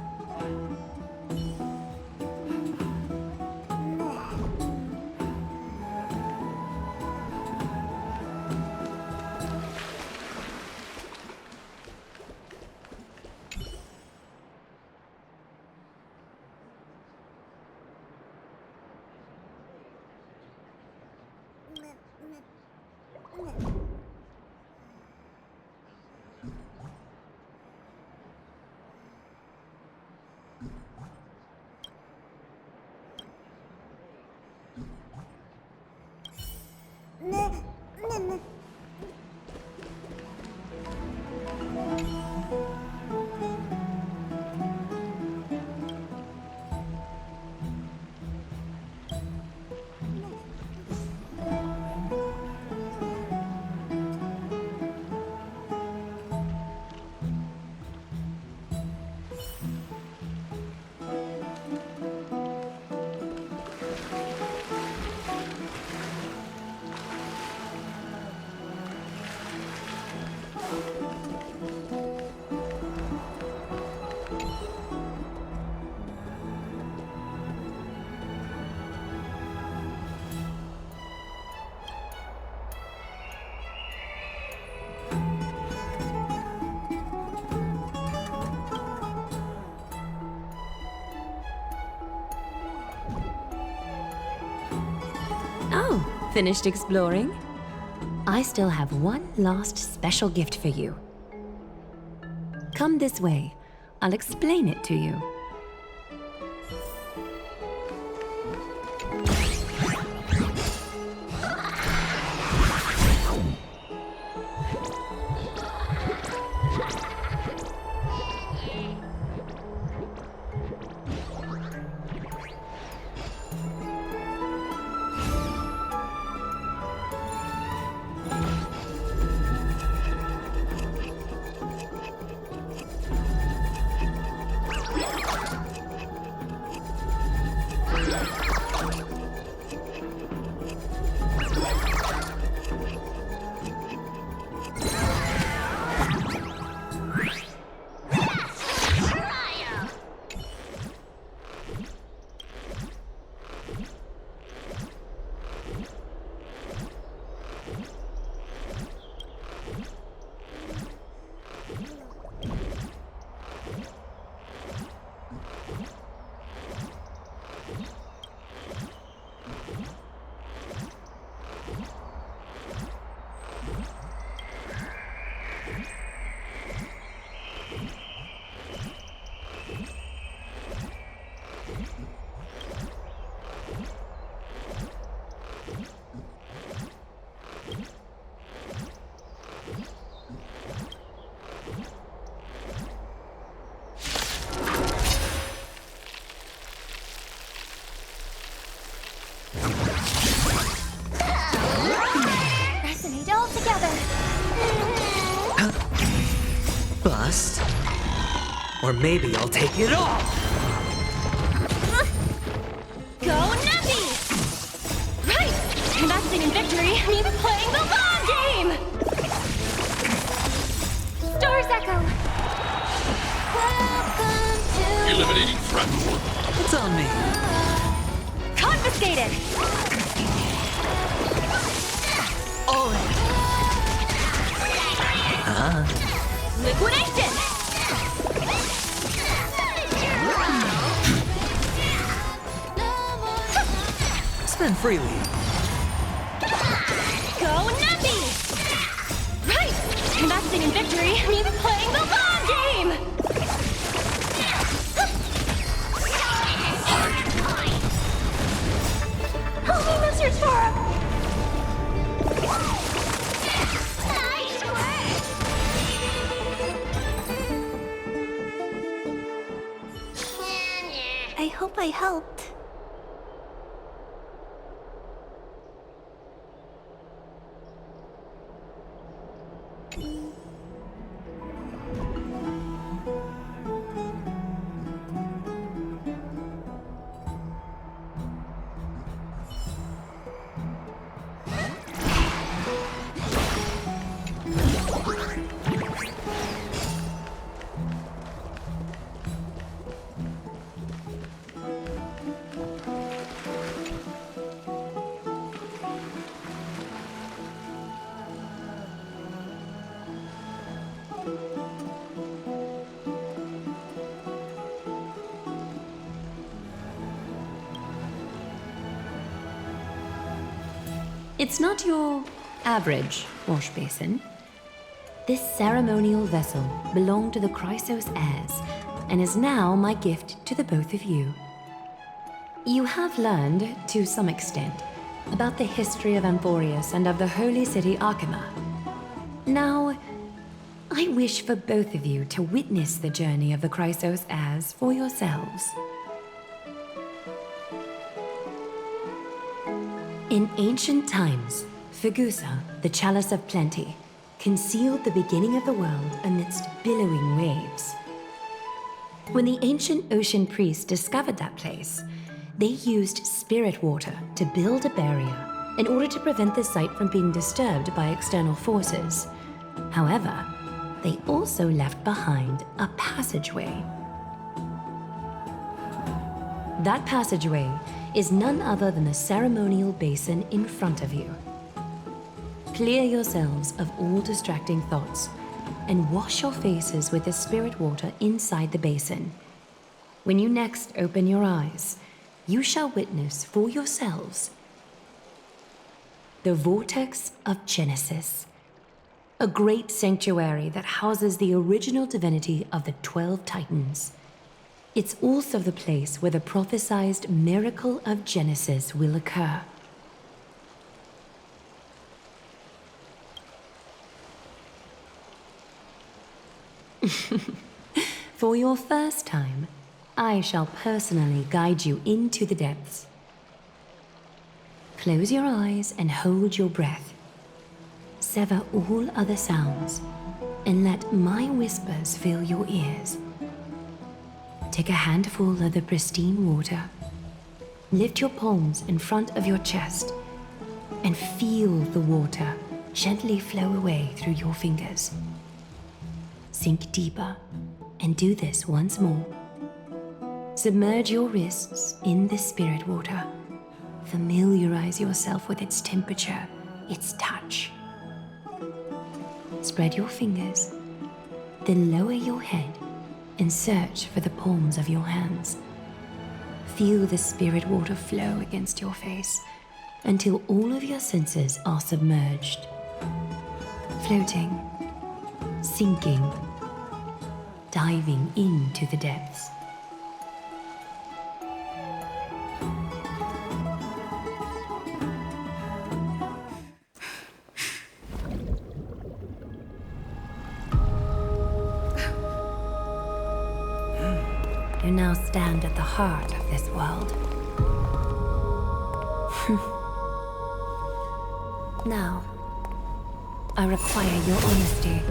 Oh, finished exploring? I still have one last special gift for you. Come this way. I'll explain it to you. Resonate all together. Bust? Or maybe I'll take it all! Go Nappy! Right! Investing in victory means playing the long game! Stars Echo! Welcome to... Eliminating threat. It's on me. Confiscated! All in. Liquidation! freely. Go Nappy! Right! Investing in victory means playing the long game! Help me, Mr. Tora! Nice work! I hope I helped. It's not your average wash basin. This ceremonial vessel belonged to the Chrysos heirs and is now my gift to the both of you. You have learned, to some extent, about the history of Amphoreus and of the holy city Arkema. Now, I wish for both of you to witness the journey of the Chrysos heirs for yourselves. In ancient times, Fegusa, the Chalice of Plenty, concealed the beginning of the world amidst billowing waves. When the ancient ocean priests discovered that place, they used spirit water to build a barrier in order to prevent the site from being disturbed by external forces. However, they also left behind a passageway. That passageway is none other than the ceremonial basin in front of you. Clear yourselves of all distracting thoughts and wash your faces with the spirit water inside the basin. When you next open your eyes, you shall witness for yourselves the Vortex of Genesis, a great sanctuary that houses the original divinity of the 12 Titans. It's also the place where the prophesied miracle of Genesis will occur. For your first time, I shall personally guide you into the depths. Close your eyes and hold your breath. Sever all other sounds and let my whispers fill your ears. Take a handful of the pristine water. Lift your palms in front of your chest and feel the water gently flow away through your fingers. Sink deeper and do this once more. Submerge your wrists in the spirit water. Familiarize yourself with its temperature, its touch. Spread your fingers, then lower your head and search for the palms of your hands. Feel the spirit water flow against your face until all of your senses are submerged. Floating, sinking, diving into the depths. You now stand at the heart of this world. Now, I require your honesty.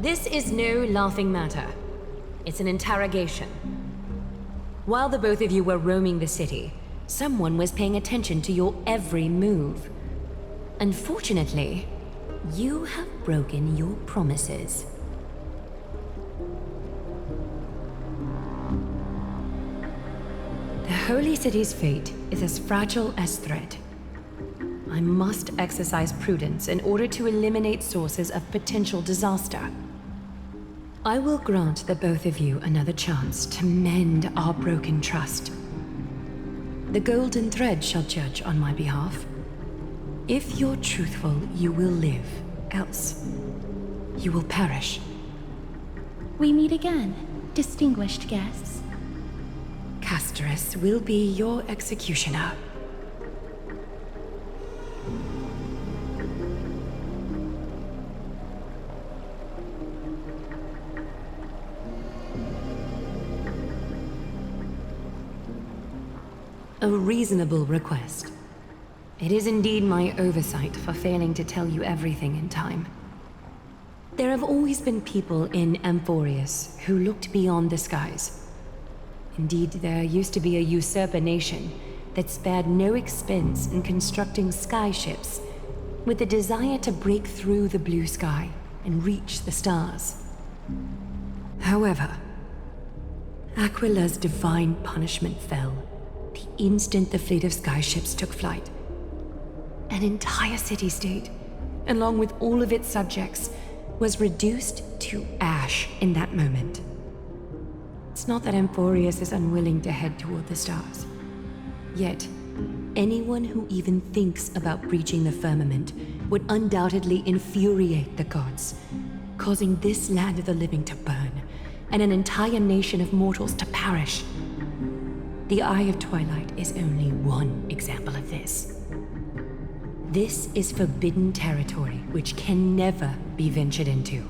This is no laughing matter. It's an interrogation. While the both of you were roaming the city, someone was paying attention to your every move. Unfortunately, you have broken your promises. The Holy City's fate is as fragile as thread. I must exercise prudence in order to eliminate sources of potential disaster. I will grant the both of you another chance to mend our broken trust. The golden thread shall judge on my behalf. If you're truthful, you will live. Else, you will perish. We meet again, distinguished guests. Castorus will be your executioner. A reasonable request. It is indeed my oversight for failing to tell you everything in time. There have always been people in Amphoreus who looked beyond the skies. Indeed, there used to be a usurper nation that spared no expense in constructing skyships with the desire to break through the blue sky and reach the stars. However, Aquila's divine punishment fell the instant the fleet of skyships took flight. An entire city-state, along with all of its subjects, was reduced to ash in that moment. It's not that Amphoreus is unwilling to head toward the stars. Yet, anyone who even thinks about breaching the firmament would undoubtedly infuriate the gods, causing this land of the living to burn, and an entire nation of mortals to perish. The Eye of Twilight is only one example of this. This is forbidden territory which can never be ventured into.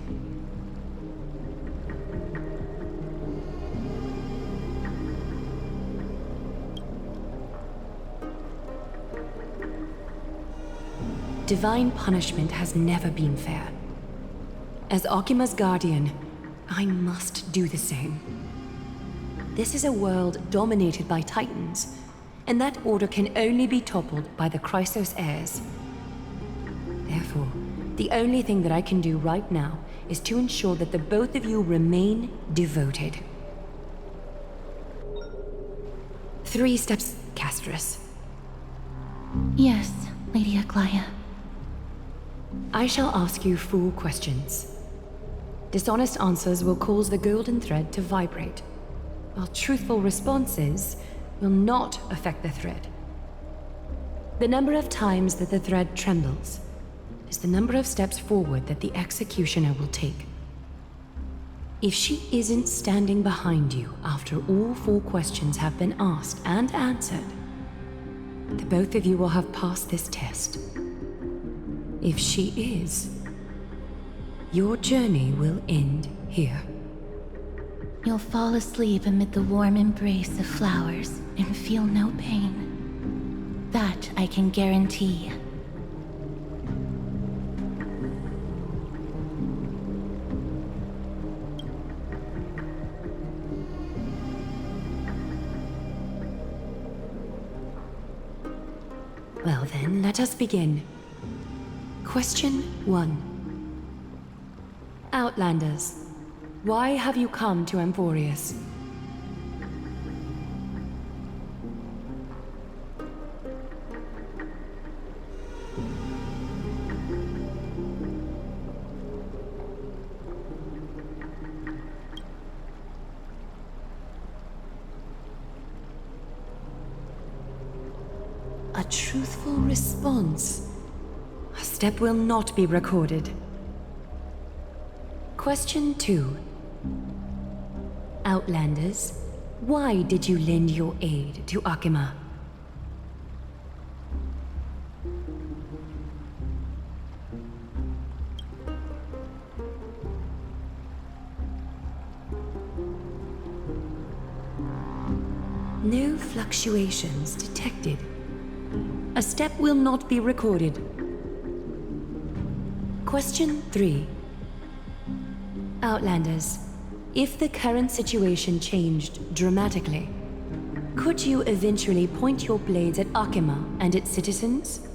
Divine punishment has never been fair. As Akima's guardian, I must do the same. This is a world dominated by Titans, and that order can only be toppled by the Chrysos heirs. Therefore, the only thing that I can do right now is to ensure that the both of you remain devoted. 3 steps, Castorus. Yes, Lady Aglaia. I shall ask you 4 questions. Dishonest answers will cause the golden thread to vibrate, while truthful responses will not affect the thread. The number of times that the thread trembles is the number of steps forward that the executioner will take. If she isn't standing behind you after all 4 questions have been asked and answered, the both of you will have passed this test. If she is, your journey will end here. You'll fall asleep amid the warm embrace of flowers and feel no pain. That I can guarantee. Well then, let us begin. Question 1. Outlanders, why have you come to Amphoreus? A truthful response. A step will not be recorded. Question 2. Outlanders, why did you lend your aid to Akima? No fluctuations detected. A step will not be recorded. Question 3. Outlanders, if the current situation changed dramatically, could you eventually point your blades at Akima and its citizens?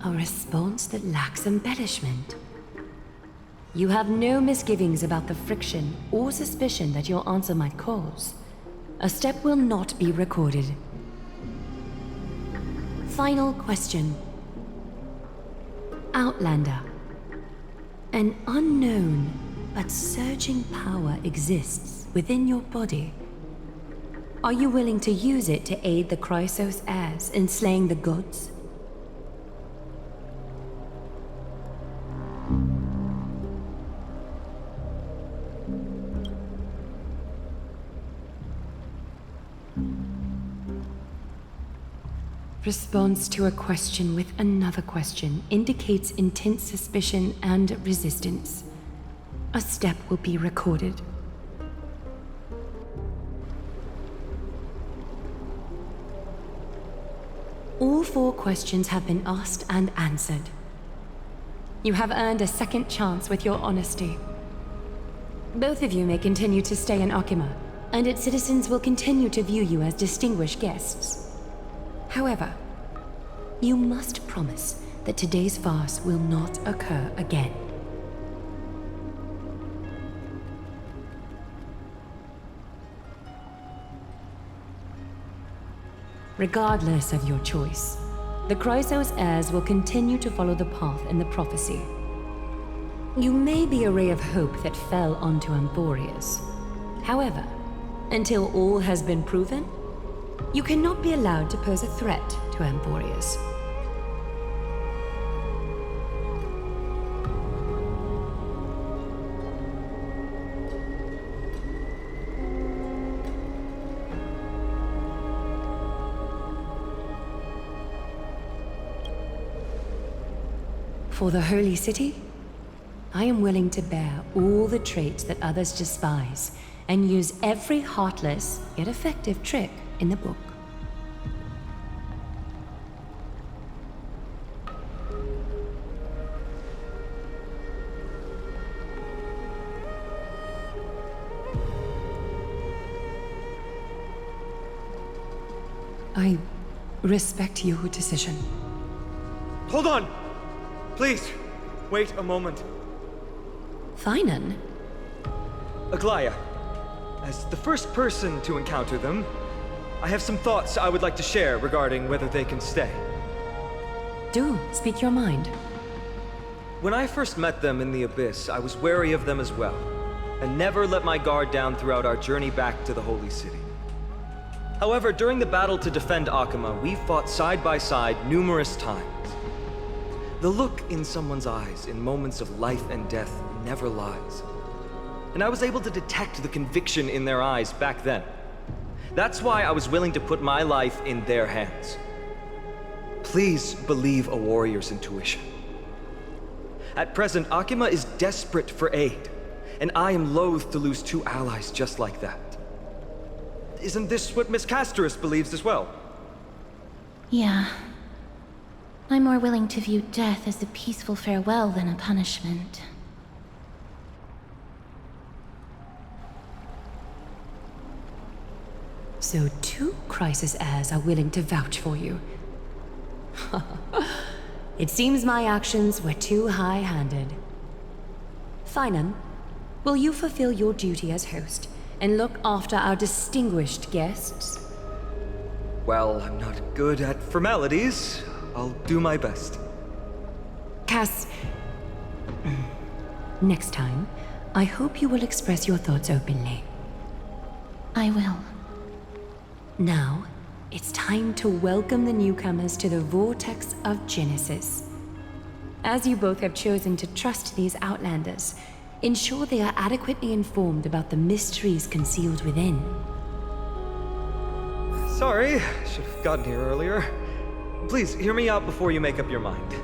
A response that lacks embellishment. You have no misgivings about the friction or suspicion that your answer might cause. A step will not be recorded. Final question. Outlander. An unknown but surging power exists within your body. Are you willing to use it to aid the Chrysos heirs in slaying the gods? Response to a question with another question indicates intense suspicion and resistance. A step will be recorded. All 4 questions have been asked and answered. You have earned a second chance with your honesty. Both of you may continue to stay in Akima, and its citizens will continue to view you as distinguished guests. However, you must promise that today's farce will not occur again. Regardless of your choice, the Chrysos heirs will continue to follow the path in the prophecy. You may be a ray of hope that fell onto Amphoreus. However, until all has been proven, you cannot be allowed to pose a threat to Amphoreus. For the Holy City, I am willing to bear all the traits that others despise and use every heartless yet effective trick in the book. I respect your decision. Hold on! Please, wait a moment. Finan? Aglaya, as the first person to encounter them, I have some thoughts I would like to share regarding whether they can stay. Do speak your mind. When I first met them in the Abyss, I was wary of them as well, and never let my guard down throughout our journey back to the Holy City. However, during the battle to defend Akima, we fought side by side numerous times. The look in someone's eyes in moments of life and death never lies. And I was able to detect the conviction in their eyes back then. That's why I was willing to put my life in their hands. Please believe a warrior's intuition. At present, Akima is desperate for aid, and I am loath to lose 2 allies just like that. Isn't this what Miss Casterus believes as well? Yeah. I'm more willing to view death as a peaceful farewell than a punishment. So 2 Chrysos heirs are willing to vouch for you. It seems my actions were too high-handed. Finan, will you fulfill your duty as host and look after our distinguished guests? Well, I'm not good at formalities. I'll do my best. Cass, next time, I hope you will express your thoughts openly. I will. Now, it's time to welcome the newcomers to the Vortex of Genesis. As you both have chosen to trust these Outlanders, ensure they are adequately informed about the mysteries concealed within. Sorry, should have gotten here earlier. Please, hear me out before you make up your mind.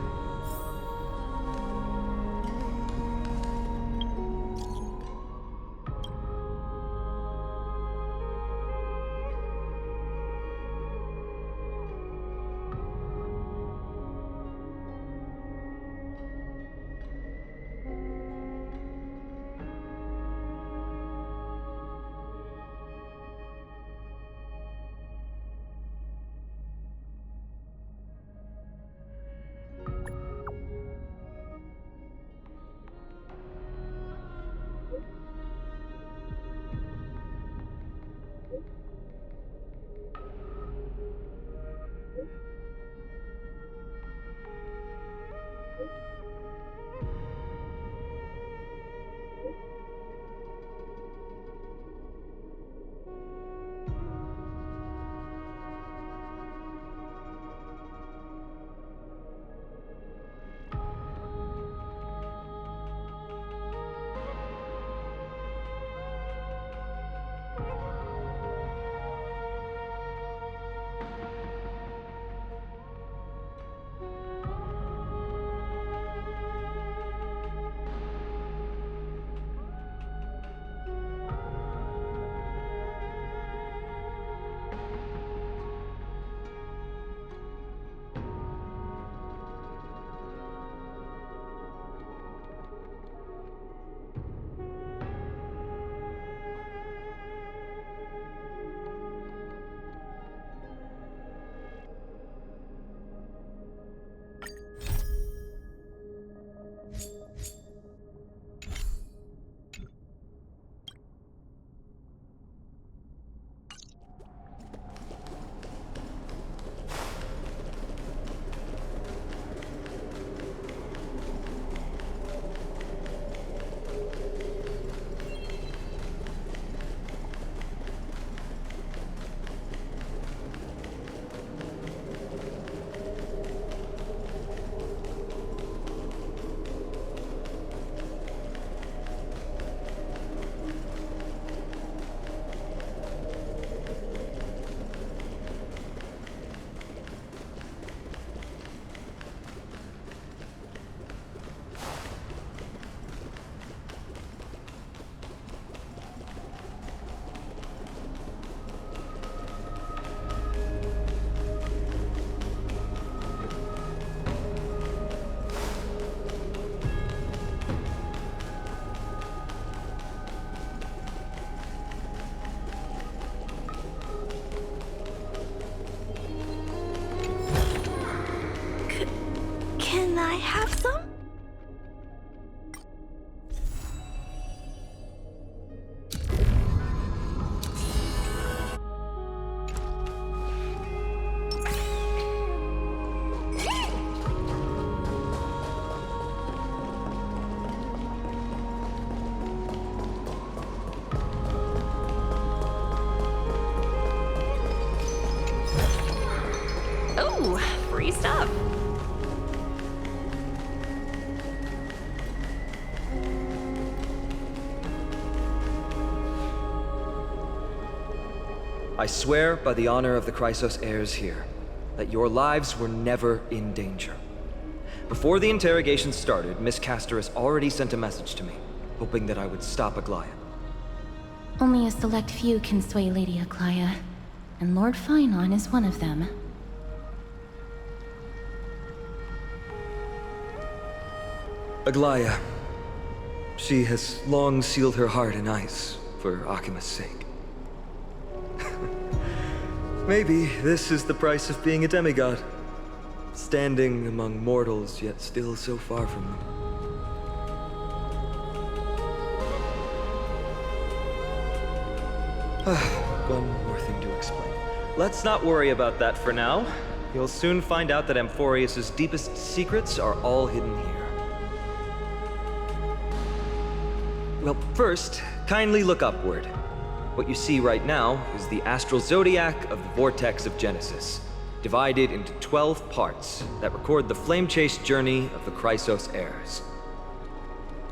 Can I have some? Ooh, free stuff. I swear by the honor of the Chrysos heirs here, that your lives were never in danger. Before the interrogation started, Miss Castorus already sent a message to me, hoping that I would stop Aglaia. Only a select few can sway Lady Aglaia, and Lord Finon is one of them. Aglaia. She has long sealed her heart in ice for Akima's sake. Maybe this is the price of being a demigod. Standing among mortals, yet still so far from them. One more thing to explain. Let's not worry about that for now. You'll soon find out that Amphoreus' deepest secrets are all hidden here. Well, first, kindly look upward. What you see right now is the astral zodiac of the vortex of Genesis, divided into 12 parts that record the flame-chased journey of the Chrysos heirs.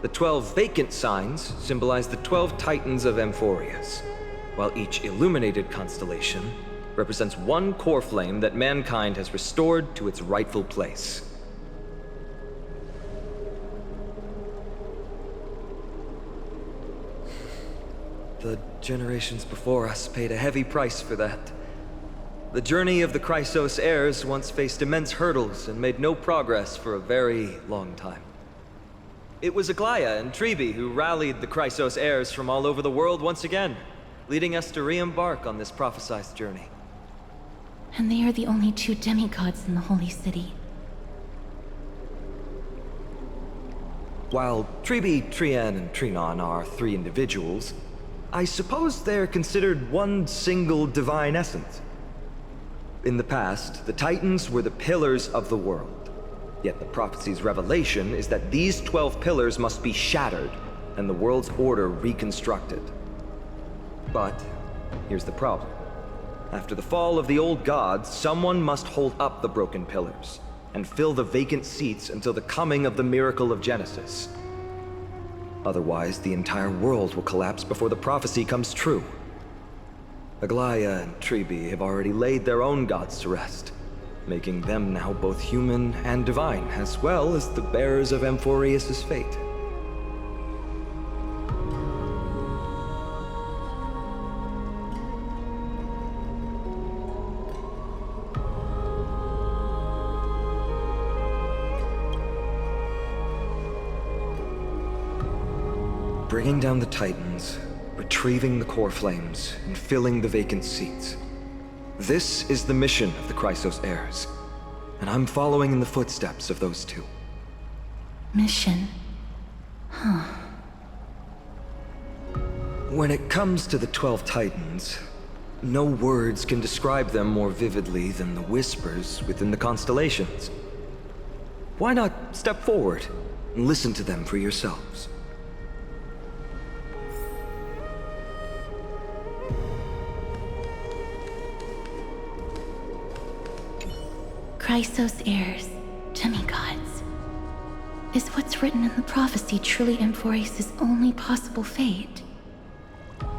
The 12 vacant signs symbolize the 12 titans of Amphoreus, while each illuminated constellation represents one core flame that mankind has restored to its rightful place. The generations before us paid a heavy price for that. The journey of the Chrysos heirs once faced immense hurdles and made no progress for a very long time. It was Aglaia and Tribi who rallied the Chrysos heirs from all over the world once again, leading us to re-embark on this prophesized journey. And they are the only two demigods in the Holy City. While Tribi, Trian, and Trinon are 3 individuals, I suppose they're considered one single divine essence. In the past, the Titans were the pillars of the world. Yet the prophecy's revelation is that these 12 pillars must be shattered and the world's order reconstructed. But here's the problem. After the fall of the old gods, someone must hold up the broken pillars and fill the vacant seats until the coming of the miracle of Genesis. Otherwise, the entire world will collapse before the prophecy comes true. Aglaia and Tribi have already laid their own gods to rest, making them now both human and divine, as well as the bearers of Amphoreus' fate. Bringing down the Titans, retrieving the core flames, and filling the vacant seats. This is the mission of the Chrysos heirs, and I'm following in the footsteps of those two. Mission? Huh. When it comes to the 12 Titans, no words can describe them more vividly than the whispers within the constellations. Why not step forward and listen to them for yourselves? Chrysos heirs, demigods. Is what's written in the prophecy truly Amphoreus' only possible fate?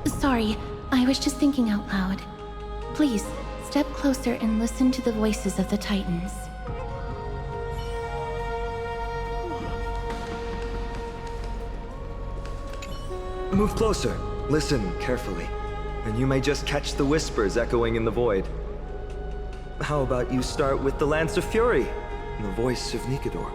Sorry, I was just thinking out loud. Please, step closer and listen to the voices of the Titans. Move closer, listen carefully, and you may just catch the whispers echoing in the void. How about you start with the Lance of Fury, and the voice of Nikador?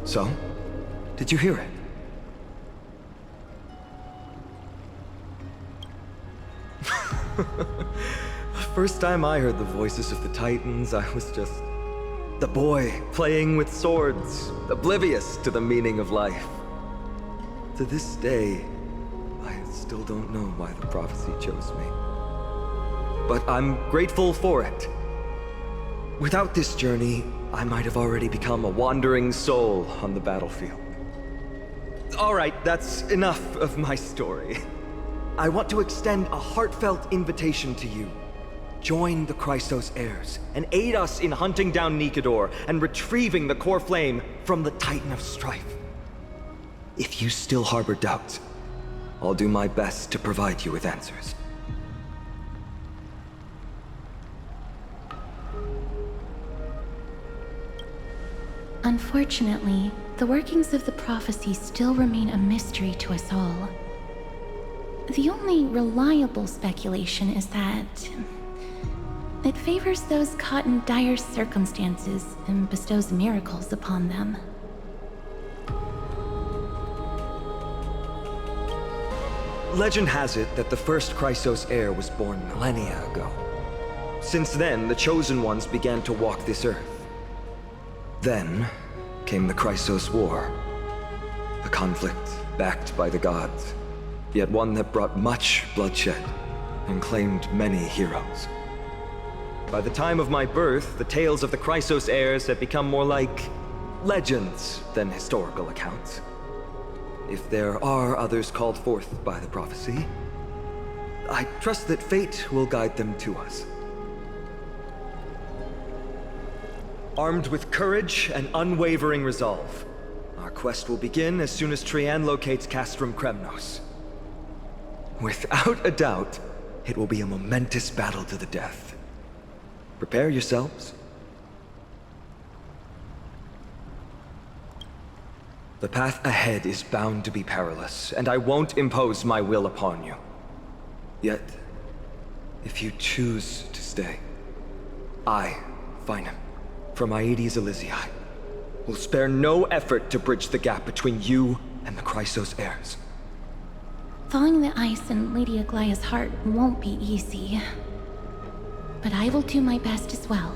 So? Did you hear it? First time I heard the voices of the Titans, I was just the boy playing with swords, oblivious to the meaning of life. To this day, I still don't know why the prophecy chose me. But I'm grateful for it. Without this journey, I might have already become a wandering soul on the battlefield. All right, that's enough of my story. I want to extend a heartfelt invitation to you. Join the Chrysos heirs and aid us in hunting down Nikador and retrieving the core flame from the Titan of Strife. If you still harbor doubts, I'll do my best to provide you with answers. Unfortunately, the workings of the prophecy still remain a mystery to us all. The only reliable speculation is that it favors those caught in dire circumstances and bestows miracles upon them. Legend has it that the first Chrysos heir was born millennia ago. Since then, the Chosen Ones began to walk this earth. Then came the Chrysos War. A conflict backed by the gods, yet one that brought much bloodshed and claimed many heroes. By the time of my birth, the tales of the Chrysos heirs had become more like legends than historical accounts. If there are others called forth by the prophecy, I trust that fate will guide them to us. Armed with courage and unwavering resolve, our quest will begin as soon as Trianne locates Castrum Kremnos. Without a doubt, it will be a momentous battle to the death. Prepare yourselves. The path ahead is bound to be perilous, and I won't impose my will upon you. Yet, if you choose to stay, I, Finam, from Aedes Elysiae, will spare no effort to bridge the gap between you and the Chrysos heirs. Thawing the ice in Lady Aglaya's heart won't be easy. But I will do my best as well.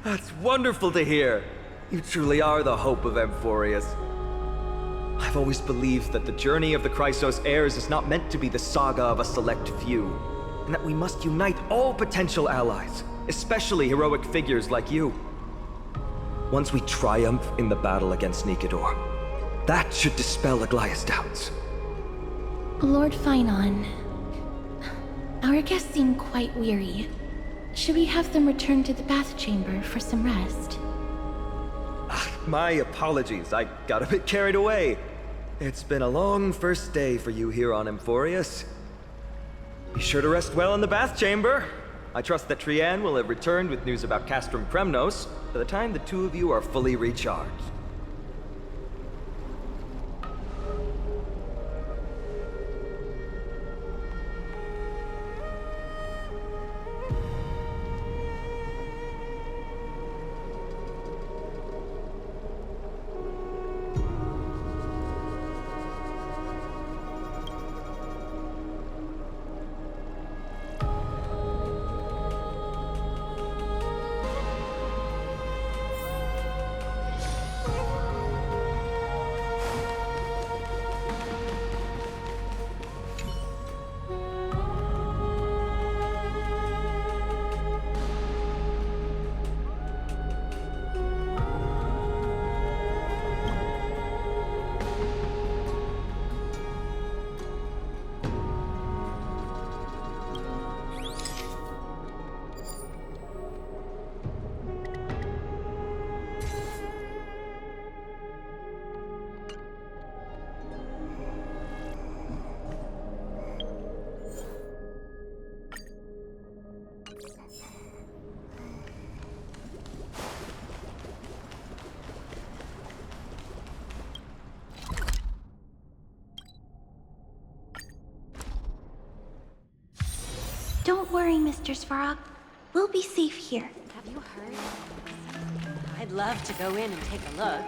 That's wonderful to hear. You truly are the hope of Amphoreus. I've always believed that the journey of the Chrysos heirs is not meant to be the saga of a select few, and that we must unite all potential allies, especially heroic figures like you. Once we triumph in the battle against Nikedor, that should dispel Aglaya's doubts. Lord Finon, our guests seem quite weary. Should we have them return to the bath chamber for some rest? My apologies, I got a bit carried away. It's been a long first day for you here on Amphoreus. Be sure to rest well in the bath chamber. I trust that Trianne will have returned with news about Castrum Kremnos by the time the two of you are fully recharged. Don't worry, Mr. Svarog. We'll be safe here. Have you heard? I'd love to go in and take a look.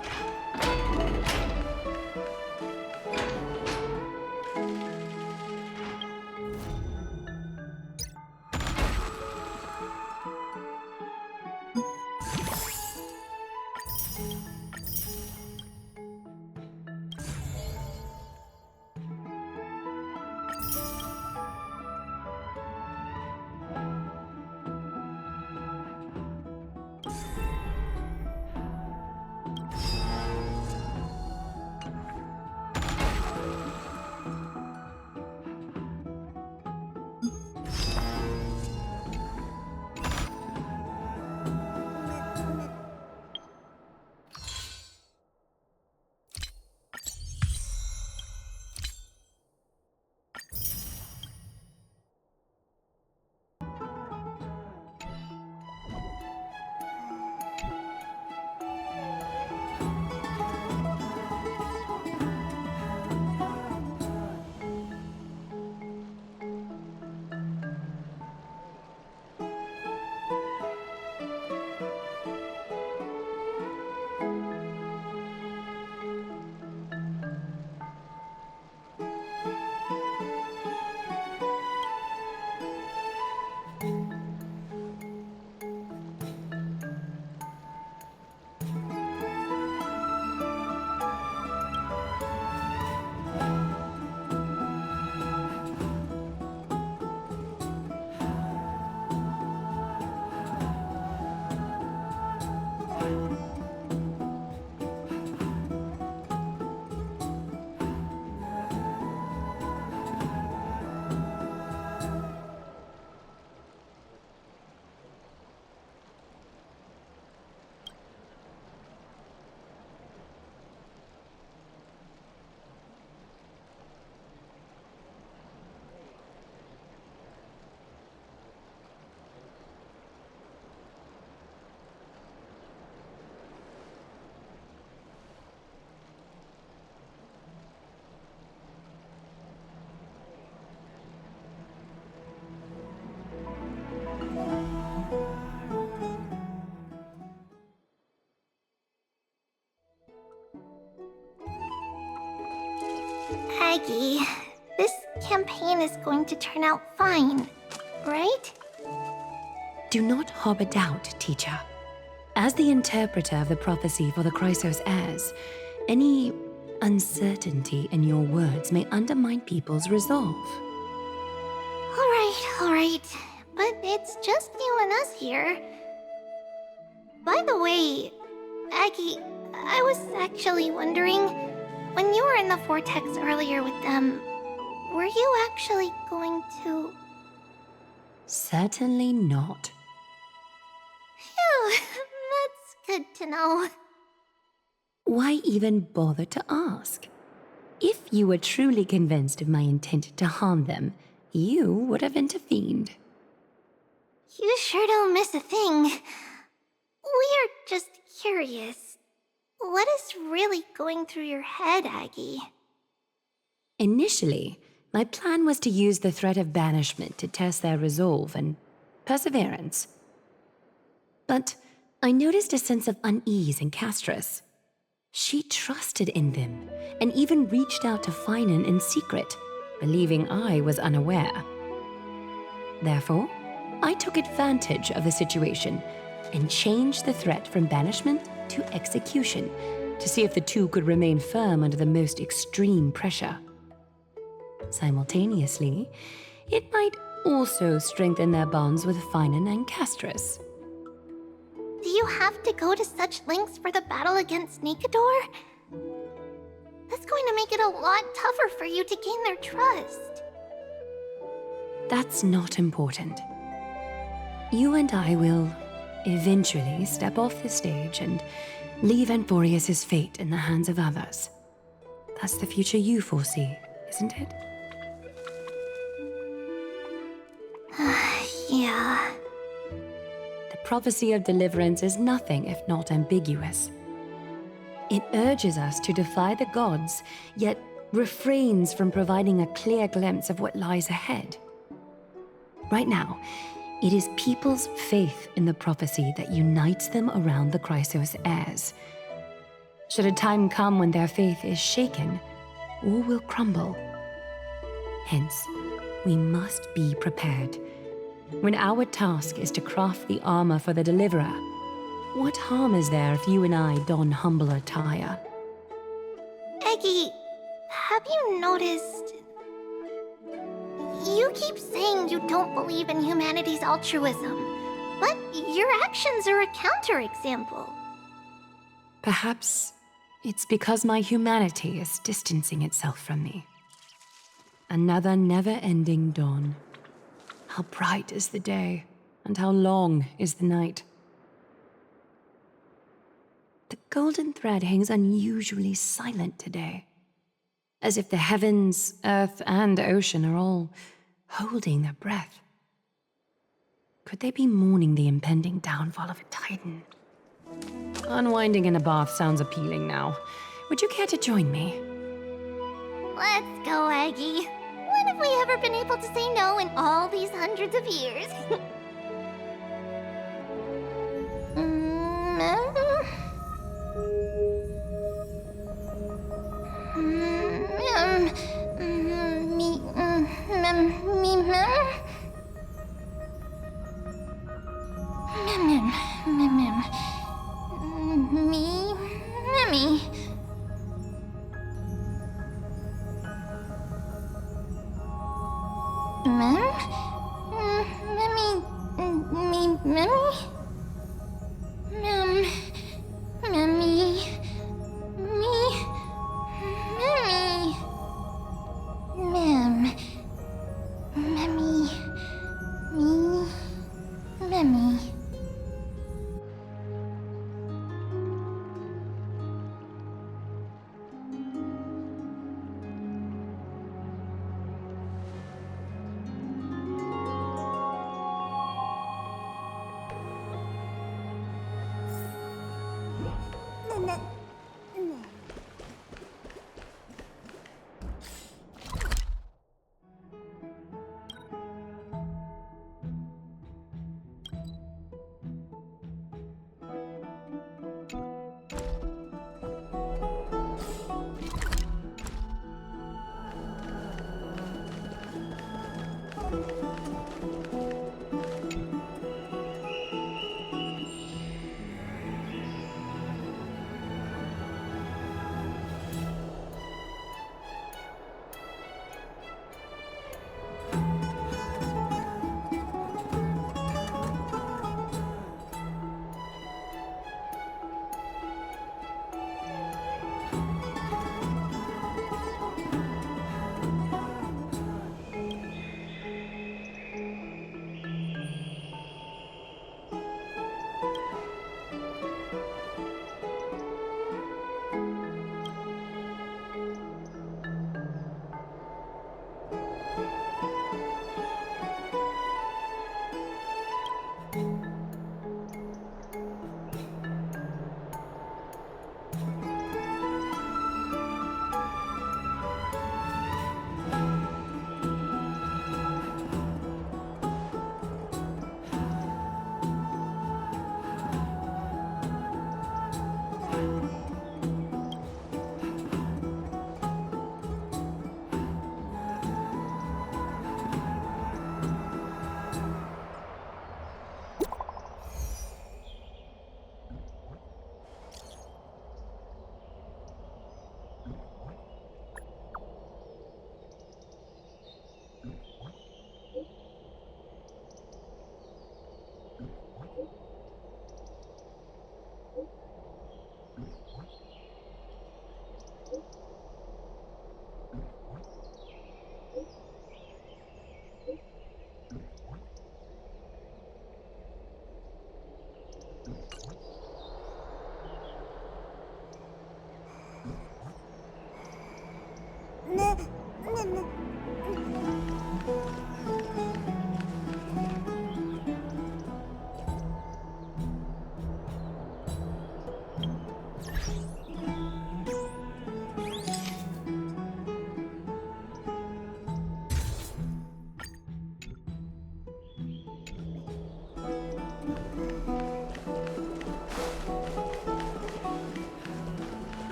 Aggie, this campaign is going to turn out fine, right? Do not harbor doubt, teacher. As the interpreter of the prophecy for the Chrysos heirs, any uncertainty in your words may undermine people's resolve. Alright. But it's just you and us here. By the way, Aggie, I was actually wondering, when you were in the vortex earlier with them, were you actually going to... Certainly not. Phew, that's good to know. Why even bother to ask? If you were truly convinced of my intent to harm them, you would have intervened. You sure don't miss a thing. We're just curious. What is really going through your head, Aggie? Initially, my plan was to use the threat of banishment to test their resolve and perseverance. But I noticed a sense of unease in Castris. She trusted in them, and even reached out to Finan in secret, believing I was unaware. Therefore, I took advantage of the situation and changed the threat from banishment to execution to see if the two could remain firm under the most extreme pressure. Simultaneously, it might also strengthen their bonds with Finan and Castris. Do you have to go to such lengths for the battle against Nikador? That's going to make it a lot tougher for you to gain their trust. That's not important. You and I will eventually step off the stage and leave Amphoreus' fate in the hands of others. That's the future you foresee, isn't it? Yeah. The prophecy of deliverance is nothing if not ambiguous. It urges us to defy the gods, yet refrains from providing a clear glimpse of what lies ahead. Right now, it is people's faith in the prophecy that unites them around the Chrysos heirs. Should a time come when their faith is shaken, all will crumble. Hence, we must be prepared. When our task is to craft the armor for the deliverer, what harm is there if you and I don humble attire? Eggie, have you noticed... You keep saying you don't believe in humanity's altruism, but your actions are a counterexample. Perhaps it's because my humanity is distancing itself from me. Another never-ending dawn. How bright is the day, and how long is the night. The golden thread hangs unusually silent today, as if the heavens, earth, and ocean are all holding their breath. Could they be mourning the impending downfall of a titan? Unwinding in a bath sounds appealing now. Would you care to join me? Let's go, Aggie. When have we ever been able to say no in all these hundreds of years?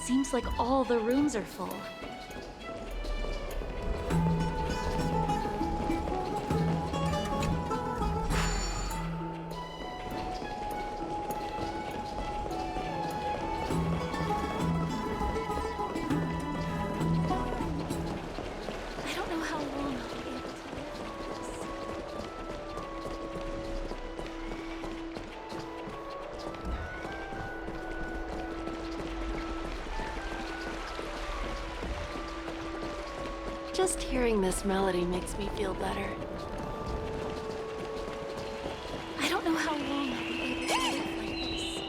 Seems like all the rooms are full. I don't know how long I'll be able to live through this. Just hearing this melody makes me feel better. I don't know how long I'll be able to live like this.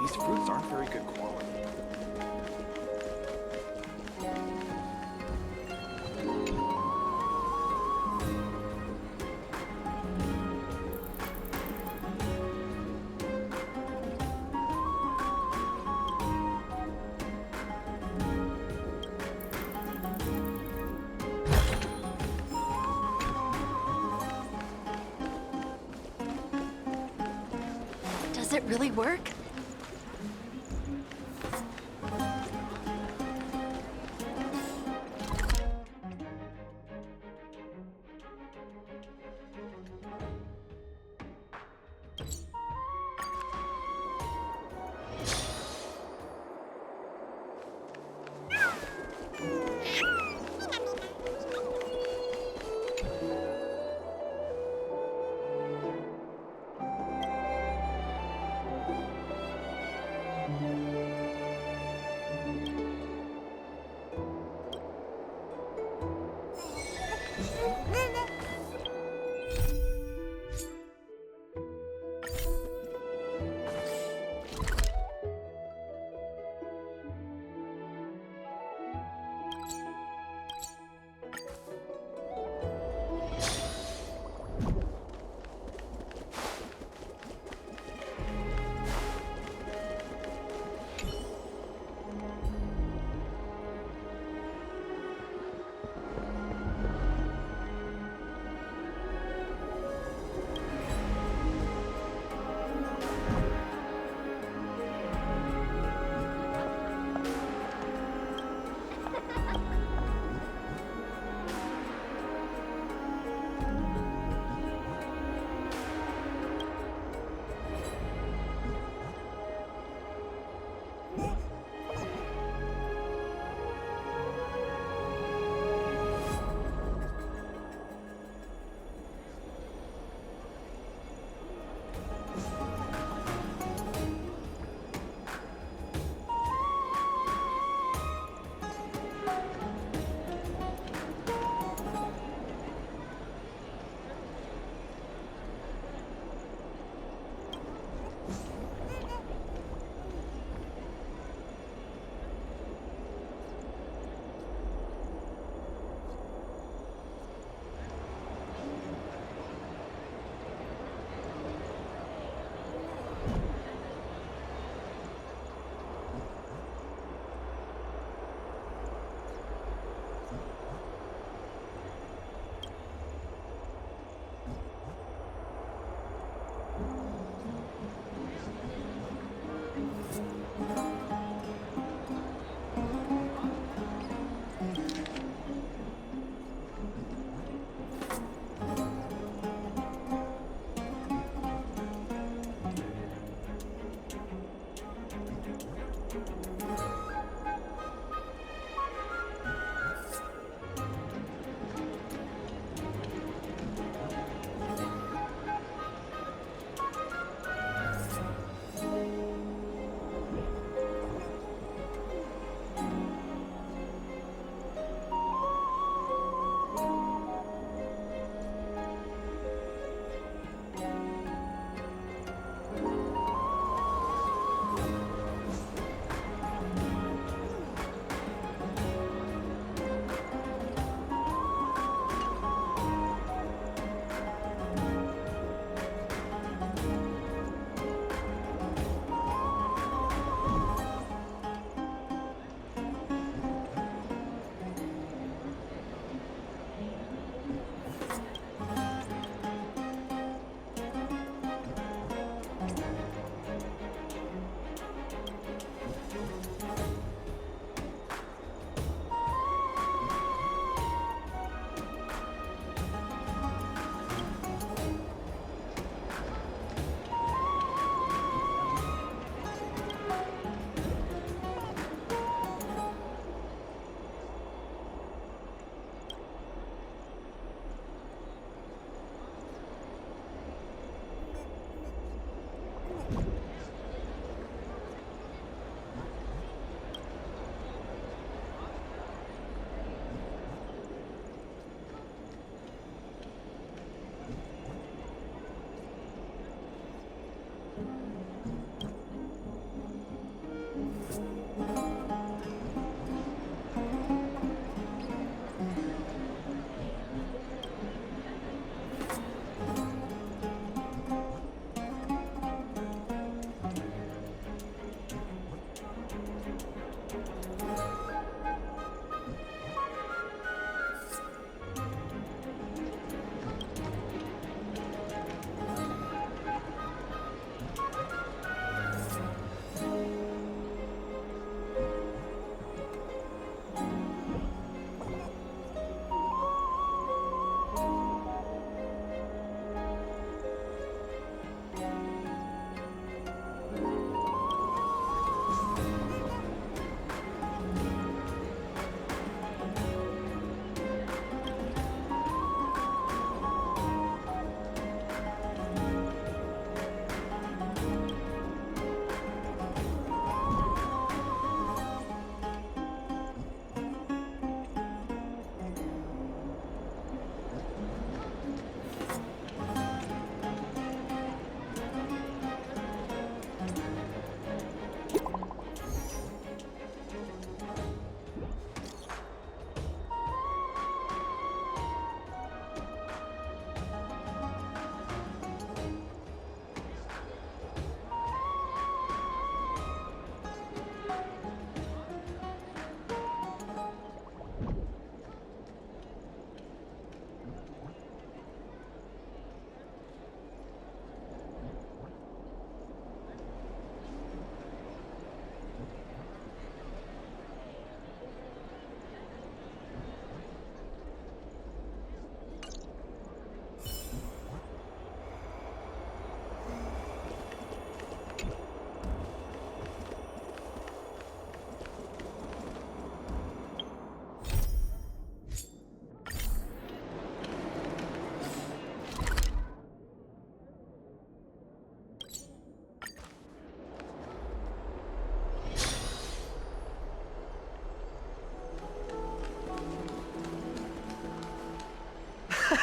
These fruits aren't very good quality. Does it really work?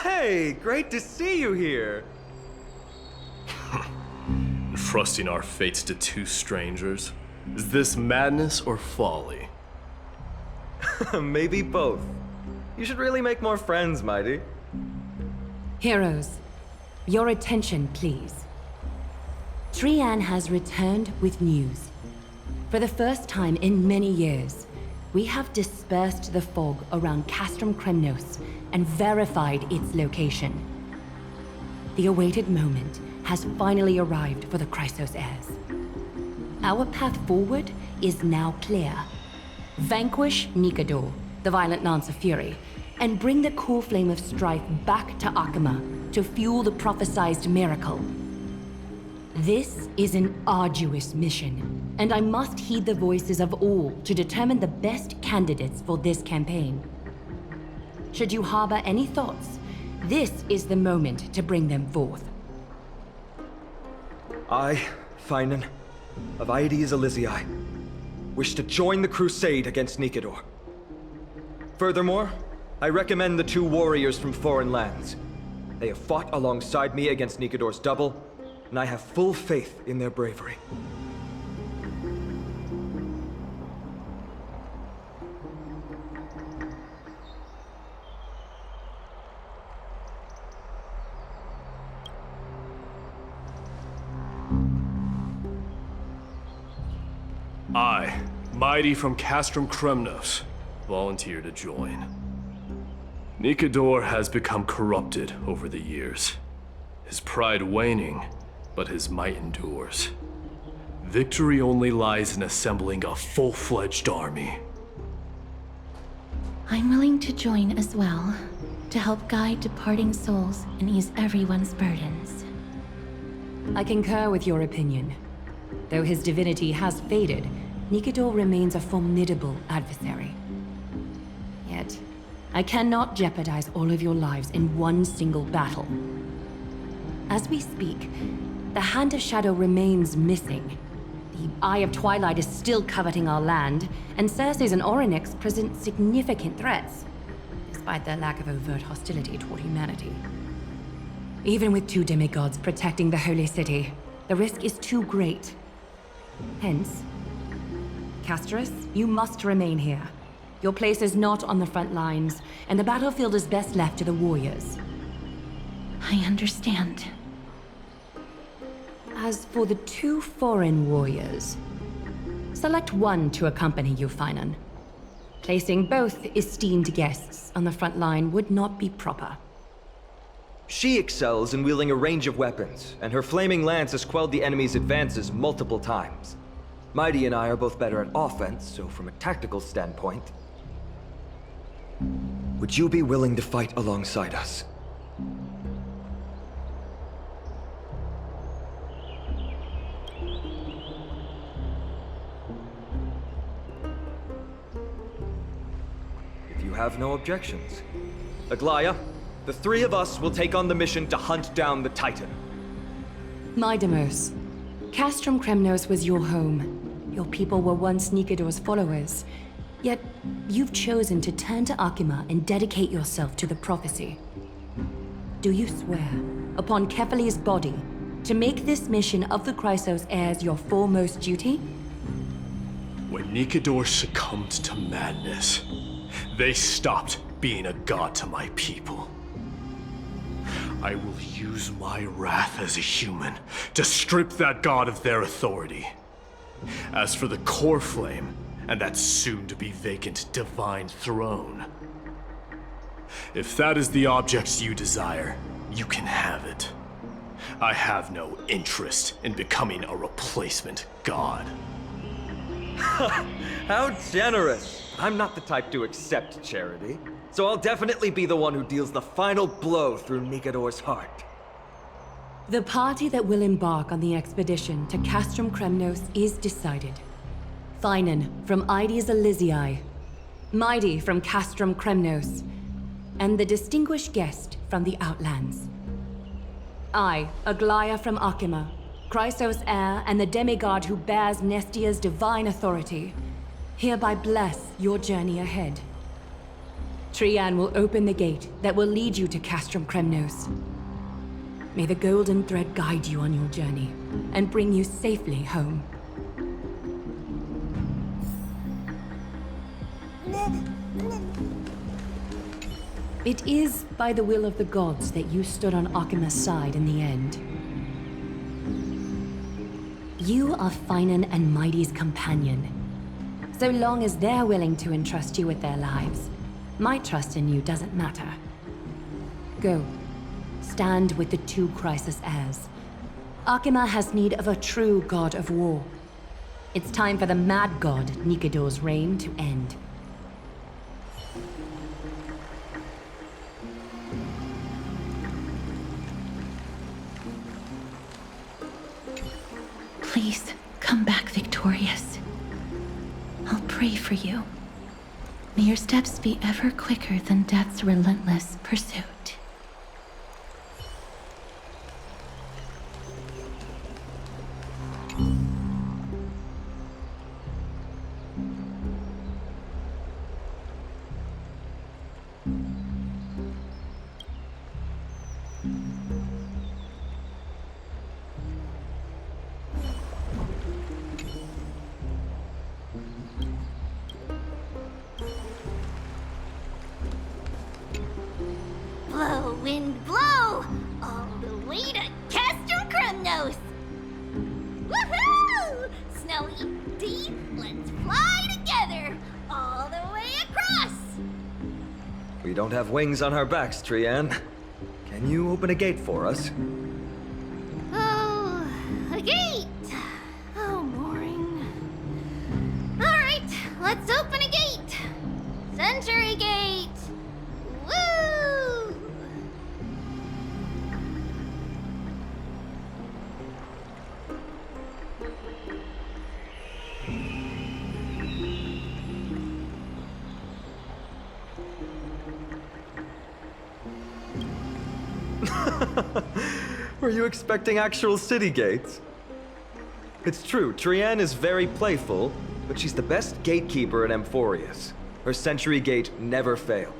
Hey, great to see you here. Entrusting our fates to two strangers? Is this madness or folly? Maybe both. You should really make more friends, Mighty. Heroes, your attention, please. Trian has returned with news. For the first time in many years, we have dispersed the fog around Castrum Kremnos and verified its location. The awaited moment has finally arrived for the Chrysos heirs. Our path forward is now clear. Vanquish Nikador, the violent Lance of Fury, and bring the core flame of strife back to Akama to fuel the prophesized miracle. This is an arduous mission, and I must heed the voices of all to determine the best candidates for this campaign. Should you harbor any thoughts, this is the moment to bring them forth. I, Finan, of Aedes Elysiae, wish to join the crusade against Nikador. Furthermore, I recommend the two warriors from foreign lands. They have fought alongside me against Nikador's double, and I have full faith in their bravery. I, Mighty from Castrum Kremnos, volunteer to join. Nikador has become corrupted over the years. His pride waning, but his might endures. Victory only lies in assembling a full-fledged army. I'm willing to join as well, to help guide departing souls and ease everyone's burdens. I concur with your opinion. Though his divinity has faded, Nikador remains a formidable adversary. Yet, I cannot jeopardize all of your lives in one single battle. As we speak, the Hand of Shadow remains missing. The Eye of Twilight is still coveting our land, and Circes and Orynyx present significant threats, despite their lack of overt hostility toward humanity. Even with two demigods protecting the Holy City, the risk is too great. Hence, Casterus, you must remain here. Your place is not on the front lines, and the battlefield is best left to the warriors. I understand. As for the two foreign warriors, select one to accompany you, Finan. Placing both esteemed guests on the front line would not be proper. She excels in wielding a range of weapons, and her flaming lance has quelled the enemy's advances multiple times. Mighty and I are both better at offense, so from a tactical standpoint... Would you be willing to fight alongside us? If you have no objections. Aglaya, the three of us will take on the mission to hunt down the Titan. Mydemos, Castrum Kremnos was your home. Your people were once Nikador's followers. Yet, you've chosen to turn to Akima and dedicate yourself to the prophecy. Do you swear, upon Kefali's body, to make this mission of the Chrysos heirs your foremost duty? When Nikador succumbed to madness, they stopped being a god to my people. I will use my wrath as a human to strip that god of their authority. As for the core flame, and that soon-to-be vacant divine throne, if that is the object you desire, you can have it. I have no interest in becoming a replacement god. How generous! I'm not the type to accept charity, so I'll definitely be the one who deals the final blow through Nikador's heart. The party that will embark on the expedition to Castrum Kremnos is decided. Finan from Aedes Elysiae, Mighty from Castrum Kremnos, and the distinguished guest from the Outlands. I, Aglaya from Akima, Chrysos heir and the demigod who bears Nestia's divine authority, hereby bless your journey ahead. Trian will open the gate that will lead you to Castrum Kremnos. May the golden thread guide you on your journey and bring you safely home. It is by the will of the gods that you stood on Akima's side in the end. You are Finan and Mighty's companion. So long as they're willing to entrust you with their lives, my trust in you doesn't matter. Go. Stand with the two Crisis heirs. Akima has need of a true god of war. It's time for the mad god Nikador's reign to end. Please, come back victorious. I'll pray for you. May your steps be ever quicker than death's relentless pursuit. Blow, wind, blow! All the way to Castrum Kremnos! Woohoo! Snowy, D, let's fly together! All the way across! We don't have wings on our backs, Trian. Can you open a gate for us? Oh, a gate! Oh, boring. Alright, let's open a gate! Century Gate! Woo! Were you expecting actual city gates? It's true, Trian is very playful, but she's the best gatekeeper in Amphoreus. Her Century Gate never fails.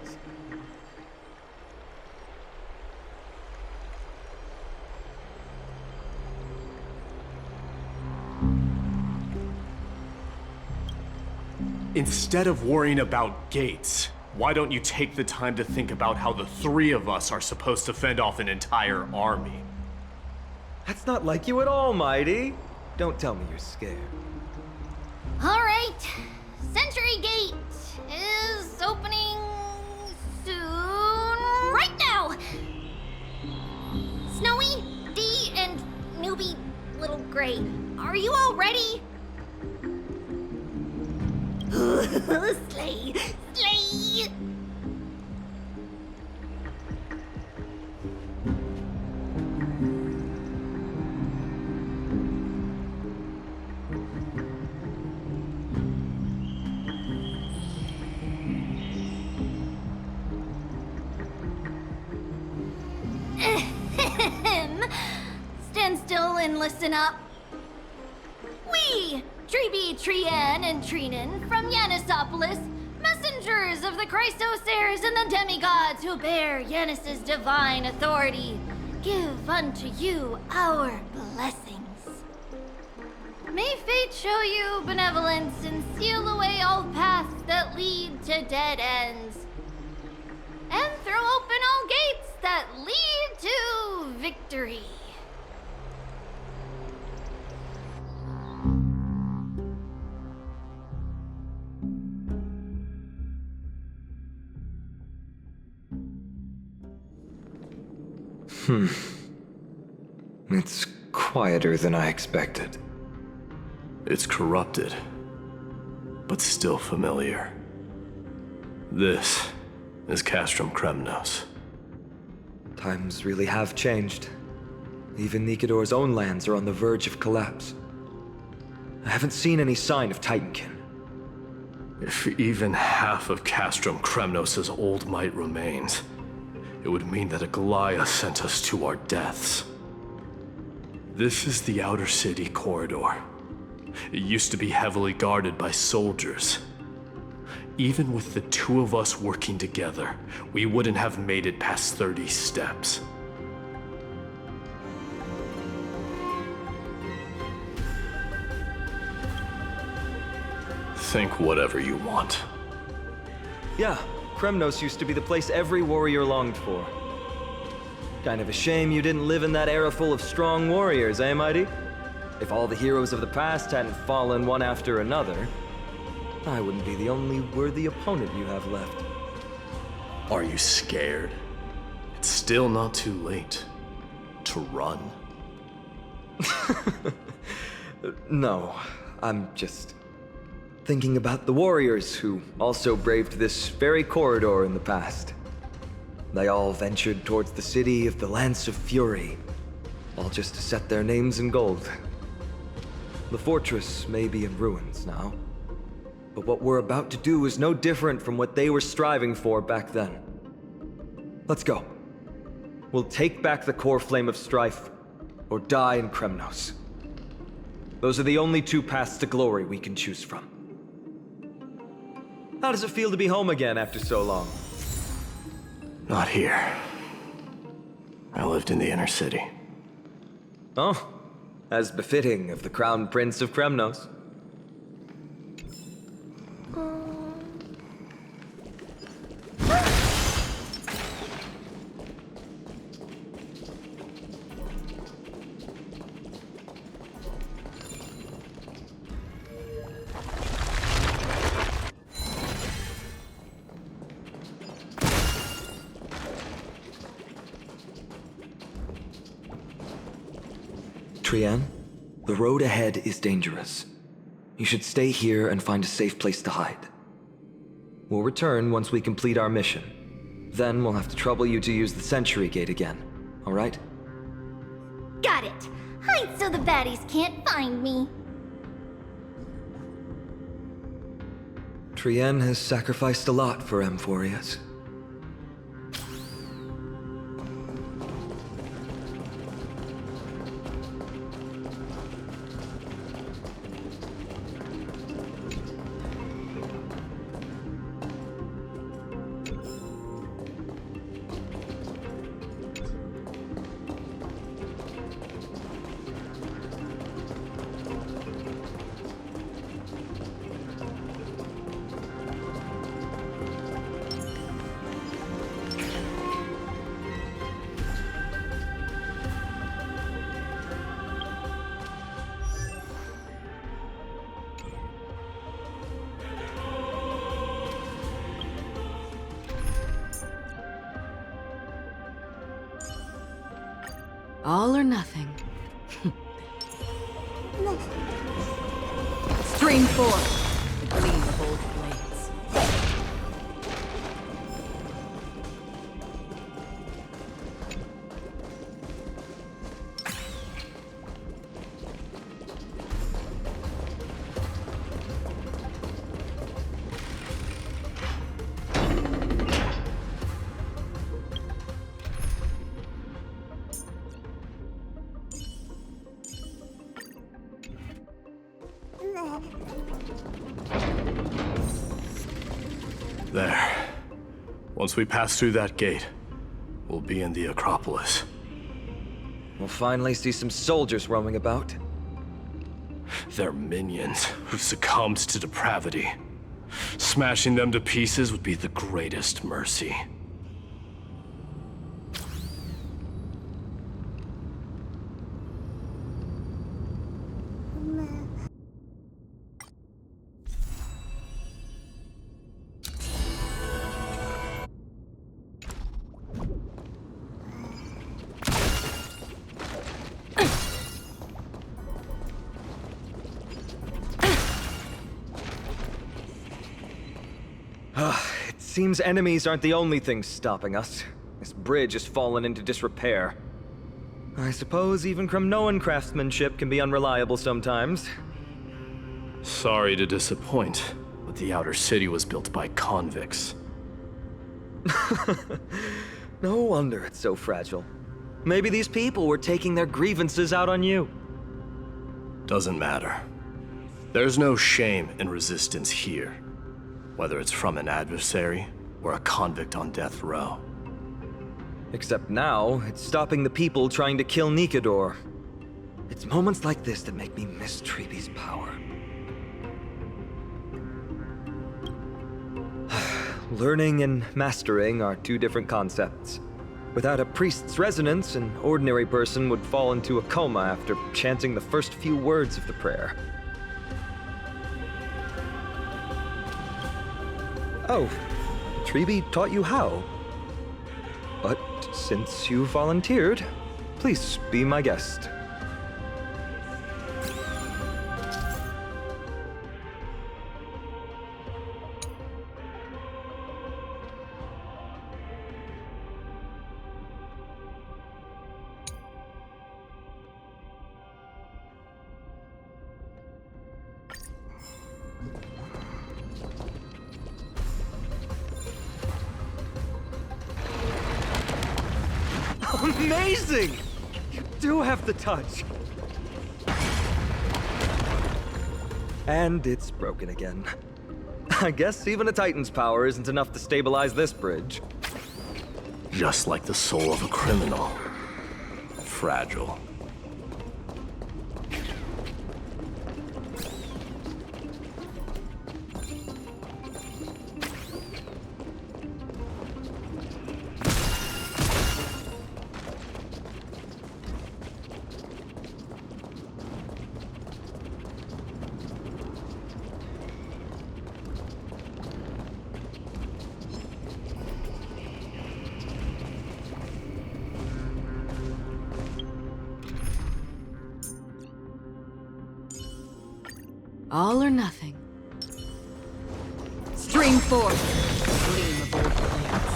Instead of worrying about gates, why don't you take the time to think about how the three of us are supposed to fend off an entire army? That's not like you at all, Mighty. Don't tell me you're scared. Alright, Century Gate is opening soon. Right now! Snowy, D, and newbie Little Gray, are you all ready? Slay! Slay! Stand still and listen up. We, Treeby, Trian, and Trinan from Yanisopolis, messengers of the Christos heirs and the demigods who bear Yanis's divine authority, give unto you our blessings. May fate show you benevolence and seal away all paths that lead to dead ends, and throw open all gates that lead to victory. It's quieter than I expected. It's corrupted, but still familiar. This is Castrum Kremnos. Times really have changed. Even Nikador's own lands are on the verge of collapse. I haven't seen any sign of Titankin. If even half of Castrum Kremnos' old might remains, it would mean that a Goliath sent us to our deaths. This is the outer city corridor. It used to be heavily guarded by soldiers. Even with the two of us working together, we wouldn't have made it past 30 steps. Think whatever you want. Yeah, Kremnos used to be the place every warrior longed for. Kind of a shame you didn't live in that era full of strong warriors, eh, Mighty? If all the heroes of the past hadn't fallen one after another, I wouldn't be the only worthy opponent you have left. Are you scared? It's still not too late to run. No, I'm just thinking about the warriors who also braved this very corridor in the past. They all ventured towards the city of the Lance of Fury, all just to set their names in gold. The fortress may be in ruins now, but what we're about to do is no different from what they were striving for back then. Let's go. We'll take back the core flame of strife, or die in Kremnos. Those are the only two paths to glory we can choose from. How does it feel to be home again after so long? Not here. I lived in the inner city. Oh, as befitting of the Crown Prince of Kremnos. Trian, the road ahead is dangerous. You should stay here and find a safe place to hide. We'll return once we complete our mission. Then we'll have to trouble you to use the Sentry Gate again, all right? Got it! Hide so the baddies can't find me. Trian has sacrificed a lot for Amphoreus. All or nothing. Stream forth the gleam of old blades. There. Once we pass through that gate, we'll be in the Acropolis. We'll finally see some soldiers roaming about. They're minions who've succumbed to depravity. Smashing them to pieces would be the greatest mercy. It seems enemies aren't the only things stopping us. This bridge has fallen into disrepair. I suppose even Kremnoan craftsmanship can be unreliable sometimes. Sorry to disappoint, but the outer city was built by convicts. No wonder it's so fragile. Maybe these people were taking their grievances out on you. Doesn't matter. There's no shame in resistance here. whether it's from an adversary or a convict on death row. Except now, it's stopping the people trying to kill Nikador. It's moments like this that make me miss Treeby's power. Learning and mastering are two different concepts. Without a priest's resonance, an ordinary person would fall into a coma after chanting the first few words of the prayer. Oh, Treeby taught you how. But since you volunteered, please be my guest. Amazing! You do have the touch. And it's broken again. I guess even a Titan's power isn't enough to stabilize this bridge. Just like the soul of a criminal. Fragile. All or nothing. Stream forth, gleam of old plans.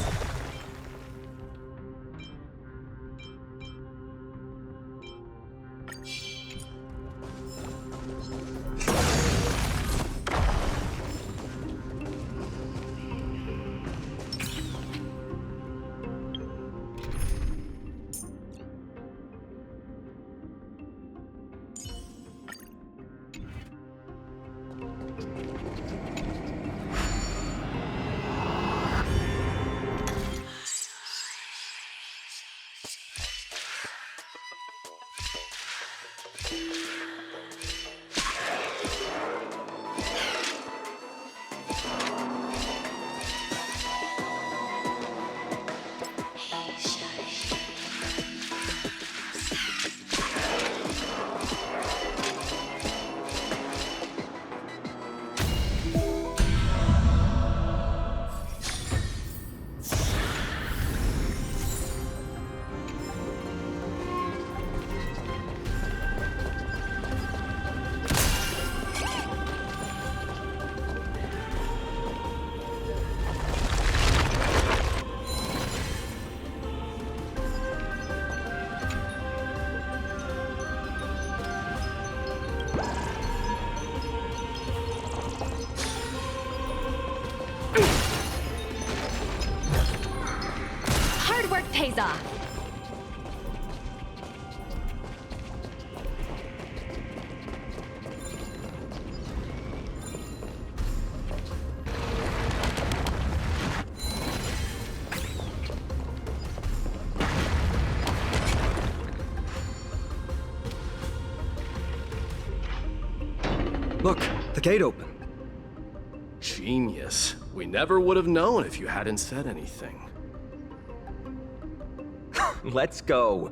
Pays off. Look, the gate opened. Genius. We never would have known if you hadn't said anything. Let's go.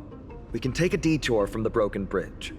We can take a detour from the broken bridge.